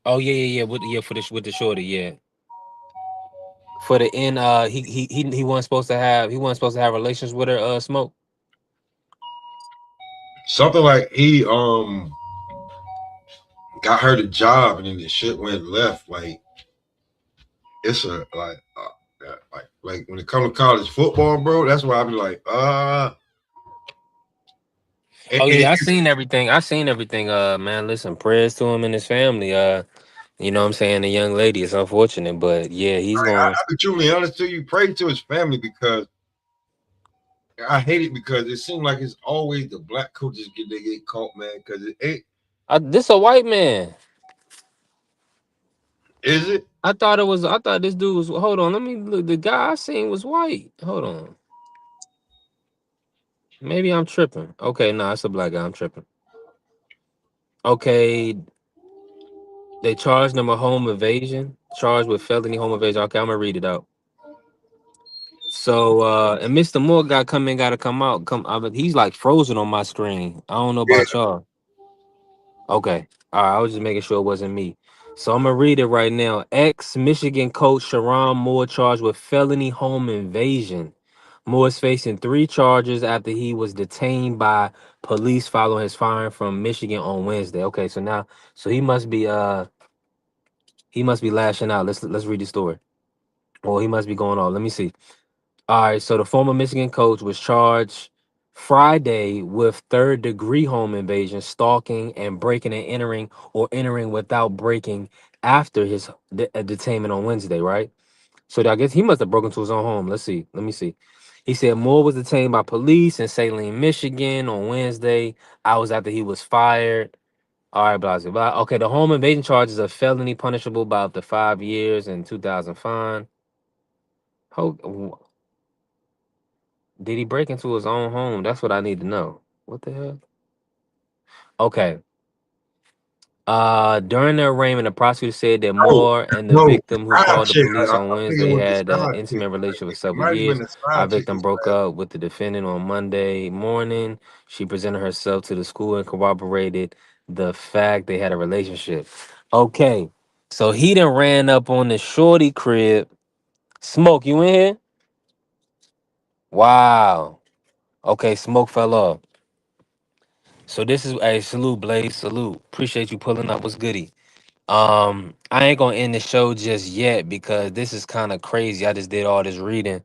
Oh yeah. With the shorty, yeah. For the end, he wasn't supposed to have relations with her. Smoke. Something like he got her the job and then the shit went left. Like it's a like when it comes to college football, bro. That's why I be like, and, Oh and yeah, I seen everything. Man, listen, prayers to him and his family. You know what I'm saying? The young lady is unfortunate, but yeah, he's going. I be truly honest to you. Pray to his family because I hate it because it seems like it's always the black coaches get caught, man. Because it ain't. This a white man. Is it? I thought this dude was. Hold on, let me look. The guy I seen was white. Hold on. Maybe I'm tripping. Okay, no, it's a black guy. I'm tripping. Okay, they charged him a home invasion. Charged with felony home invasion. Okay, I'm gonna read it out. So and Mr. Moore gotta come out. He's like frozen on my screen. I don't know Yeah. about y'all. Okay. All right. I was just making sure it wasn't me. So I'm gonna read it right now. Ex Michigan coach Sharon Moore charged with felony home invasion. Moore is facing 3 charges after he was detained by police following his firing from Michigan on Wednesday. Okay, so now he must be lashing out. Let's read the story. Well, he must be going on. Let me see. All right, so the former Michigan coach was charged Friday with third-degree home invasion, stalking, and breaking and entering or entering without breaking after his detainment on Wednesday, right? So I guess he must have broken into his own home. Let's see. Let me see. He said Moore was detained by police in Saline, Michigan on Wednesday, hours after he was fired. All right, blah, blah, blah. Okay, the home invasion charges are felony punishable by up to 5 years and 2,000 fine. Did he break into his own home? That's what I need to know. What the hell? Okay. During the arraignment, the prosecutor said that No, Moore and the no. victim who Side called the chick. police on I think it Wednesday was the had an side chick. intimate relationship for It several might have been years. the Our side chick. victim broke up with the defendant on Monday morning. She presented herself to the school and corroborated the fact they had a relationship. Okay. So he done ran up on the shorty crib. Smoke, you in here? Wow. Okay, smoke fell off. So this is a salute, Blaze. Salute. Appreciate you pulling up. What's goody? I ain't gonna end the show just yet because this is kind of crazy. I just did all this reading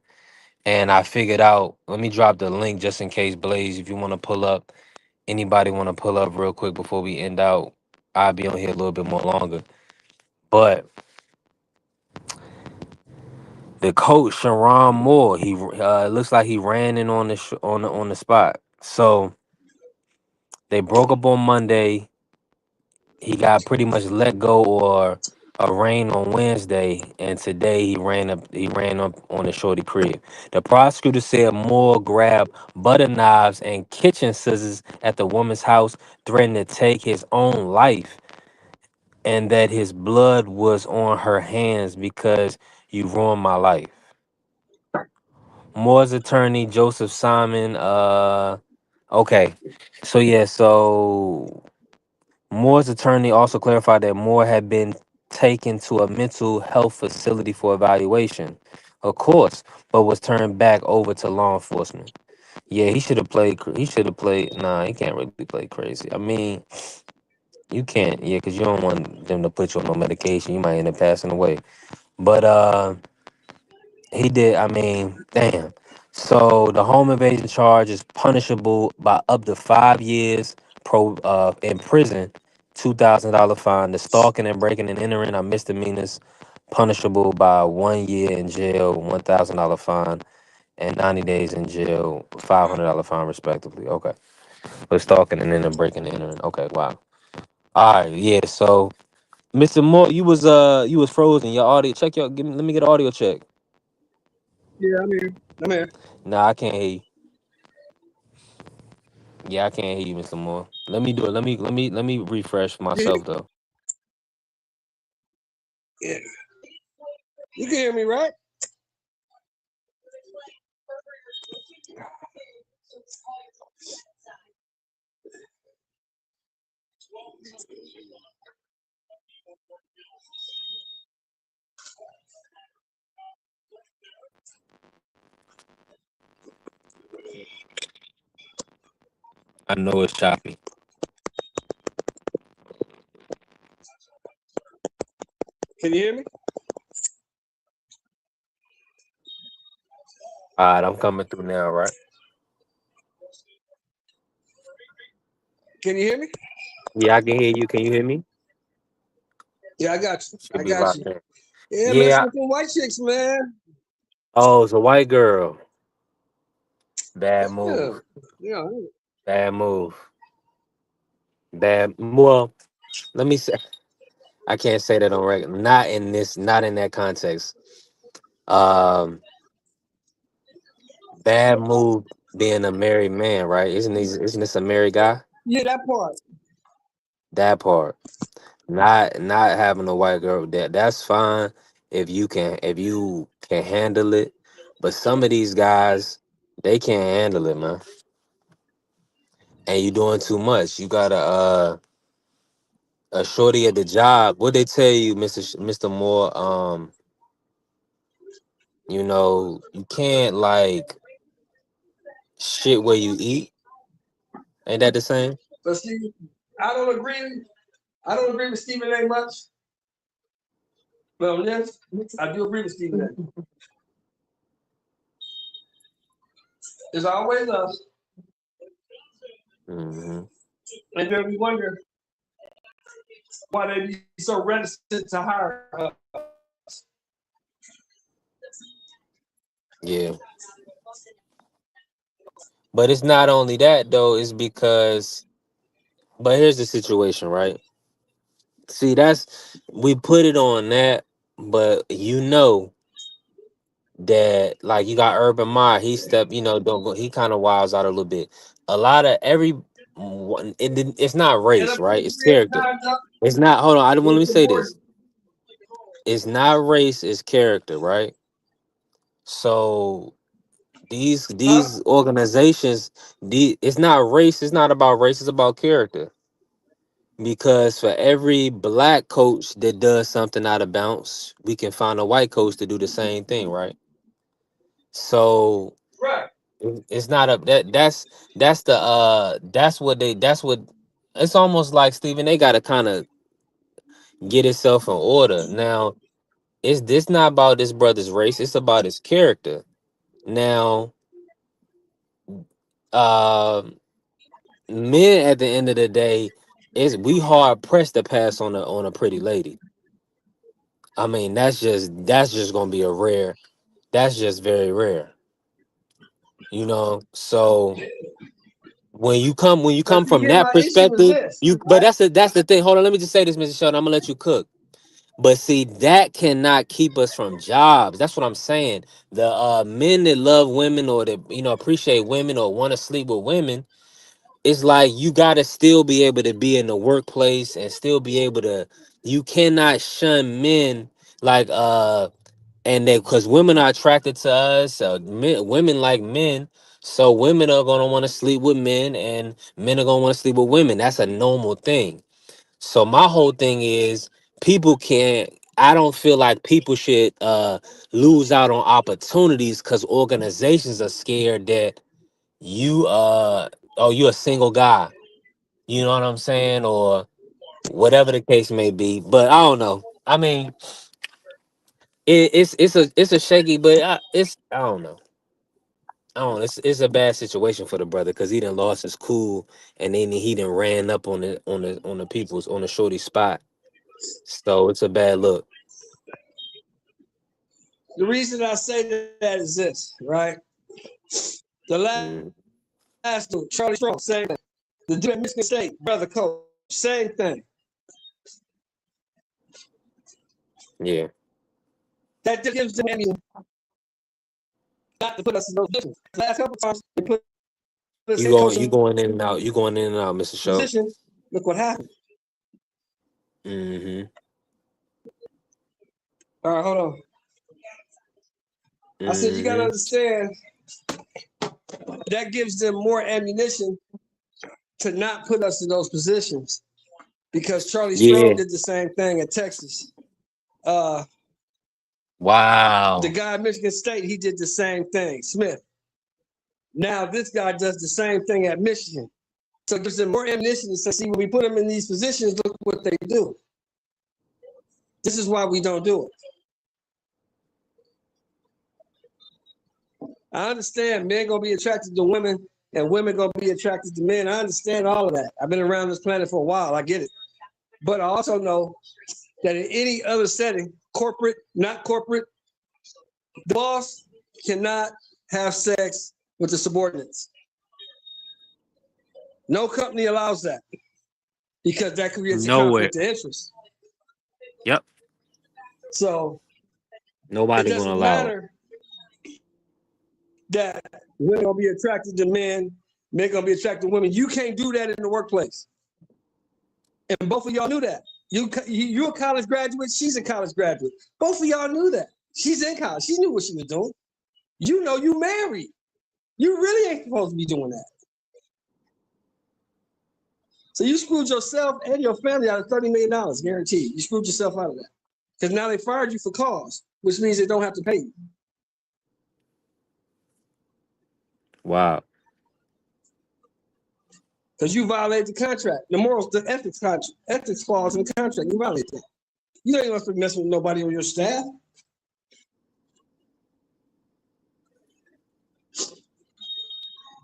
and I figured out. Let me drop the link just in case, Blaze, if you want to pull up. Anybody want to pull up real quick before we end out? I'll be on here a little bit more longer. But the coach Sharon Moore, he looks like he ran in on on the spot. So they broke up on Monday. He got pretty much let go or arraigned on Wednesday, and today he ran up on the shorty crib. The prosecutor said Moore grabbed butter knives and kitchen scissors at the woman's house, threatening to take his own life, and that his blood was on her hands because you ruined my life. Moore's attorney Joseph Simon. Okay, so yeah, so Moore's attorney also clarified that Moore had been taken to a mental health facility for evaluation, of course, but was turned back over to law enforcement. Yeah, he should have played. He should have played. Nah, he can't really play crazy. I mean, you can't. Yeah, because you don't want them to put you on no medication. You might end up passing away. But he did. I mean, damn. So the home invasion charge is punishable by up to 5 years in prison, $2,000 fine. The stalking and breaking and entering are misdemeanors, punishable by 1 year in jail, $1,000 fine, and 90 days in jail, $500 fine, respectively. Okay, but stalking and then breaking and entering. Okay, wow. All right, yeah. So, Mr. Moore, you was frozen. Your audio check your. Let me get an audio check. Yeah, I'm here. I'm here. Nah, I can't hear you. Yeah, I can't hear you, Mr. Moore. Let me do it. Let me refresh You, myself though. yeah. You can hear me, right? I know it's choppy. Can you hear me? All right, I'm coming through now, right? Can you hear me? Yeah, I can hear you. Can you hear me? Yeah, I got you. Should I be got you. locked in. Yeah, messing Yeah. with some white chicks, man. Oh, it's a white girl. Bad Yeah. move. Yeah. Bad move. Bad. Well, let me say. I can't say that on record. Not in this. Not in that context. Um, bad move being a married man, right? Isn't this a married guy? Yeah, that part. That part. Not having a white girl, that's fine if you can handle it. But some of these guys, they can't handle it, man. And you doing too much. You got a shorty at the job. What they tell you, Mr. Moore? You can't like shit where you eat. Ain't that the same? But see, I don't agree. I don't agree with Stephen A. much. Well, yes, I do agree with Stephen A. There's always us, Hmm. and then we wonder why they be so reticent to hire us. Yeah, but it's not only that though. It's because, but here's the situation, right? See, we put it on that, but that like you got Urban Meyer, don't go, he kind of wilds out a little bit. A lot of it's not And race, I'm pretty right? It's sure character. times up It's not. Hold on, I don't want with me the say board. this. It's not race, it's character, right? So Huh? these organizations, it's not race. It's not about race. It's about character. Because for every black coach that does something out of bounds, we can find a white coach to do the same thing, right? So Right. it's not a that's the that's what it's almost like Steven, they gotta kind of get itself in order. Now, it's this not about this brother's race, it's about his character. Now, um men at the end of the day, is we hard pressed to pass on a pretty lady. I mean, that's just gonna be a rare. That's just very rare, So when you come But see, from here's that my issue is perspective, this, but right? that's the thing. Hold on, let me just say this, Mr. Sheldon. I'm gonna let you cook. But see, that cannot keep us from jobs. That's what I'm saying. The men that love women or that appreciate women or want to sleep with women, it's like you gotta still be able to be in the workplace and still be able to. You cannot shun men like and they because women are attracted to us, women like men, so women are gonna want to sleep with men and men are gonna want to sleep with women. That's a normal thing. So my whole thing is people can't. I don't feel like people should lose out on opportunities because organizations are scared that you oh, you're a single guy. You know what I'm saying? Or whatever the case may be. But I don't know. I mean, it's a shaky, but I don't know. I don't know. It's a bad situation for the brother because he done lost his cool and then he done ran up on the people's on the shorty spot. So it's a bad look. The reason I say that is this, right? The last Mm, dude, Charlie Strong, same thing. The dude at Michigan State, brother coach, same thing. yeah. That just gives them ammunition not to put us in those positions. The last couple times they put us You in going coaching you going in and out. You going in and out, Mr. Show. position. Look what happened. Mm-hmm. All right, hold on. I said you gotta Mm-hmm. understand that gives them more ammunition to not put us in those positions because Charlie Yeah. Strong did the same thing at Texas. The Wow. guy at Michigan State, he did the same thing, Smith. Now this guy does the same thing at Michigan. So it gives them more ammunition to say, see, when we put them in these positions, look what they do. This is why we don't do it. I understand men gonna be attracted to women and women gonna be attracted to men. I understand all of that. I've been around this planet for a while. I get it. But I also know that in any other setting, corporate, not corporate, the boss cannot have sex with the subordinates. No company allows that because that creates a Nowhere. conflict of interest. Yep. So it Nobody gonna doesn't allow it. matter that women gonna be attracted to men gonna be attracted to women. You can't do that in the workplace. And both of y'all knew that. You're a college graduate, she's a college graduate. Both of y'all knew that. She's in college. She knew what she was doing. You know you married. You really ain't supposed to be doing that. So you screwed yourself and your family out of $30 million, guaranteed. You screwed yourself out of that. Because now they fired you for cause, which means they don't have to pay you. Wow. Because you violated the contract, the morals, the ethics contract, ethics clause in the contract. You violated that. You don't even have to mess with nobody on your staff.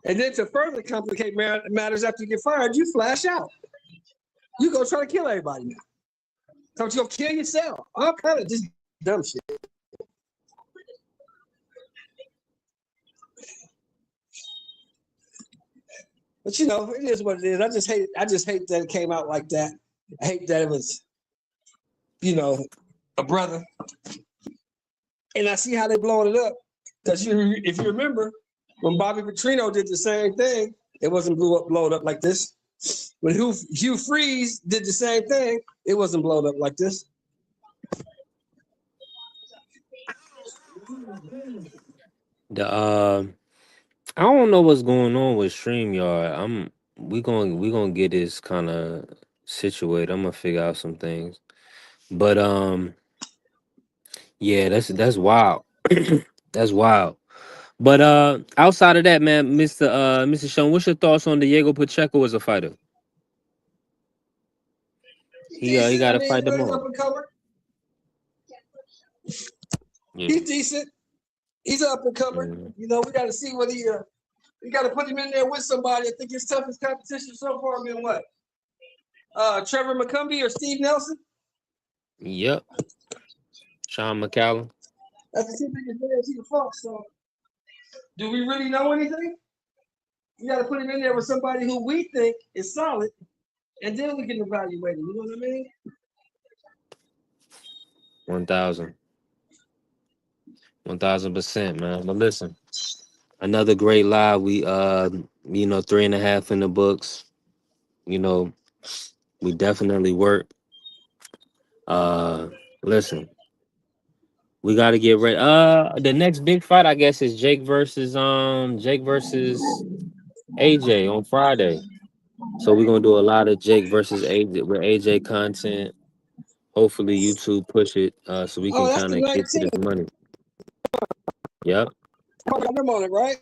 And then to further complicate matters after you get fired, you flash out. You go try to kill everybody now. So you go kill yourself. All kind of just dumb shit. But you know, it is what it is. I just hate that it came out like that. I hate that it was, you know, a brother. And I see how they blowing it up. Because if you remember, when Bobby Petrino did the same thing, it wasn't blown up like this. When Hugh Freeze did the same thing, it wasn't blown up like this. The I don't know what's going on with StreamYard. We gonna get this kind of situated. I'm gonna figure out some things. But yeah, that's wild. That's wild. But outside of that, man, Mr. Sean, what's your thoughts on Diego Pacheco as a fighter? He's He decent. got I to mean, fight you know, he's tomorrow. up and comer. Yeah. He's decent. He's up and comer. Mhm. You know, we got to see what he. We got to put him in there with somebody. I think his toughest competition so far been what? Trevor McCumbee or Steve Nelson? Yep. Sean McCallum. That's the two biggest players he can fought. So, do we really know anything? We got to put him in there with somebody who we think is solid, and then we can evaluate him. You know what I mean? 1,000. 1,000%, man. But listen, another great live. We 3.5 in the books. You know, we definitely work. Uh Listen, we gotta get ready. The next big fight, I guess, is Jake versus AJ on Friday. So we're gonna do a lot of Jake versus AJ with AJ content. Hopefully YouTube push it so we Oh, can that's kind the of get to 19th. this money. Yep. I got them on it, right?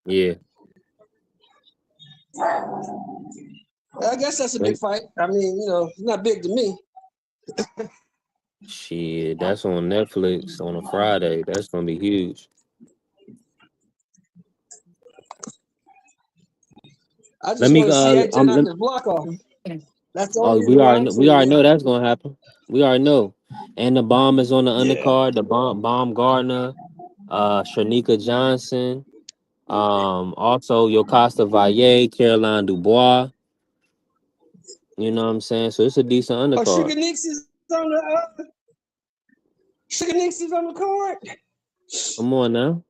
Yeah. I guess that's a big Wait, fight. I mean, it's not big to me. shit, that's on Netflix on a Friday. That's gonna be huge. I Let just me want to see AJ knock let, his block off. That's the oh, only reason why I'm we tuning already in. know that's gonna happen. We already know. And the bomb is on the Yeah. undercard. The bomb Gardner, Shanika Johnson, also Yokasta Valle, Caroline Dubois. You know what I'm saying? So it's a decent Oh, undercard. Sugar Nix is on the Sugar Nix is on the card. Come on now.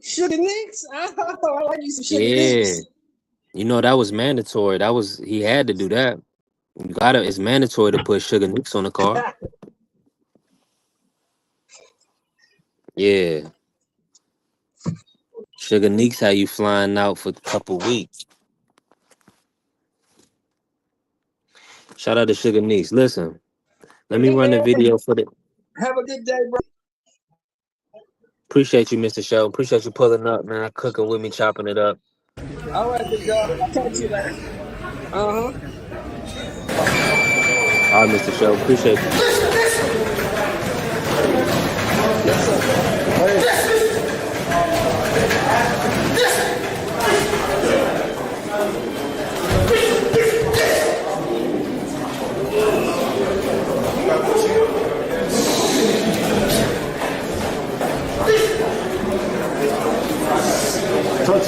Sugar Nix. Oh, I like you some Sugar Yeah. Nix. You know that was mandatory. He had to do that. You gotta it's mandatory to put Sugar Nicks on the card. Yeah. Sugar Nicks had you flying out for a couple weeks. Shout out to Sugar Nicks. Listen, let me Hey, run the man. video for the Have a good day, bro. appreciate you, Mr. Show. Appreciate you pulling up, man. Cooking with me, chopping it up. All right, big dog. I'll talk to you later. Uh-huh. All right, Mr. Show. Appreciate you. Yes, sir.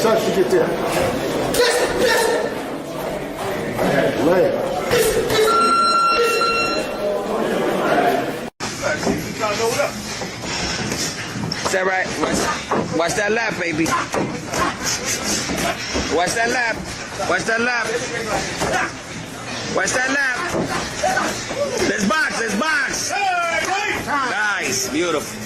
Touch to get there. Leg. Is that right? Watch that lap, baby. Watch that lap. Watch that lap. Watch that lap. Let's box. Let's box. Nice. Beautiful.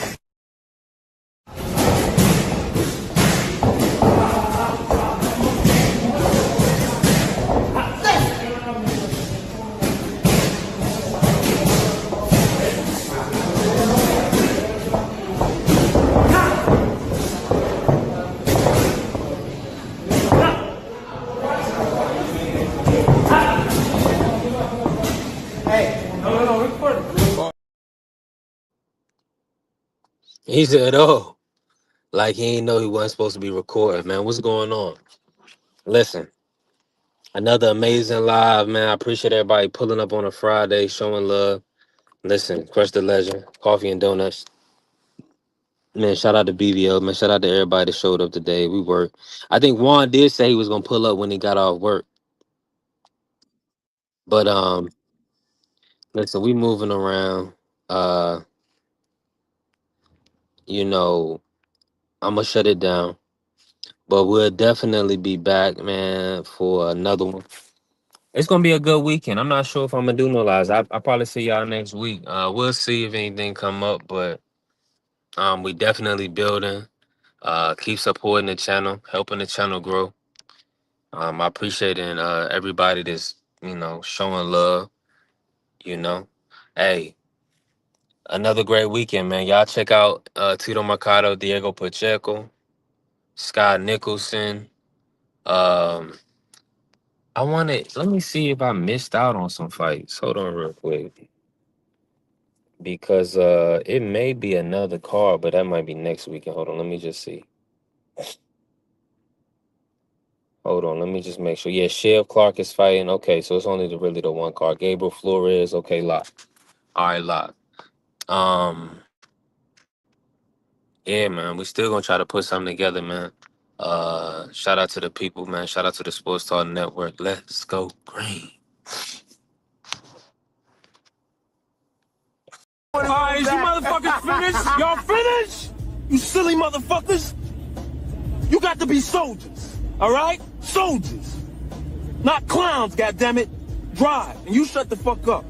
He said, oh, like he ain't know he wasn't supposed to be recording, man. What's going on? Listen, another amazing live, man. I appreciate everybody pulling up on a Friday, showing love. Listen, Crush the Legend, Coffee and Donuts. Man, shout out to BVO, man. Shout out to everybody that showed up today. We worked. I think Juan did say he was gonna pull up when he got off work. But listen, we moving around. Uh, you know, I'm gonna shut it down. But we'll definitely be back, man, for another one. It's gonna be a good weekend. I'm not sure if I'm gonna do no lives. I'll probably see y'all next week. We'll see if anything come up, but we definitely building. Keep supporting the channel, helping the channel grow. I appreciating everybody that's showing love. You know, hey, another great weekend, man. Y'all check out Tito Mercado, Diego Pacheco, Scott Nicholson. Um, let me see if I missed out on some fights. Hold on real quick. Because it may be another card, but that might be next weekend. Hold on, let me just see. Hold on, let me just make sure. Yeah, Shev Clark is fighting. Okay, so it's only really the one card. Gabriel Flores. Okay, lock. All right, lock. Yeah, man, we still gonna try to put something together, man. Shout out to the people, man. Shout out to the Sports Talk Network. Let's go green. All right, is you motherfuckers finished? Y'all finished? You silly motherfuckers? You got to be soldiers, all right? Soldiers. Not clowns, goddammit. Drive, and you shut the fuck up.